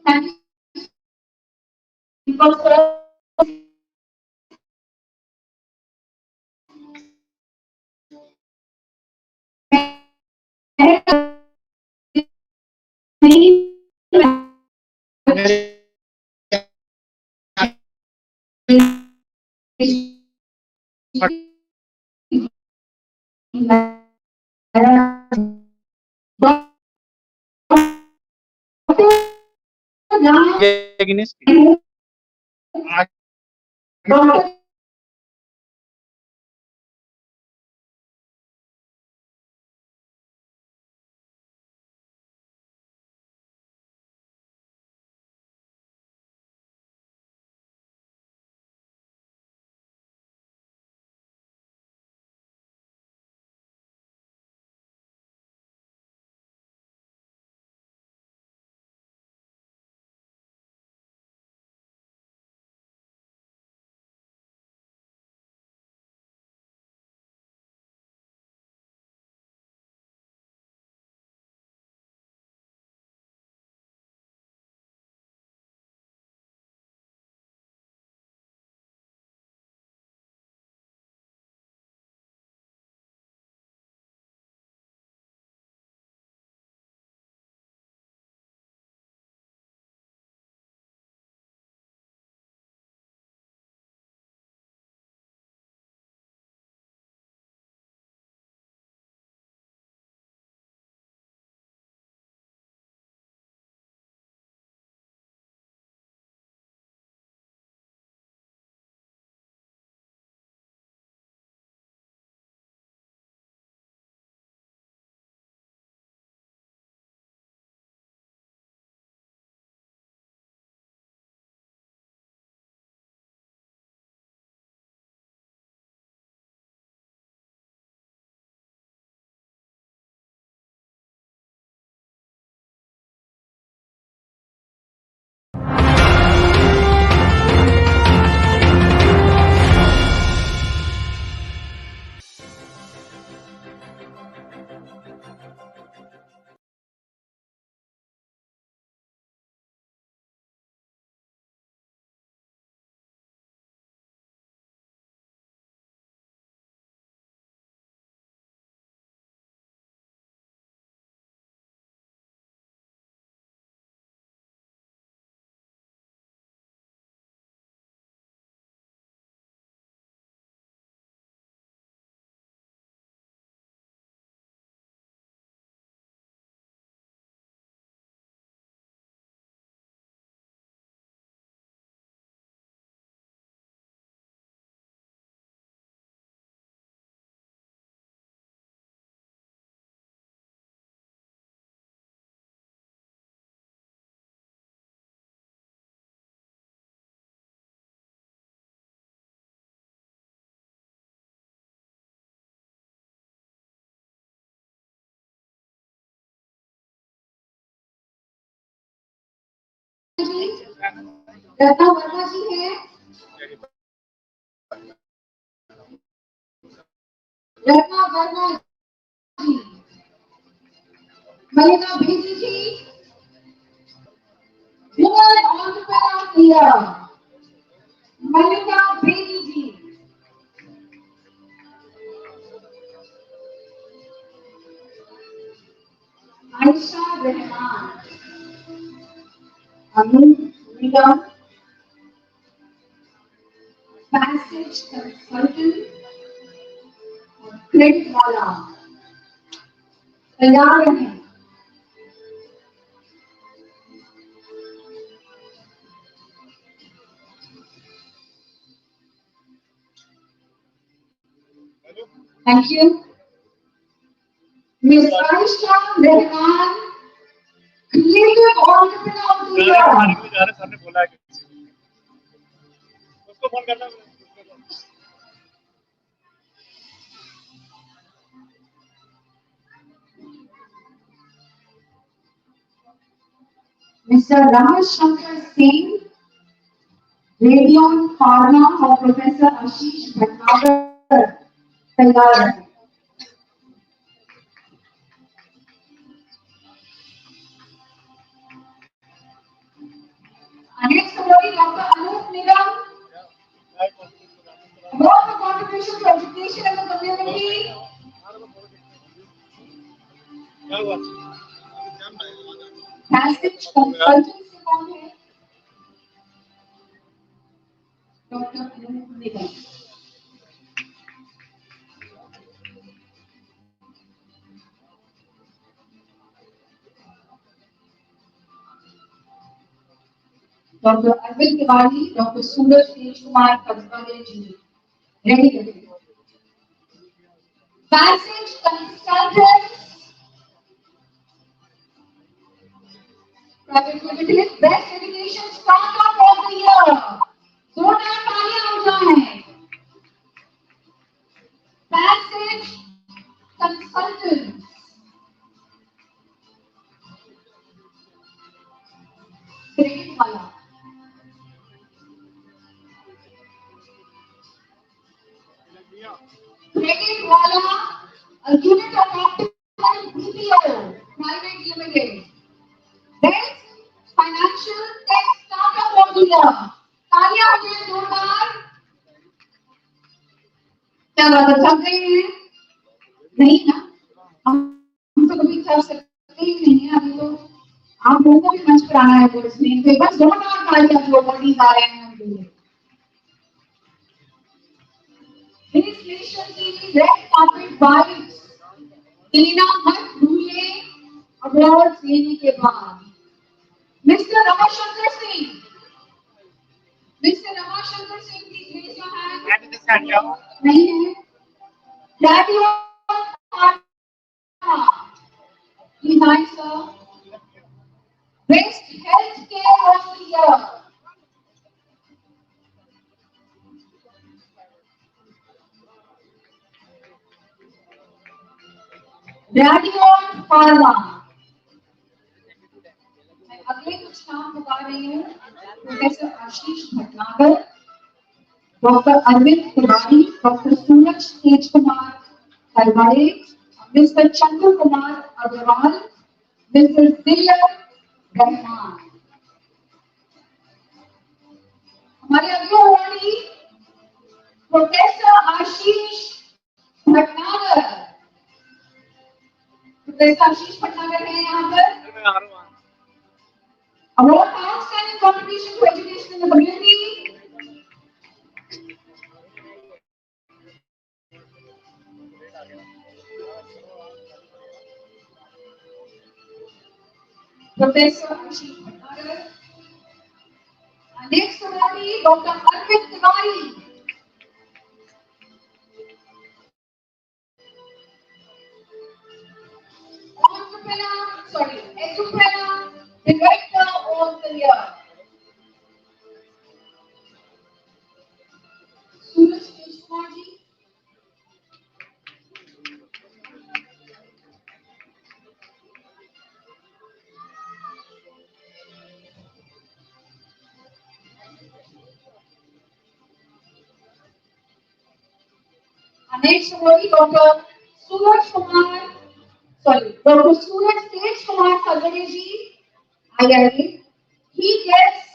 Thank you for जी, रत्ना वर्मा जी है, Ratna Verma ji, Malika Bedi ji, woman entrepreneur of the year, Malika Bedi ji, Ayesha Rahman, Amit Nigam, passage consultant, credit वाला, तैयार रहें। Thank you. Ms. Aisha Rahman, creative entrepreneur of the year. Sir ने बोला है उसको फोन करना Mr. Ramesh Shankar Singh, Radion Pharma और Professor Ashish Bhatnagar तैयार हैं। Next story, Dr. Anup Nigam, about the contribution to education in the community. Passage consultant से कौन है? Dr. Anup Nigam. Dr. Arvind Tiwari, Dr. Suraj Kumar Kadpade ji. Ready to go. Passage consultant, private limited, best education startup of the year. जोरदार तालियां हो जाएं. Passage consultant, credit वाला. Credit Wala, a unit of optical BPO, private limited. Best financial tech startup of the year. तालियां हो जाए जोरदार. क्या बात है, थक गए हैं? नहीं ना, हम तो कभी कर सकते ही नहीं है. अभी तो आप लोगों को भी मंच पर आना है बोर्ड में, तो एक बार जोरदार तालियां जो बॉडीज आ रहे हैं उनके लिए. Miss Nation की red carpet vibes, टीना मत भूले अवार्ड लेने के बाद. Mr. Ramashankar Singh, Mr. Ramashankar Singh, please raise your hand. नहीं है. Daddy of please answer. Best healthcare of the year. Daddy of Pharma. मैं अगले कुछ नाम बता रही हूँ. प्रोफेसर आशीष भटनागर, डॉक्टर अरविंद तिवारी, डॉक्टर सूरज तेज कुमार तलवाड़े, मिस्टर चंदू कुमार अग्रवाल, मिस्टर दिलर रहमान. हमारे अगले अवॉर्डी प्रोफेसर आशीष भटनागर. प्रोफेसर आशीष भटनागर है यहाँ पर. Award for outstanding contribution to education in the community. Professor Ashish Bhatnagar. Next awardee, Dr. Arvind Tiwari. Entrepreneur, Director of the Year. Suraj Kumar ji. Next awardee, Dr. Suraj Kumar, Dr. Suraj Tej Kumar Sagare ji, IIT. He gets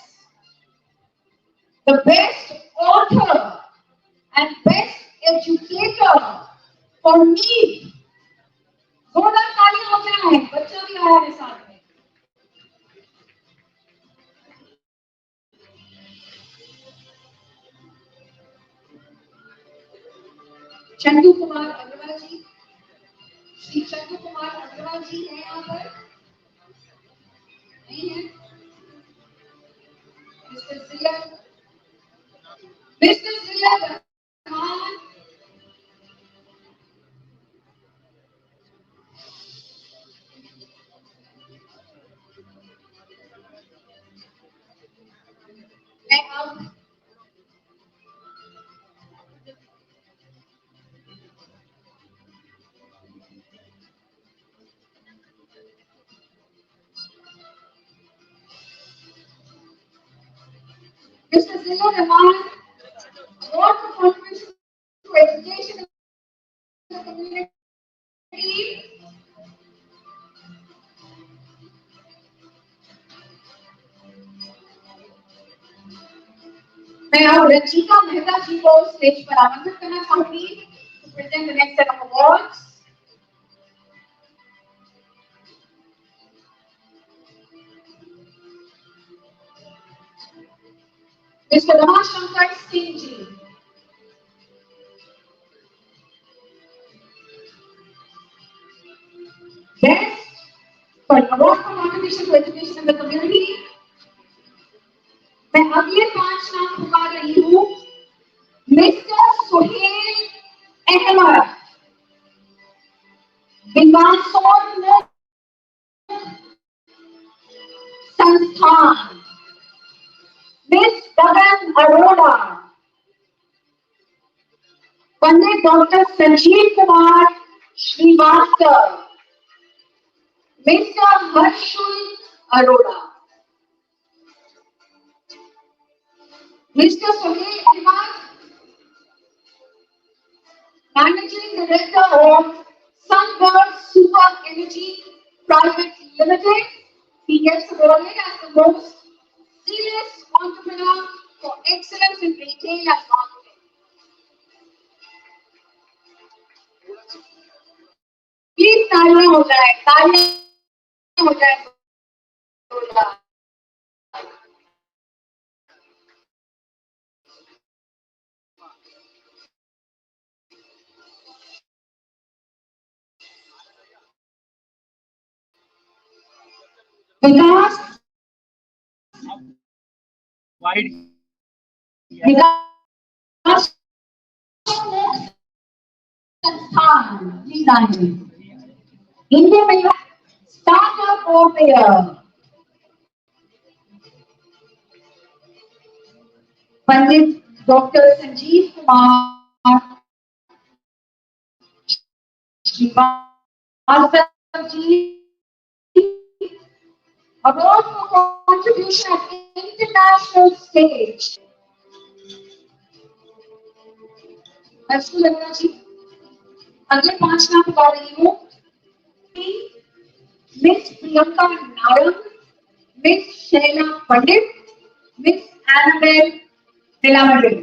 the best author and best educator for me. जोरदार तालियां हो जाए, बच्चा भी आया है साथ में. चंदू कुमार अग्रवाल जी, श्री चंदू कुमार अग्रवाल जी हैं यहाँ पर? नहीं है? मिस्टर जिया रहमान, मैं अब Mr. Zilla Rahman, award for contribution to education in the community. मैं अब रचिका मेहता जी को स्टेज पर आमंत्रित करना चाहूंगी to present the next set of awards. Mr. Ramashankar Singh ji. Best for award for contribution to education in the community. मैं अगले 5 नाम पुकार रही हूँ. मिस्टर सुहेल अहमद, विकासोन्मुख संस्थान. Miss Gagan Arora, Pandit doctor Sanjeev Kumar Srivastava, mister Harshul Arora. Mr. Suhail Ahmad, Managing Director of Sunbird Super Energy Private Limited. He gets awarded as the most serious entrepreneur for excellence in retail and marketing. Please तालियां हो जाए, तालियां हो जाए. विकास संस्थान, प्लीज आइए. इंडिया में startup of the year, Pandit doctor Sanjeev Kumar Srivastava ji. Award for contribution at international stage. Harshul Arora ji. अगले 5 नाम बता रही हूँ. Miss Priyanka Nayak, miss Shaila Pandit, miss Annabelle दिलामडे.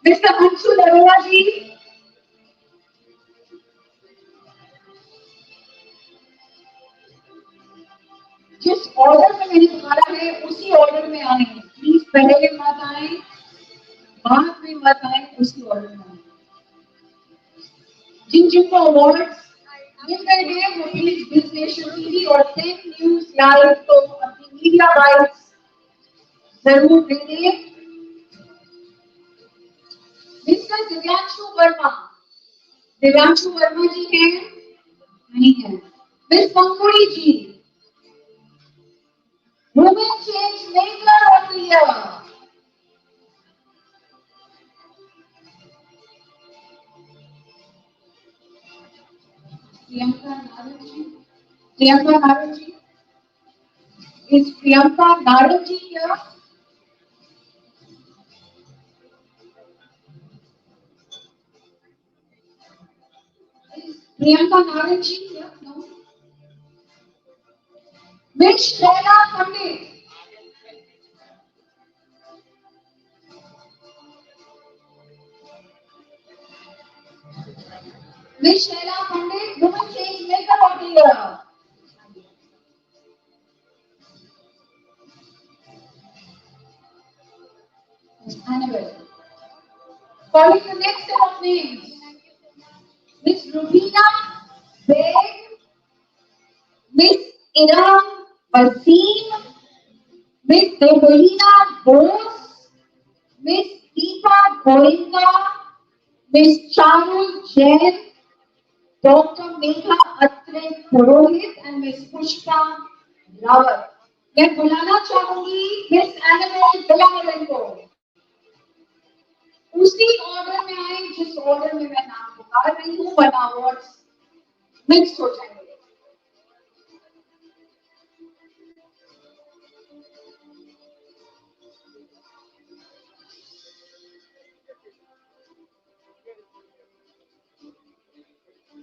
मिस्टर हर्षुल अरोड़ा जी. जिस ऑर्डर में मैंने बुलाया है उसी ऑर्डर में आए. प्लीज पहले मत आए, बाद में मत आए, उसी ऑर्डर में आए. जिन जिनको अवार्ड्स मिल गए हैं वो प्लीज विश्लेषण टीवी और 10 न्यूज लाइव को अपनी मीडिया राइट्स जरूर देंगे. मिस्टर दिव्यांशु वर्मा जी हैं? नहीं है. Miss Pankudi ji, women change maker of the year. Priyanka Nayak ji, Priyanka Narangji. Is Priyanka Narangji here? Is Priyanka Narangji here? No. Which Leila Pandit? Which Leila Pandit? Woman change makeup of the year. Annabelle. Calling the next set of names. Miss Rubina Beg, Miss Iram Wasim, Miss Debolina Bose, Miss Deepa Goenka, Miss Charul Jain, Dr. Megha Atre Purohit and Miss Pushpa Rawat. मैं बुलाना चाहूंगी miss Annabelle Bilawal को उसी order में आए जिस order में मैं नाम पुकार रही हूँ, वरना अवार्ड्स मिक्स हो जाएंगे.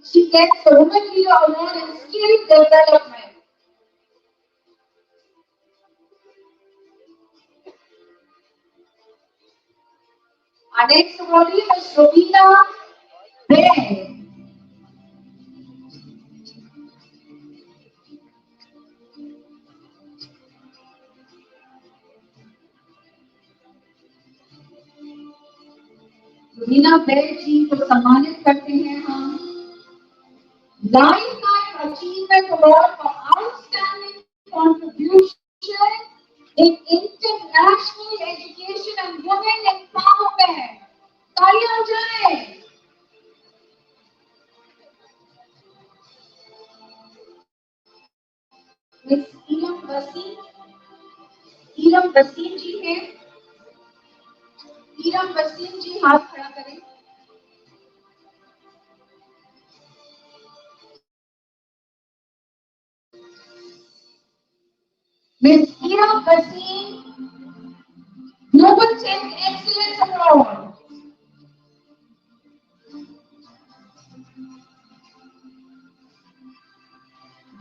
She gets the Women Leader Award in Skill Development. Our next awardee is Rubina Beg. Rubina Beg जी को सम्मानित करते हैं हम Lifetime Achievement Award for Outstanding Contribution in International Education and Women Empowerment. तालियां हो जाए. Miss Iram Wasim जी हैं. Iram Wasim जी हाथ खड़ा करें. Miss Iram Wasim Global Tech Excellence Award.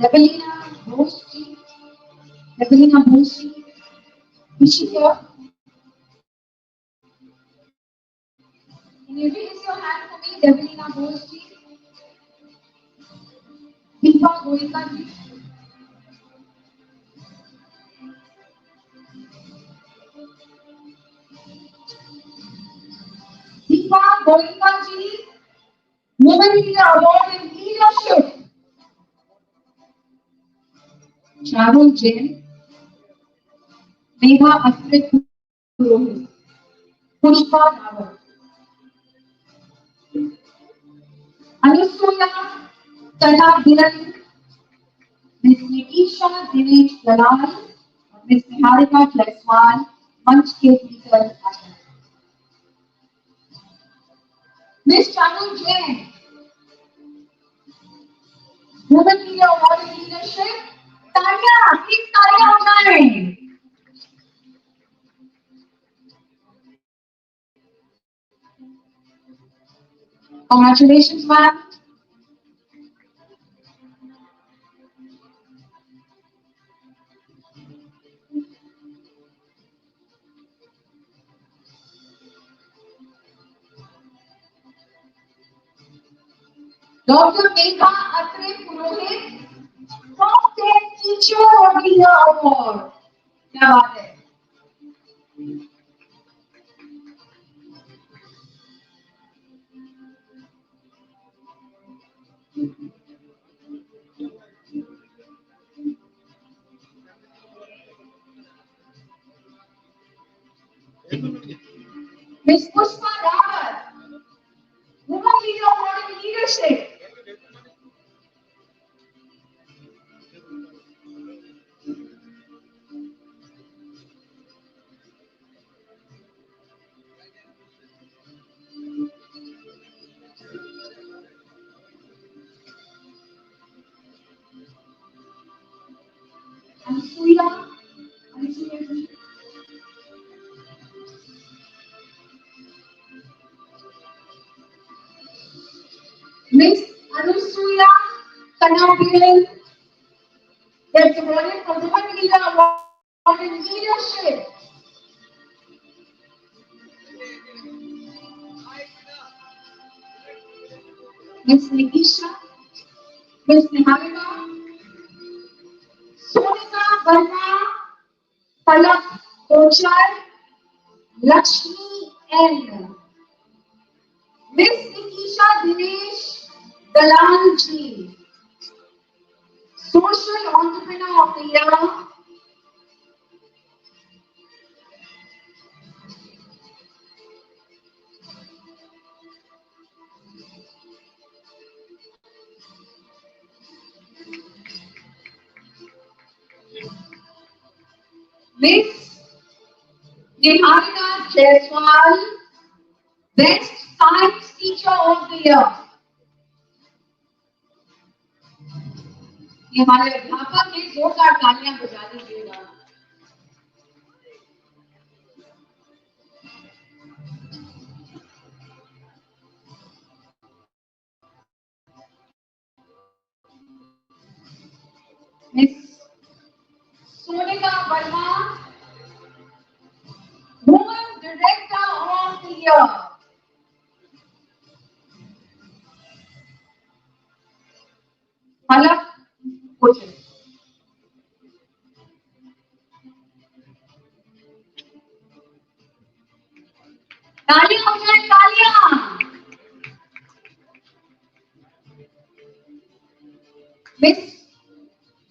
Debolina Bose. Debolina Bose. Is she here? Can you raise your hand for me, Debolina Bose? Deepa Goenka ji. Deepa Goenka ji, Women Leader Award in Leadership. Charul Jain, Megha Atre Purohit, Pushpa Rawat, Anusuya Tana Dhiran, Miss Nikisha Dinesh Dalal, Miss Niharika Jaiswal, मंच के भीतर आए. Miss Charul Jain, Women Leader Award in Leadership. तालियां, please तालियां हो जाए. Congratulations, ma'am. Dr. Megha Atre Purohit, Top 10 Teacher of the Year Award. क्या बात है? Miss Pushpa Rawat, Women Leader Award in Leadership. Ansuya. Ansuya ji. Miss Anusuya Kanapian gets awarded for Women Leader Award in Leadership. Miss Nikisha, Miss Niharika, Sonika Verma, Palak Kochar, Lakshmi N. Miss Nikisha Dinesh Dalal ji, Social Entrepreneur of the Year. Miss Niharika Jaiswal, Best Science Teacher of the Year. ये हमारे अध्यापक हैं, जोरदार तालियां बजा दीजिएगा। Miss Sonika Verma, Woman Director of the Year. Palak Kochar. तालियां हो जाए तालियां। Miss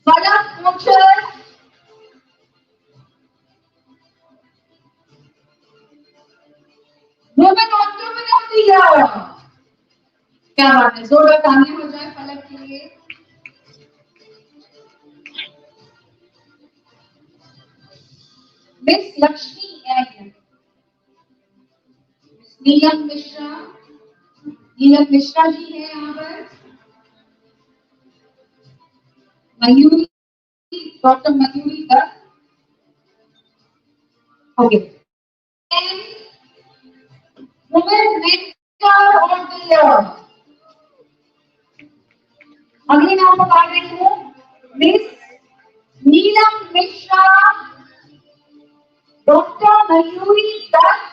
Palak Kochar, Woman Entrepreneur of the Year. क्या बात है, जोरदार तालियां हो जाए पलक के लिए। मिस लक्ष्मी एन, नीलम मिश्रा, नीलम मिश्रा जी है यहाँ पर। Mayuri, doctor Mayuri Dutt. Okay. Women mentor of the year. अगले नाम बता रही हूँ, miss Neelam Mishra, doctor Mayuri Dutt,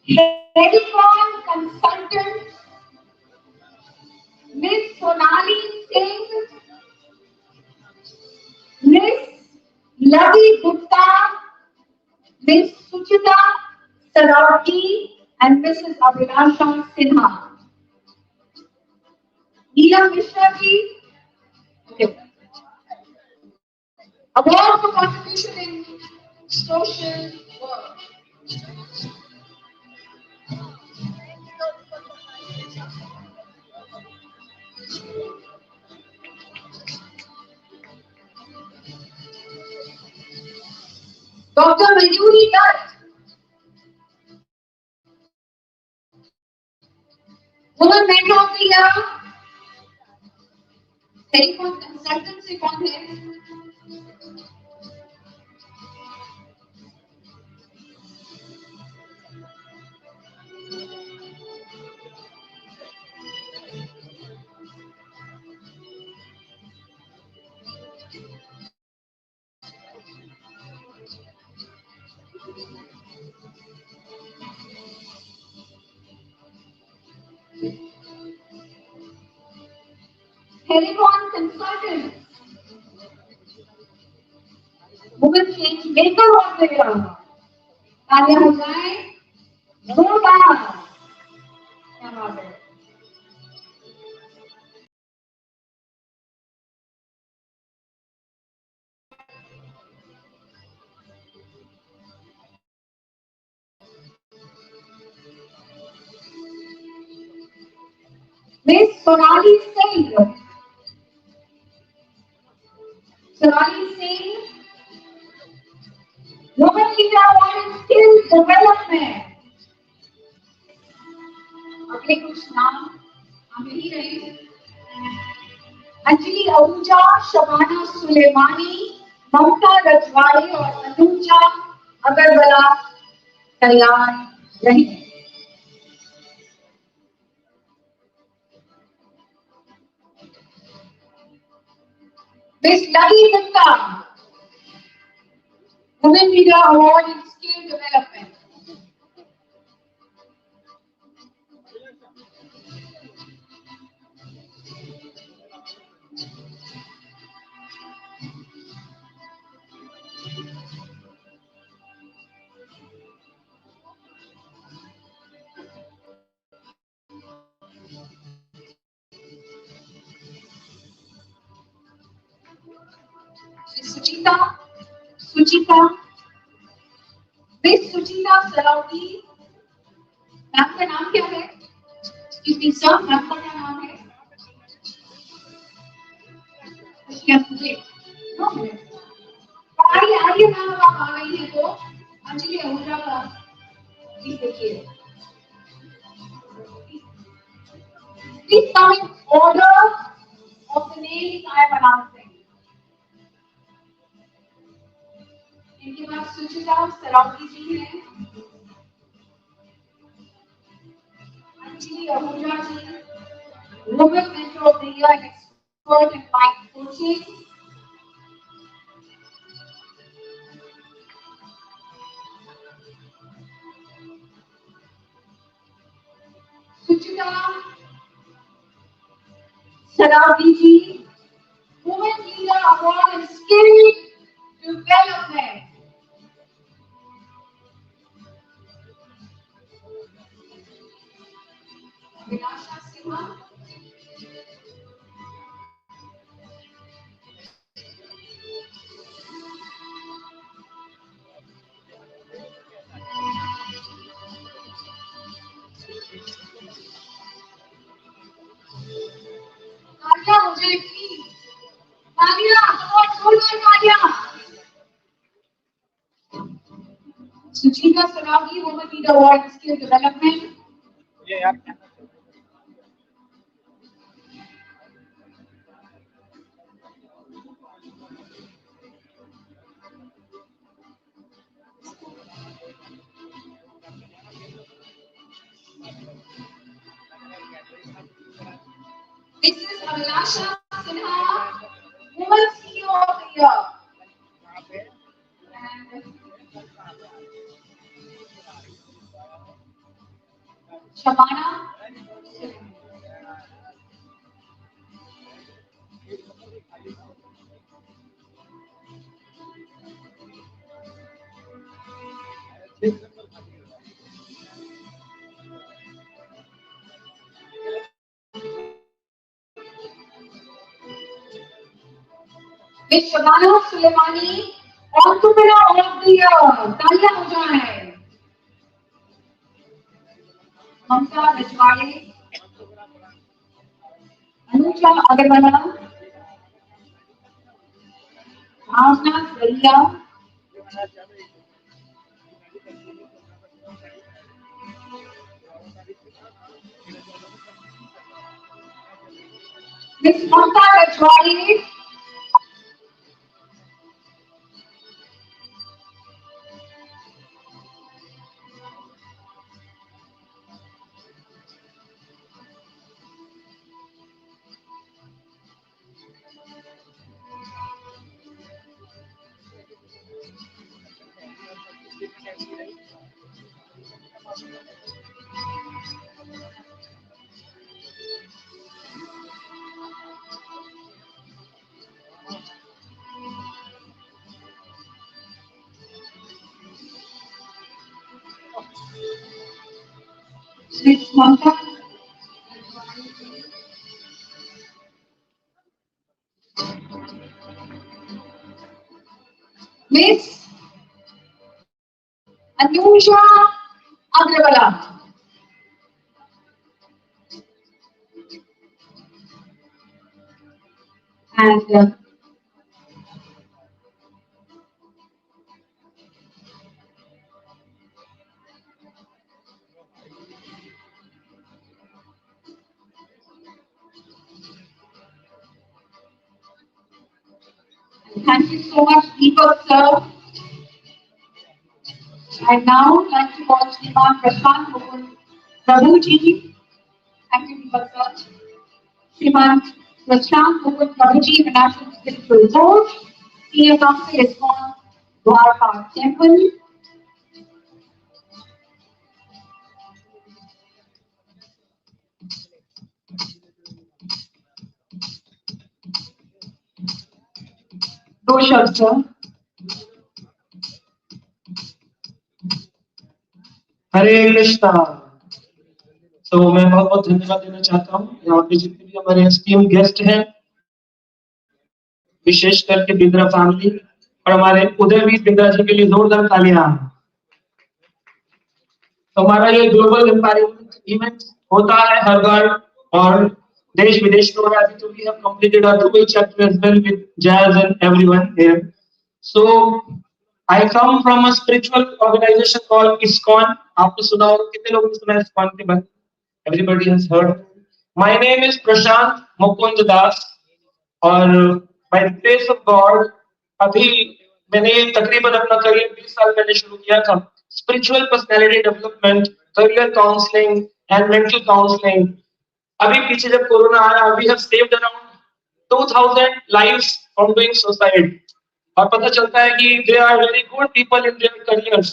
telecom consultant. Miss Sonali Singh, miss Lavi Gupta, miss Suchita Saravati and Mrs Abhilasha Sinha. Neelam Mishra ji, award for contribution in social work. Dr. Mayuri Dutt, Woman Mentor of the Year, Telecom Consultancy कौन है? Telecom Consultant, Woman Change Maker of the Year. तालियां हो जाए, जोरदार। क्या बात है? Miss Sonali Singh, Sonali Singh, Woman Leader Award in Skill Development. अगले कुछ नाम हमें ही रहे। अंजलि आहूजा, शबाना सुलेमानी, ममता रजवाड़े और अनुजा अगरवाला तैयार रहिए। Miss Lavi Gupta, Women Leader Award in Skill Development. Suchita, miss Suchita Saraogi, ma'am का नाम क्या है? सर, मैम का क्या नाम है? आइए मैम, आप आ गई हैं तो अंजलि आहूजा का प्लीज देखिए। Please come in order of the names I am announcing. इनके बाद सुचिता सरावगी जी हैं, अंजलि आहूजा जी, Women Mentor of the Year and Expert in Mind Coaching. Suchita Saravi ji, Women Leader Award in Skill Development. Vinasha Sinha, Nadia Mujhe please. Nadia, come on, Nadia. Suchita Saravi, Women Leader Award in Skill Development. Mrs. Abhilasha Sinha, Women CEO of the Year. And Shabana. Miss Shabana Suleimani, Entrepreneur of the Year. तालियां हो जाएं। ममता रजवाड़े, अनुजा अगरवाला, भावना जरिया, Miss Mamta Rajwari, Miss Mamta, Miss Anusha Agrawala. And Thank you so much, Deepak sir. And now I'd like to call Shriman Prashant Mukund Prabhuji. Thank you, Deepak sir. Shriman Prashant Mukund Prabhuji, International Spiritual Coach, Senior Council ISKCON Dwarka Temple. दो शब्द sir. हरे कृष्णा. तो मैं बहुत बहुत धन्यवाद देना चाहता हूँ यहाँ पे जितने भी हमारे एस्टीम गेस्ट हैं, विशेष करके बिंद्रा फैमिली और हमारे उदयवीर बिंद्रा जी के लिए जोरदार तालियां. तो हमारा ये ग्लोबल एम्पावरमेंट इवेंट होता है हर बार और देश विदेश में हो रहा है. तो we have completed our Dubai chapter as well with Jazz and everyone here. So I come from a spiritual organization called ISKCON. आपने सुना होगा, कितने लोगों ने सुना है ISKCON के बारे में? Everybody has heard. My name is Prashant Mukund Das और by the grace of God अभी मैंने तकरीबन अपना करियर 20 साल पहले शुरू किया था. Spiritual personality development, career counselling and mental counselling. अभी पीछे जब कोरोना आया, we have saved around 2000 lives from doing suicide. और पता चलता है कि they are very good people in their careers.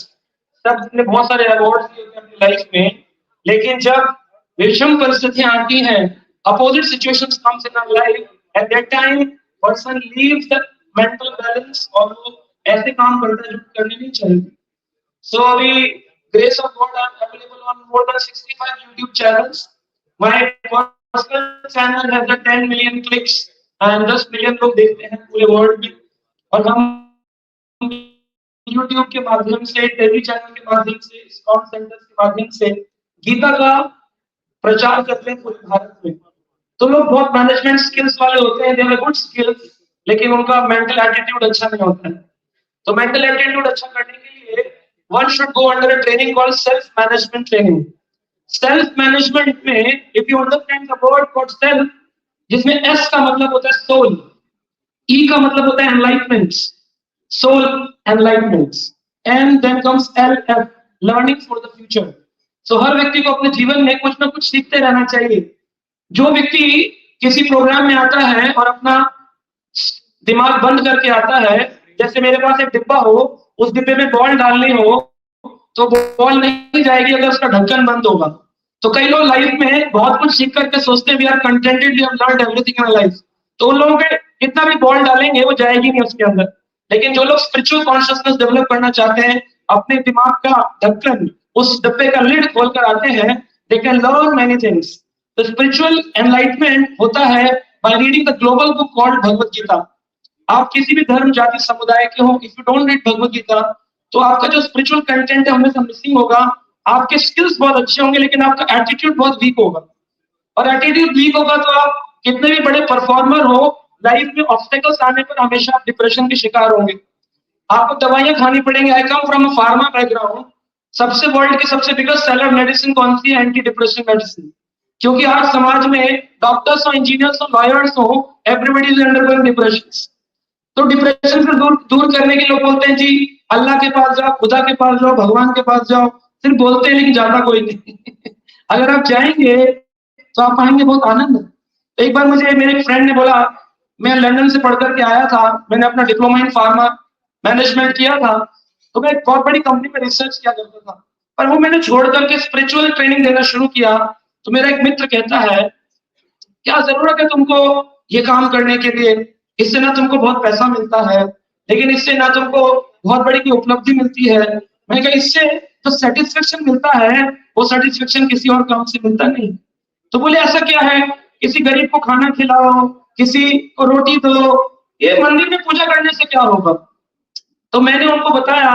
सब ने बहुत सारे अवार्ड्स लिए अपनी लाइफ में, लेकिन जब विषम परिस्थितियां आती हैं, opposite situations comes in our life, at that time person leaves the mental balance और वो ऐसे काम करता है जो करने नहीं चाहिए. So we, grace of God, I am available on more than 65 YouTube channels. My personal channel has a 10 million clicks and 10 million लोग देखते हैं पूरे वर्ल्ड में. और हम YouTube के माध्यम से, टेली चैनल के माध्यम से, ISKCON सेंटर्स के माध्यम से गीता का प्रचार करते हैं पूरे भारत में. तो लोग बहुत मैनेजमेंट स्किल्स वाले होते हैं, दे हैव गुड स्किल्स, लेकिन उनका मेंटल एटीट्यूड अच्छा नहीं होता है. तो मेंटल एटीट्यूड अच्छा करने के लिए one should go under a training called self management training. Self management में if you understand the word called self, जिसमें S का मतलब होता है soul, E का मतलब होता है enlightenment, soul enlightenment, and then comes LF, learning for the future. So हर व्यक्ति को अपने जीवन में कुछ ना कुछ सीखते रहना चाहिए. जो व्यक्ति किसी प्रोग्राम में आता है और अपना दिमाग बंद करके आता है, जैसे मेरे पास एक डिब्बा हो, उस डिब्बे में बॉल डालनी हो तो बॉल नहीं जाएगी अगर उसका ढक्कन बंद होगा. तो कई लोग लाइफ में बहुत कुछ सीख करके सोचते हैं we are contented, we have learned everything in life. तो उन लोगों के कितना भी बॉल डालेंगे वो जाएगी नहीं उसके अंदर. लेकिन जो लोग स्पिरिचुअल कॉन्शियसनेस डेवलप करना चाहते हैं, अपने दिमाग का ढक्कन, उस डब्बे का लिड खोलकर आते हैं, they can learn many things. तो स्पिरिचुअल एनलाइटमेंट होता है by reading the global book called Bhagavad Gita. आप किसी भी धर्म जाति समुदाय के हो, if you don't read Bhagavad Gita तो आपका जो स्पिरिचुअल कंटेंट है हमेशा मिसिंग होगा. आपके स्किल्स बहुत अच्छे होंगे लेकिन आपका एटीट्यूड बहुत वीक होगा. और एटीट्यूड वीक होगा तो आप कितने भी बड़े परफॉर्मर हो, लाइफ में ऑब्स्टेकल्स आने पर हमेशा आप डिप्रेशन के शिकार होंगे. आपको दवाइयां खानी पड़ेंगी. I come from a pharma background. सबसे वर्ल्ड की सबसे बिगेस्ट सेलर मेडिसिन कौन सी है? Anti depression medicine. क्योंकि आज समाज में डॉक्टर्स हो, इंजीनियर्स हो, लॉयर्स हो, एवरीबॉडी इज अंडरगोइंग डिप्रेशन. तो डिप्रेशन से दूर करने के लोग बोलते हैं जी अल्लाह के पास जाओ, खुदा के पास जाओ, भगवान के पास जाओ. सिर्फ बोलते हैं लेकिन जाता कोई नहीं. अगर आप जाएंगे तो आप पाएंगे बहुत आनंद. तो एक बार मुझे मेरे एक फ्रेंड ने बोला, मैं लंदन से पढ़ करके आया था, मैंने अपना डिप्लोमा इन फार्मा मैनेजमेंट किया था, तो मैं एक बहुत बड़ी कंपनी में रिसर्च किया करता था, पर वो मैंने छोड़ करके स्पिरिचुअल ट्रेनिंग देना शुरू किया. तो मेरा एक मित्र कहता है क्या जरूरत है तुमको ये काम करने के लिए, इससे ना तुमको बहुत पैसा मिलता है, लेकिन इससे ना तुमको बहुत बड़ी की उपलब्धि मिलती है. मैंने कहा इससे जो सेटिस्फेक्शन मिलता है वो सेटिस्फेक्शन किसी और काम से मिलता नहीं. तो बोले ऐसा क्या है? किसी गरीब को खाना खिलाओ, किसी को रोटी दो, ये मंदिर में पूजा करने से क्या होगा? तो मैंने उनको बताया,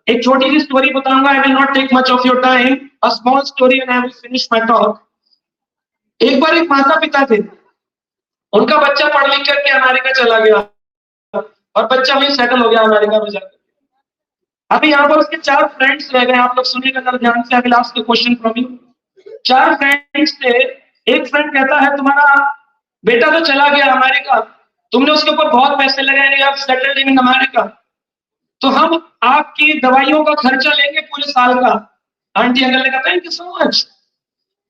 एक छोटी सी स्टोरी बताऊंगा. I will not take much of your time, a small story and I will finish my talk. एक बार एक माता पिता थे, उनका बच्चा पढ़ लिख करके अमेरिका चला गया और बच्चा वहीं सेटल हो गया अमेरिका में जाकर. अभी यहाँ पर उसके 4 फ्रेंड्स रह गए. आप लोग सुनिएगा जरा ध्यान से, I will ask the question from you. 4 friends थे. एक फ्रेंड कहता है तुम्हारा बेटा तो चला गया अमेरिका, तुमने उसके ऊपर बहुत पैसे लगाए, you have settled in America, तो हम आपकी दवाइयों का खर्चा लेंगे पूरे साल का। आंटी अंकल ने कहा थैंक यू सो मच।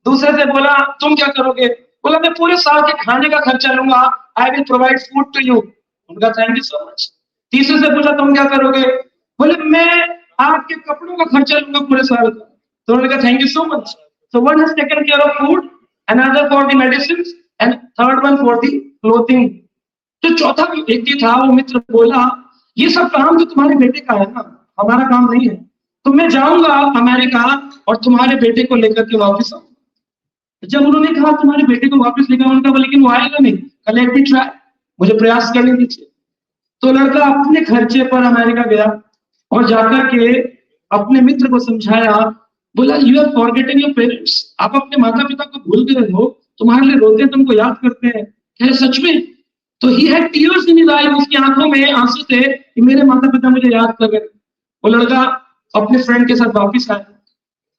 दूसरे से बोला तुम क्या करोगे? बोला मैं पूरे साल के खाने का खर्चा लूंगा, I will provide food to you. उनका थैंक यू सो मच। तीसरे से पूछा तुम क्या करोगे? बोले मैं आपके कपड़ों का खर्चा लूंगा पूरे साल का। तो उन्होंने कहा thank you so much. So one has taken care of food, another for the medicine and third one for the clothing. तो चौथा व्यक्ति था, वो मित्र बोला ये सब काम तो तुम्हारे बेटे का है ना, हमारा काम नहीं है, तो मैं जाऊंगा अमेरिका और तुम्हारे बेटे को लेकर के वापस आऊंगा। जब उन्होंने कहा तुम्हारे बेटे को वापस लेकर, उनका लेकिन वो आएगा नहीं, लेट मी ट्राई, मुझे प्रयास करने दीजिए। तो लड़का अपने खर्चे पर अमेरिका गया और जाकर के अपने मित्र को समझाया, बोला you are forgetting your parents, आप अपने माता पिता को भूल गए हो, तुम्हारे लिए रोते हैं, तुमको याद करते हैं। क्या सच में? तो he had tears in his eyes, उसकी आंखों में आंसू थे कि मेरे माता पिता मुझे याद कर रहे। वो लड़का अपने फ्रेंड के साथ वापस आया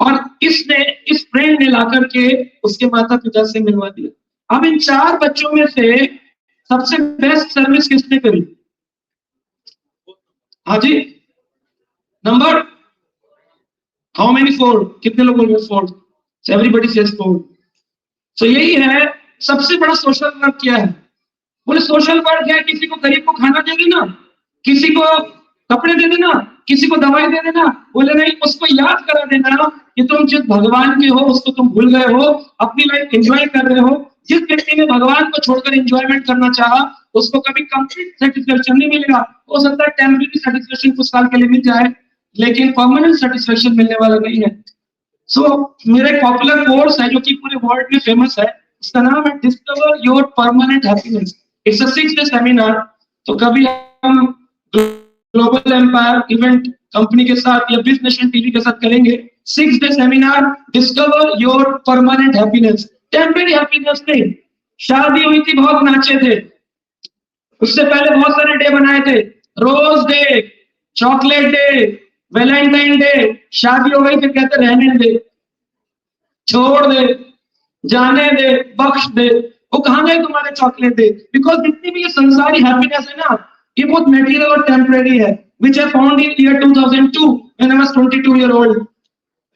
और इस फ्रेंड ने लाकर के उसके माता पिता से मिलवा दिया। अब इन 4 बच्चों में से सबसे बेस्ट सर्विस किसने करी? हाँ जी, नंबर हाउ मेनी? 4। कितने लोग बोल रहे? 4। Everybody says 4। तो यही है सबसे बड़ा सोशल वर्क। क्या है? बोले सोशल वर्क है किसी को गरीब को खाना दे देना, किसी को कपड़े दे देना, किसी को दवाई दे देना। बोले नहीं, उसको याद करा देना कि तुम जिस भगवान के हो उसको तुम भूल गए हो, अपनी लाइफ एंजॉय कर रहे हो। जिस व्यक्ति ने भगवान को छोड़कर एंजॉयमेंट करना चाहा उसको कभी कंप्लीट सेटिस्फेक्शन नहीं मिलेगा। हो सकता है टेम्परेरी सेटिस्फेक्शन कुछ साल के लिए मिल जाए, लेकिन परमानेंट सेटिस्फेक्शन मिलने वाला नहीं है। सो मेरा एक पॉपुलर कोर्स है जो कि पूरे वर्ल्ड में फेमस है, उसका नाम है discover your permanent happiness. It's a 6-day seminar. तो कभी हम ग्लोबल एम्पायर इवेंट कंपनी के साथ या बिजनेस नेशन टीवी के साथ करेंगे 6-day seminar, discover your permanent happiness. Temporary happiness नहीं। शादी हुई थी, बहुत नाचे थे, उससे पहले बहुत सारे डे बनाए थे, rose day, chocolate day, Valentine day. शादी हो गई फिर कहते रहने दे, छोड़ दे, जाने दे, बख्श दे। वो कहाँ गए तुम्हारे चॉकलेट डे? बिकॉज जितनी भी ये संसारी हैप्पीनेस है ना, ये बहुत मेटीरियल और टेम्परेरी है, which I found in year 2002 when I was 22 years old.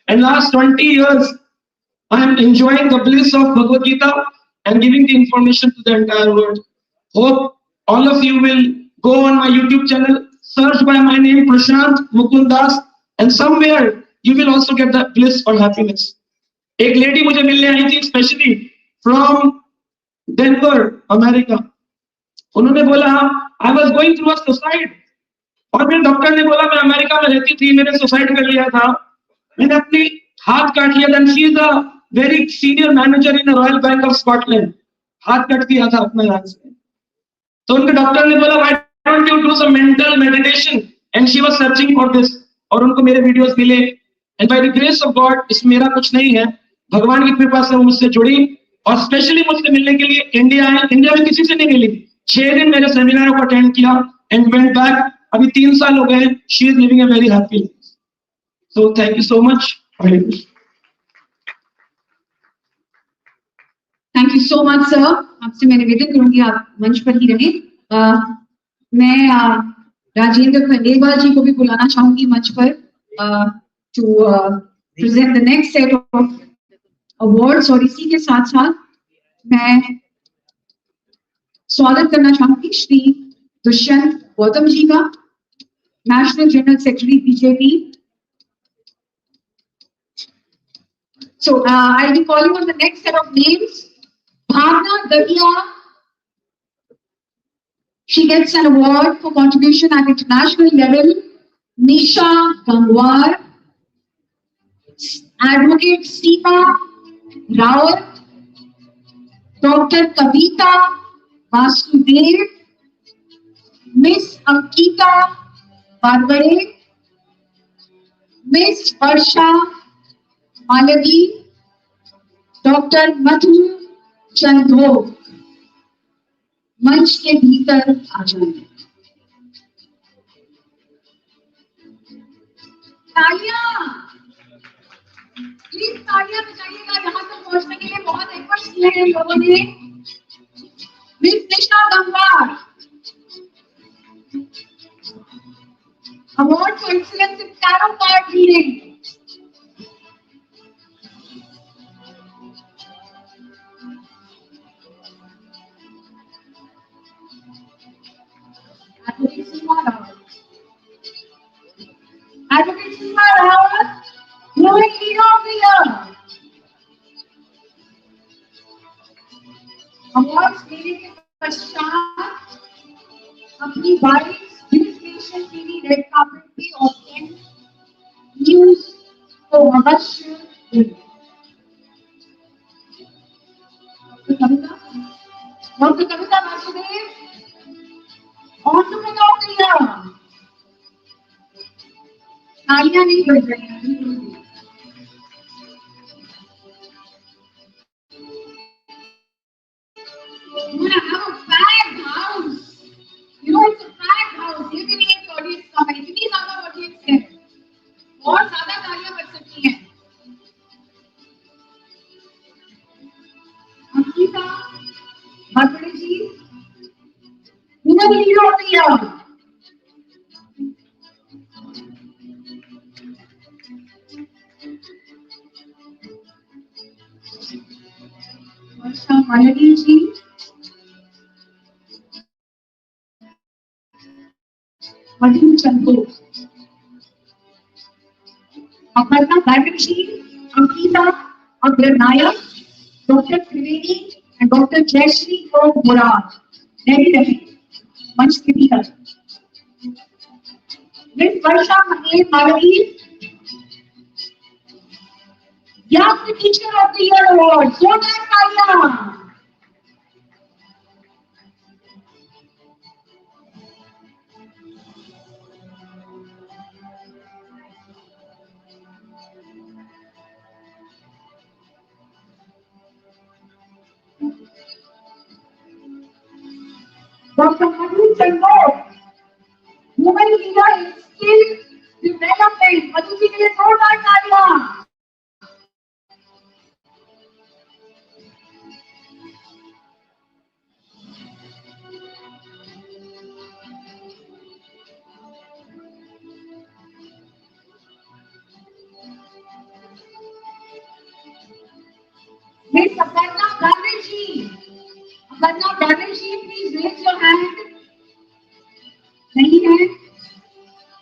And last 20 years, I am enjoying the bliss of Bhagavad Gita and giving the information to the entire world. Hope all of you will go on my YouTube channel, search by my name Prashant Mukundas, and somewhere you will also get that bliss or happiness. एक lady मुझे मिलने आई थी specially from Denver America. उन्होंने बोला I was going through a suicide, और मेरे doctor ने बोला मैं अमेरिका में रहती थी, मैंने सुसाइड कर लिया था, मैंने अपनी हाथ काट लिया। Then she is a very senior manager in Royal Bank of Scotland. हाथ कट दिया था अपने हाथ से। तो उनके डॉक्टर ने बोला why don't you do some mental meditation, and she was searching for this. और उनको मेरे वीडियोस मिले, and by the grace of God, इसमें मेरा कुछ नहीं है, भगवान की कृपा से वो मुझसे जुड़ी और स्पेशली मुझसे मिलने के लिए इंडिया आई। इंडिया में किसी से नहीं मिली, 6 दिन मेरे सेमिनार को अटेंड किया एंड वेंट बैक। अभी 3 साल हो गए, she is living a very happy life. So thank you so much. Thank you so much sir. आपसे मैं निवेदन करूंगी आप मंच पर ही रहे। मैं राजेंद्र खंडेलवाल जी को भी बुलाना चाहूंगी मंच पर to present the next set of awards. और इसी के साथ साथ मैं स्वागत करना चाहूंगी श्री दुष्यंत गौतम जी का, national general secretary BJP. So I'll be calling on the next set of names. Bhavna Dahiya, she gets an award for contribution at international level. Nisha Gangwar, Advocate Seema Rawat, Dr. Kavita Vasudev, Miss Ankita Barbare, Miss Varsha Malavi, Dr. Madhu Chandho, मंच के भीतर आ जाएं। तालियां, please तालियां बजाइएगा। यहाँ तक पहुंचने के लिए बहुत एफर्ट्स किए हैं लोगों ने। Miss Nisha Gangwar, Award for excellence in tarot card reading. Advocate Seema Rawat. Advocate Seema Rawat, Women Leader of the Year. Awards देने के पश्चात अपनी wife news nation TV red carpet पे ऑप्शन न्यूज को अवश्य दें। Doctor Kavita Vasudev, ornament of the year. तालियां नहीं बज रही हैं। You have a packed house. You know it's a packed house. ये भी नहीं है कि ऑडियंस कम है, इतनी ज्यादा ऑडियंस है, बहुत ज्यादा तालियां बज सकती हैं। Ankita Bhatude ji, Women Leader of the Year. Varsha Malviya ji, Madhu Chandu, Aparna Banerjee, Ankita Agranayak, doctor Trivedi and doctor Jayshree को मुराद रेडी रहे मंच के भीतर। Miss Varsha Malviya, Young Teacher of the Year Award, जोरदार तालियां। Doctor Madhu Chandu, women leader in skill development, Madhu ji के लिए जोरदार तालियां। Miss Aparna Banerjee, Aparna Banerjee, please raise your hand. नहीं है।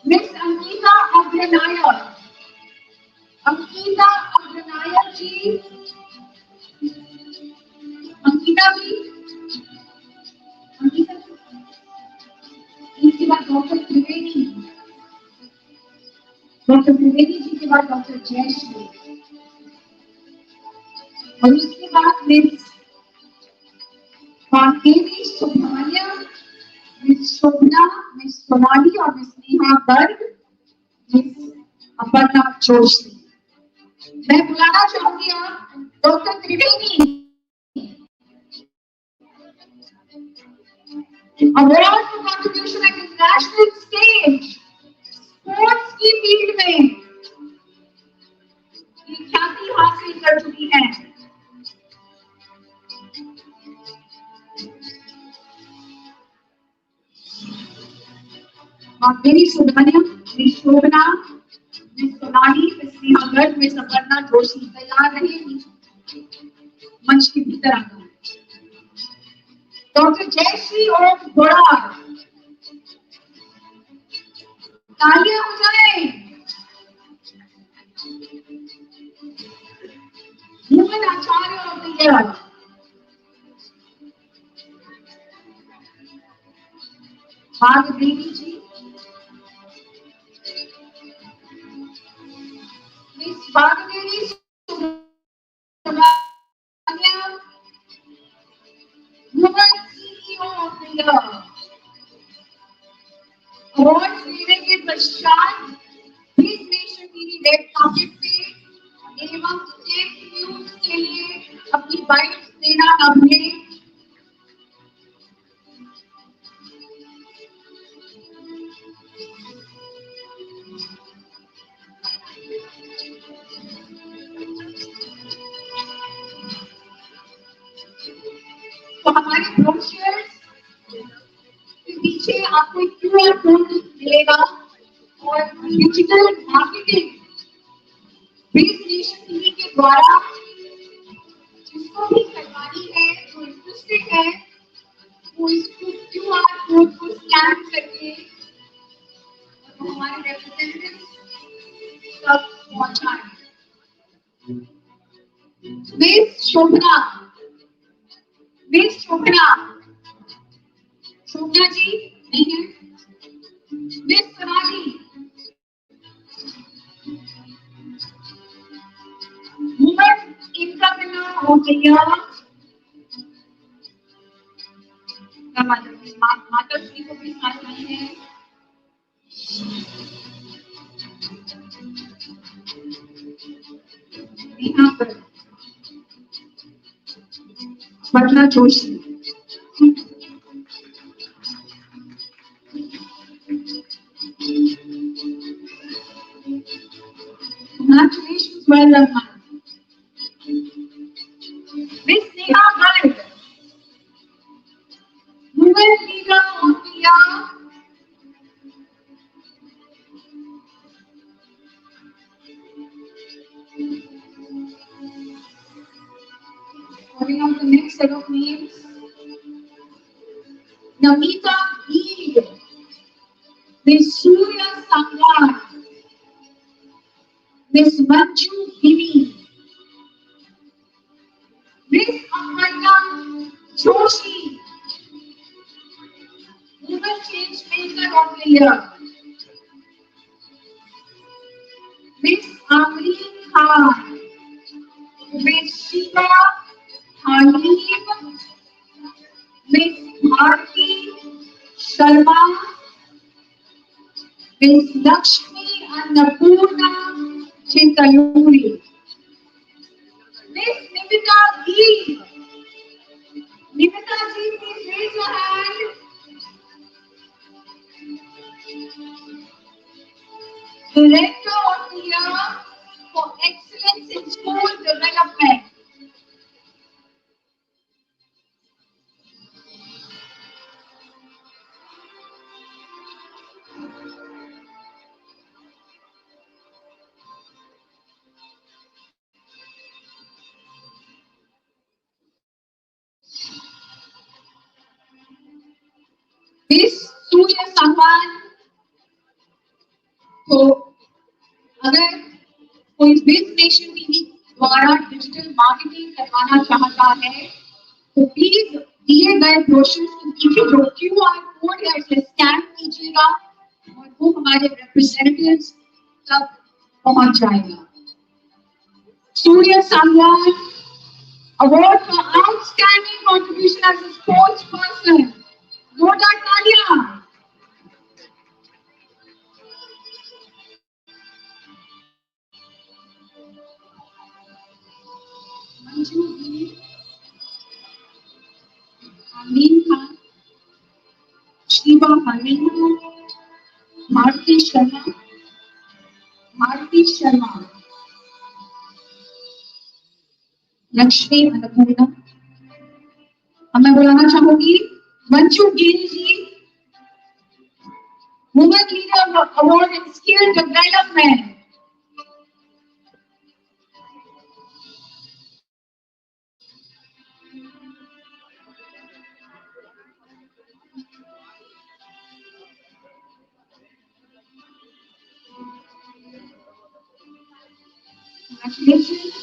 Miss Ankita Agranayak, Ankita Agranayak जी, अंकिता जी, अंकिता जी, इसके बाद डॉक्टर त्रिवेदी, डॉक्टर त्रिवेदी जी के बाद डॉक्टर जयश्री, और उसके बाद miss Vakevi Subramaniam, miss Shobhana, miss Sonali और मिस नेहा गर्ग, मिस अपर्णा जोशी। मैं बुलाना चाहूंगी आप doctor Trivedi. Award for contribution at international stage, sports की फील्ड में ख्याति हासिल कर चुकी है। मेरी सुब्रमण्यम, मेरी Shobhana, miss Sonali, miss Neha Garg, miss Aparna Joshi तैयार रहे मंच के भीतर आना। डॉक्टर जयश्री और घोड़ा, तालियां हो जाए। Women achiever of the year, Bhag Devi ji, miss Bhagdevi women CEO of the year. Award देने के पश्चात miss nation TV red carpet पे एवं स्टेट न्यूज के लिए अपनी बाइट्स देना न भूलें। तो हमारे ब्रोशर्स के पीछे आपको एक QR कोड मिलेगा और digital marketing base nation TV के द्वारा जिसको भी करवानी है, जो इंटरेस्टेड है, वो इसको QR कोड को स्कैन करके वो हमारे रिप्रेजेंटेटिव तक पहुंचाएं। बेस शोभना, बेस शोभना, शोभना जी नहीं है, बेस सोनाली, वुमन इंटरप्रेन्योर हो गया, माता श्री को भी साथ नहीं है, यहाँ पर Patna Joshi, congratulations, well done, Miss Neha Garg, women leader of the year, calling out the next set of names, Namita Eid, Miss Surya Sangwan, Miss Manju Giri, Miss Amarna Joshi, Women Change Maker of the Year, Miss Amreen Khan, Miss Shiva Halim, Miss Bharti Sharma, Miss Lakshmi Annapurna Chitayuri, Miss Nimita G. Nimita Ji, please raise your hand. Director of the Year for Excellence in School Development. Miss Surya Sangwan, तो अगर कोई बिज nation TV द्वारा digital marketing करवाना चाहता है तो please दिए गए ब्रोशर्स की जो QR कोड है उसे स्कैन कीजिएगा और वो हमारे रिप्रेजेंटेटिव्स तक पहुंच जाएगा। Surya Sangwan award for outstanding contribution as a sports person, जोरदार तालियां। मंजू गिरी, आमीन खान, शिवा हमीद, भारती शर्मा, लक्ष्मी अन्नपूर्णा। मैं बुलाना चाहूंगी Manju Giri ji, women leader award in skill development. Congratulations.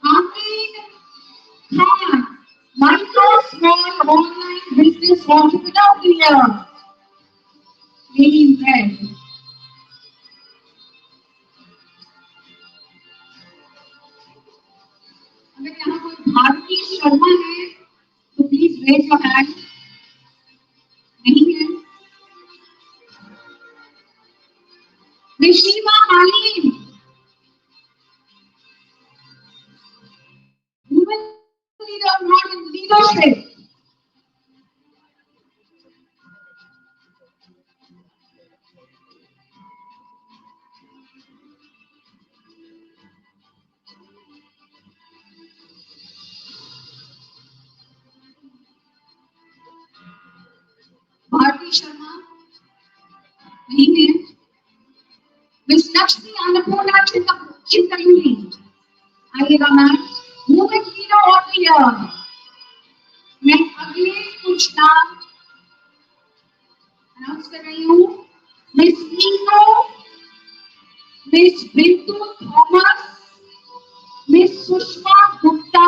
Amin Khan, Micro Small Online Business Entrepreneur of the Year. Really well. अगर यहाँ कोई भारती शर्मा है तो प्लीज रेज योर हैंड। नहीं है? Shiva हालीम, women leader award in leadership. Bharati Sharma नहीं है. Miss Lakshmi Annapurna Chintayuli. आइएगा ma'am. Women Hero of the Year. मैं अगले कुछ नाम अनाउंस कर रही हूँ. Miss Nino, miss Bindu Thomas, miss Sushma Gupta,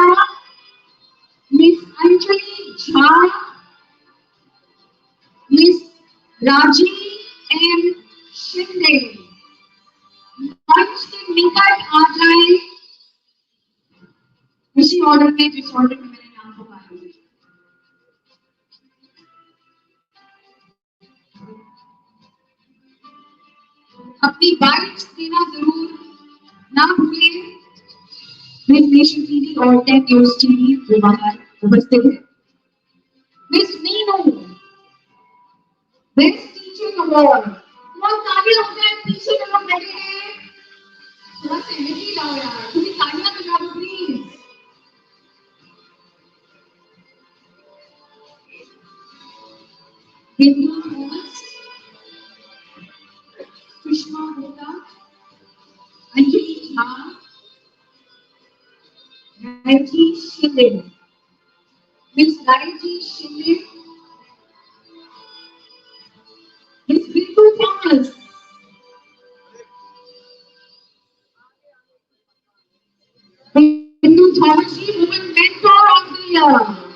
miss Anjali Jha, miss राजी एम शिंदे. मंच के निकट आ जाए उसी ऑर्डर में जिस ऑर्डर में मैंने नाम पुकारा. अपनी बाइट्स देना जरूर ना भूलें. मिस नेशन टीवी और 10 न्यूज टीवी जो बाहर उपस्थित है. Miss Meenu, best teaching award. बहुत तालियां हो जाए. पीछे जो लोग बैठे हैं थोड़ा सा एनर्जी लाओ यार. थोड़ी तालियां बजा दो please. Bindu Thomas, Sushma Gupta, Anjali Jha, Raiji Shinde. Miss Raiji Shinde, miss Bindu Thomas, Bindu Thomas ji women mentor of the year.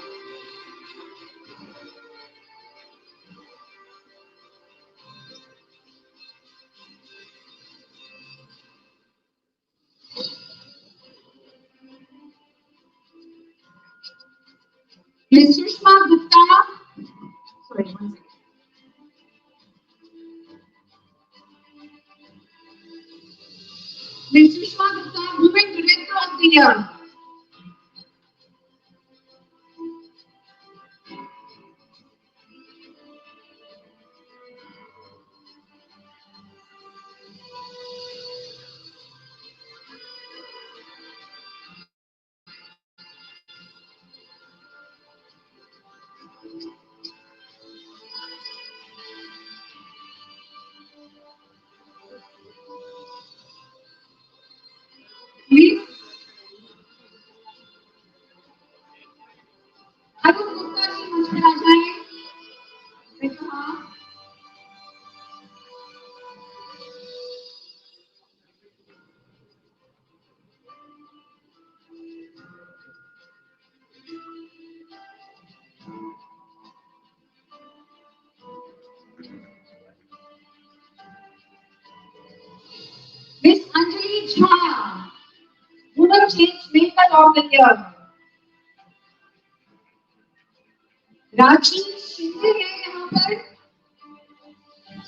Miss Sushma Gupta, sorry, one second. Miss Sushma Gupta, Women Director of the Year. Miss Arun Gupta ji मंच पर आ जाएं. Miss Anjali Jha, Women Change Maker of the Year. राजी शिंदे है यहाँ पर.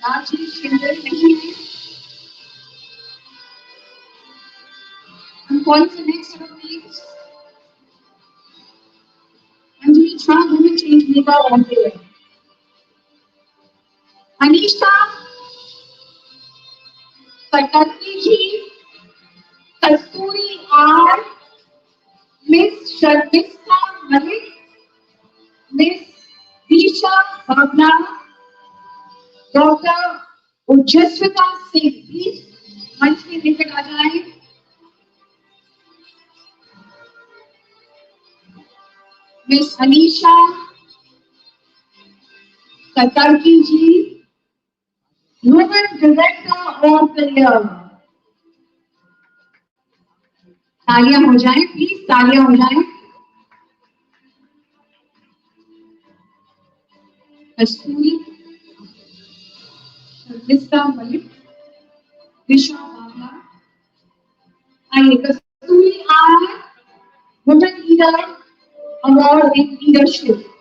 राजी शिंदे नहीं है. I'm calling the next set of names. Anjali Jha, Women Change Maker of the Year. Anisha Katarti ji, Kasturi R, miss Sharmishtha Malik, miss Disha Bhavna, doctor Ojaswita Singh. Please मंच के निकट आ जाएं. Miss Anisha Katarti ji, women director of the year. तालियां हो जाएं प्लीज. तालियां हो जाएं. कस्तूरी, शर्मिष्ठा मलिक, दिशा भावना. आइए. Kasturi R, women leader award in leadership.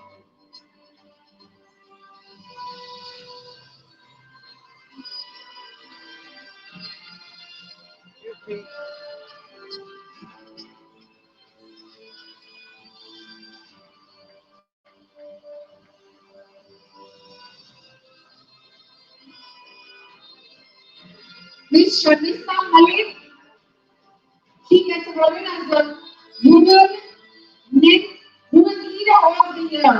Miss Shradhika Malik, she gets awarded as the Women Leader of the Year.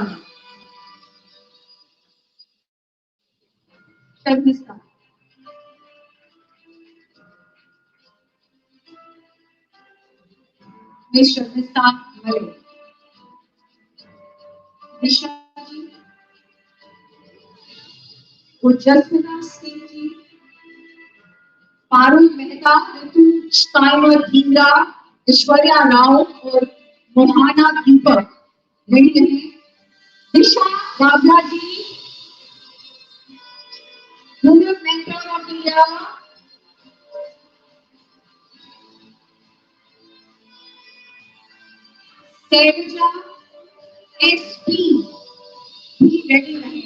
Shagmista. Miss Shagmista Malay. Nisha ji, Ujjwala Singh ji, Parul Mehta, Ritu Steiner Dhingra, Ishwarya Rao और मोहाना दीपक ready रहे. दिशा रावला जी, Women Mentor of the Year, Seja SP, भी ready रहे.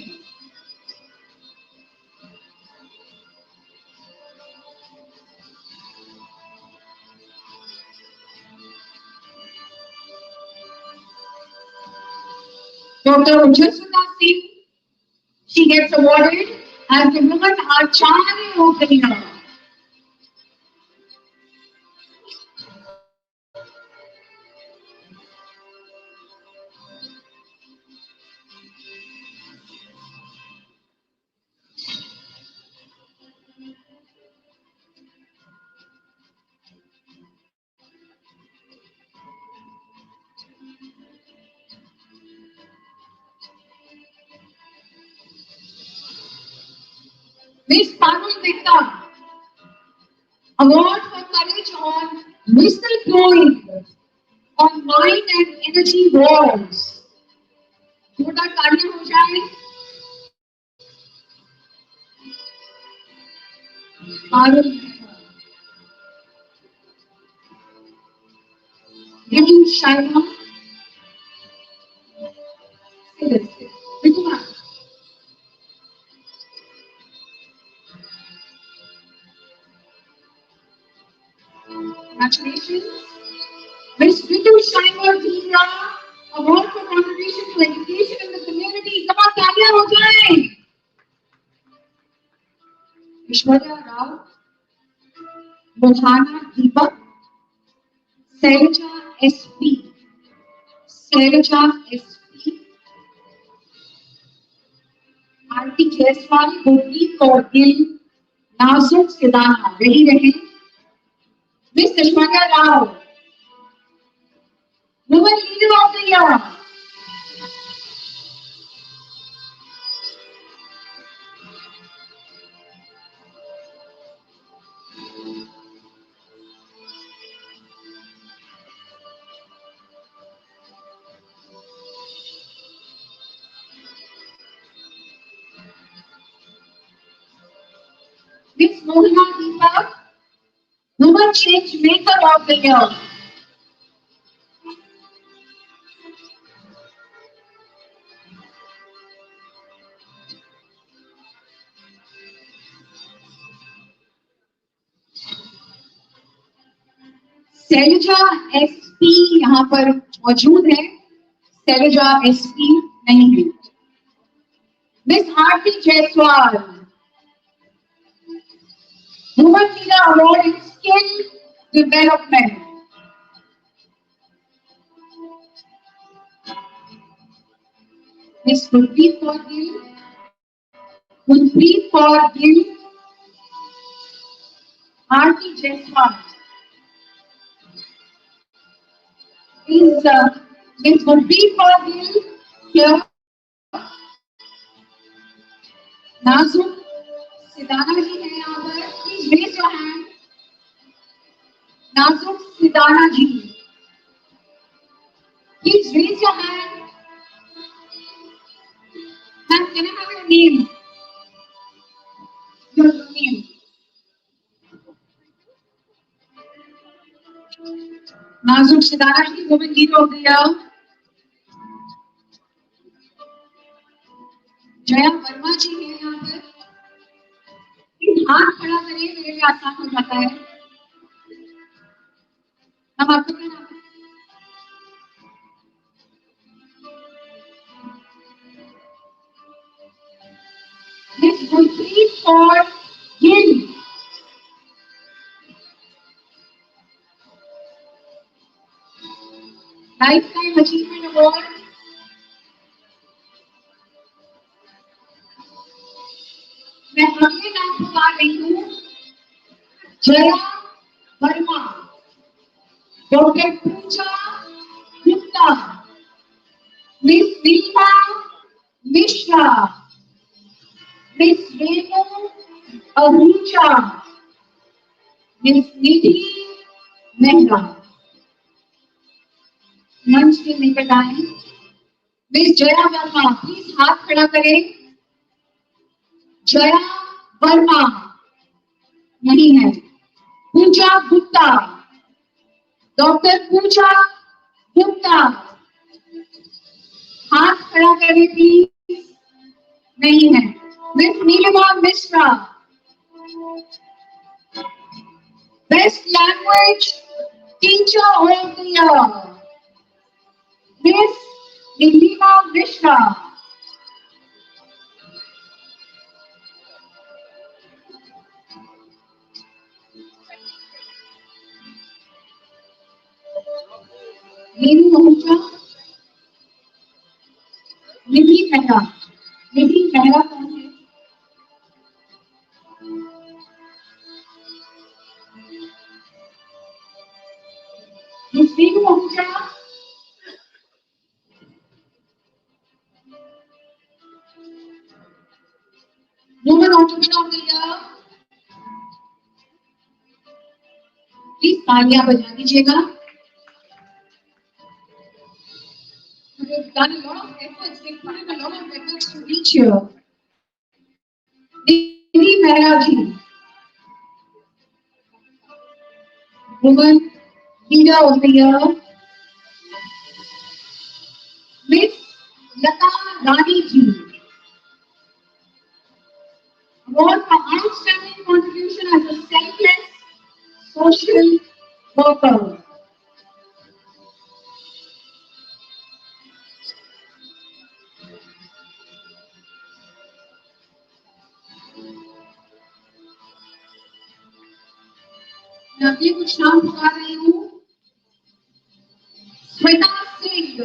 Dr. Ujjwala Singh, she gets awarded as the Women Acharya of the Year. Miss Parul Mehta, award for courage on whistleblowing on mind and energy wars. थोड़ा कार्य हो जाए. Parul Mehta, Ritu Sharma, Ritu ma'am. Congratulations. Miss Ritu Sharma Dhingra, award for contribution to education in the community. Come on, कार्य हो जाए. Ishwarya Rao, Mohana दीपक, Seja SP, Seja SP, आरती Jaiswal, Gurpreet Kaur Gill, Nazuk Sidana ready रहे. Miss Aishwarya Rao, women leader of the year. Miss Mohana Deepak, women change maker of the year. Selja SP यहाँ पर मौजूद है. Selja SP नहीं है. Miss Aarti Jaiswal, women leader award in skill development. Miss Gurpreet Kaur Gill, Gurpreet Kaur Gill, Aarti Jaiswal. Is Miss Gurpreet Kaur Gill here? नाजुक सिदाना जी है यहाँ पर. Please raise your hand. नाजुक सिदाना जी. Please raise your hand. Ma'am, can I have your name? Your name. नाजुक सिदाना जी, women leader of the year. Jaya Verma ji है यहाँ पर. हाथ खड़ा करिए, मेरे लिए आसान हो जाता है. हम आपको क्या नाम है? Miss Gurpreet Kaur Gill. Lifetime Achievement Award. मैं पुकार रही हूँ Jaya Verma, doctor Pooja Gupta, miss Neeta Mishra, miss Renu Ahuja, miss Nidhi Mehra. मंच के निकट आए। मिस जया वर्मा, प्लीज हाथ खड़ा करें। जया वर्मा नहीं है। पूजा गुप्ता, डॉक्टर पूजा गुप्ता, हाथ खड़ा करें प्लीज। नहीं है। Miss Neelima Mishra, best language teacher of the year, miss Neelima Mishra. Neelu Ahuja, Nidhi Mehra. Nidhi Mehra कौन है? Miss Neelu Ahuja, women entrepreneur of the year. Please तालियां बजा दीजिएगा। They've done a lot of efforts. They've put in a lot of efforts to reach here. Nidhi Mehra ji, Woman Leader of the Year. Miss Lata Rani ji, award for outstanding contribution as a selfless social worker. मैं अभी कुछ नाम पुकार रही हूँ। Shweta Singh,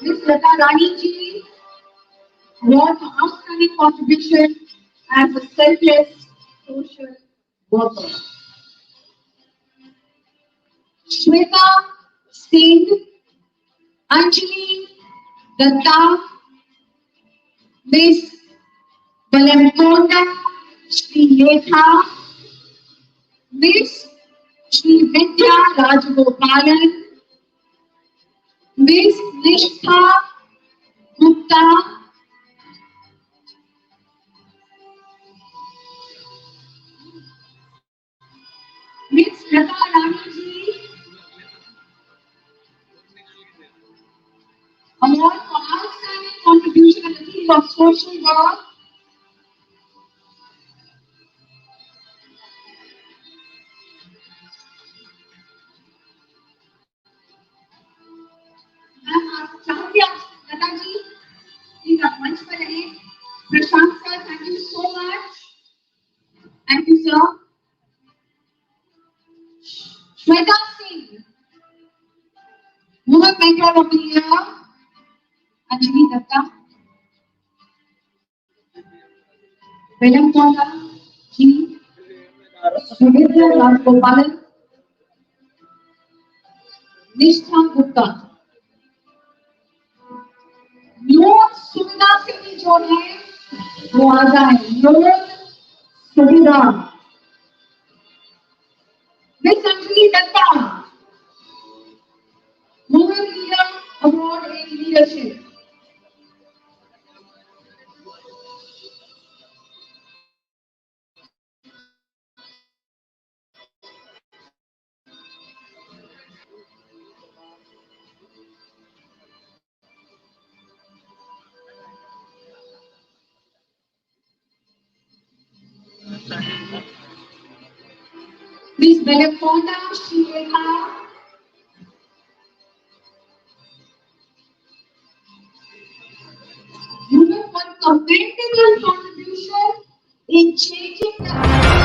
miss Lata Rani ji, award for outstanding contribution as a selfless social worker. Shweta Singh, Anjali Dutta, miss Balamkonda Srilekha, miss Shri Vidya Rajagopalan, miss Nishtha Gupta, miss Lata Rani ji, award for outstanding contribution in the field of social work. चाहूंगी आप Lata ji please आप मंच पर रहिए। Prashant sir, thank you so much. Thank you sir. Shweta Singh, women mentor of the year. Anjali Dutta, Belam Konda ji, Suvidya Rajagopalan, Nishtha Gupta. Loan सुविधा से भी जो है वो आ जाए। लोन सुविधा। Miss Anjali Dutta, women leader award in leadership. Miss Belafonda Shilekha, women for commendable contribution in changing the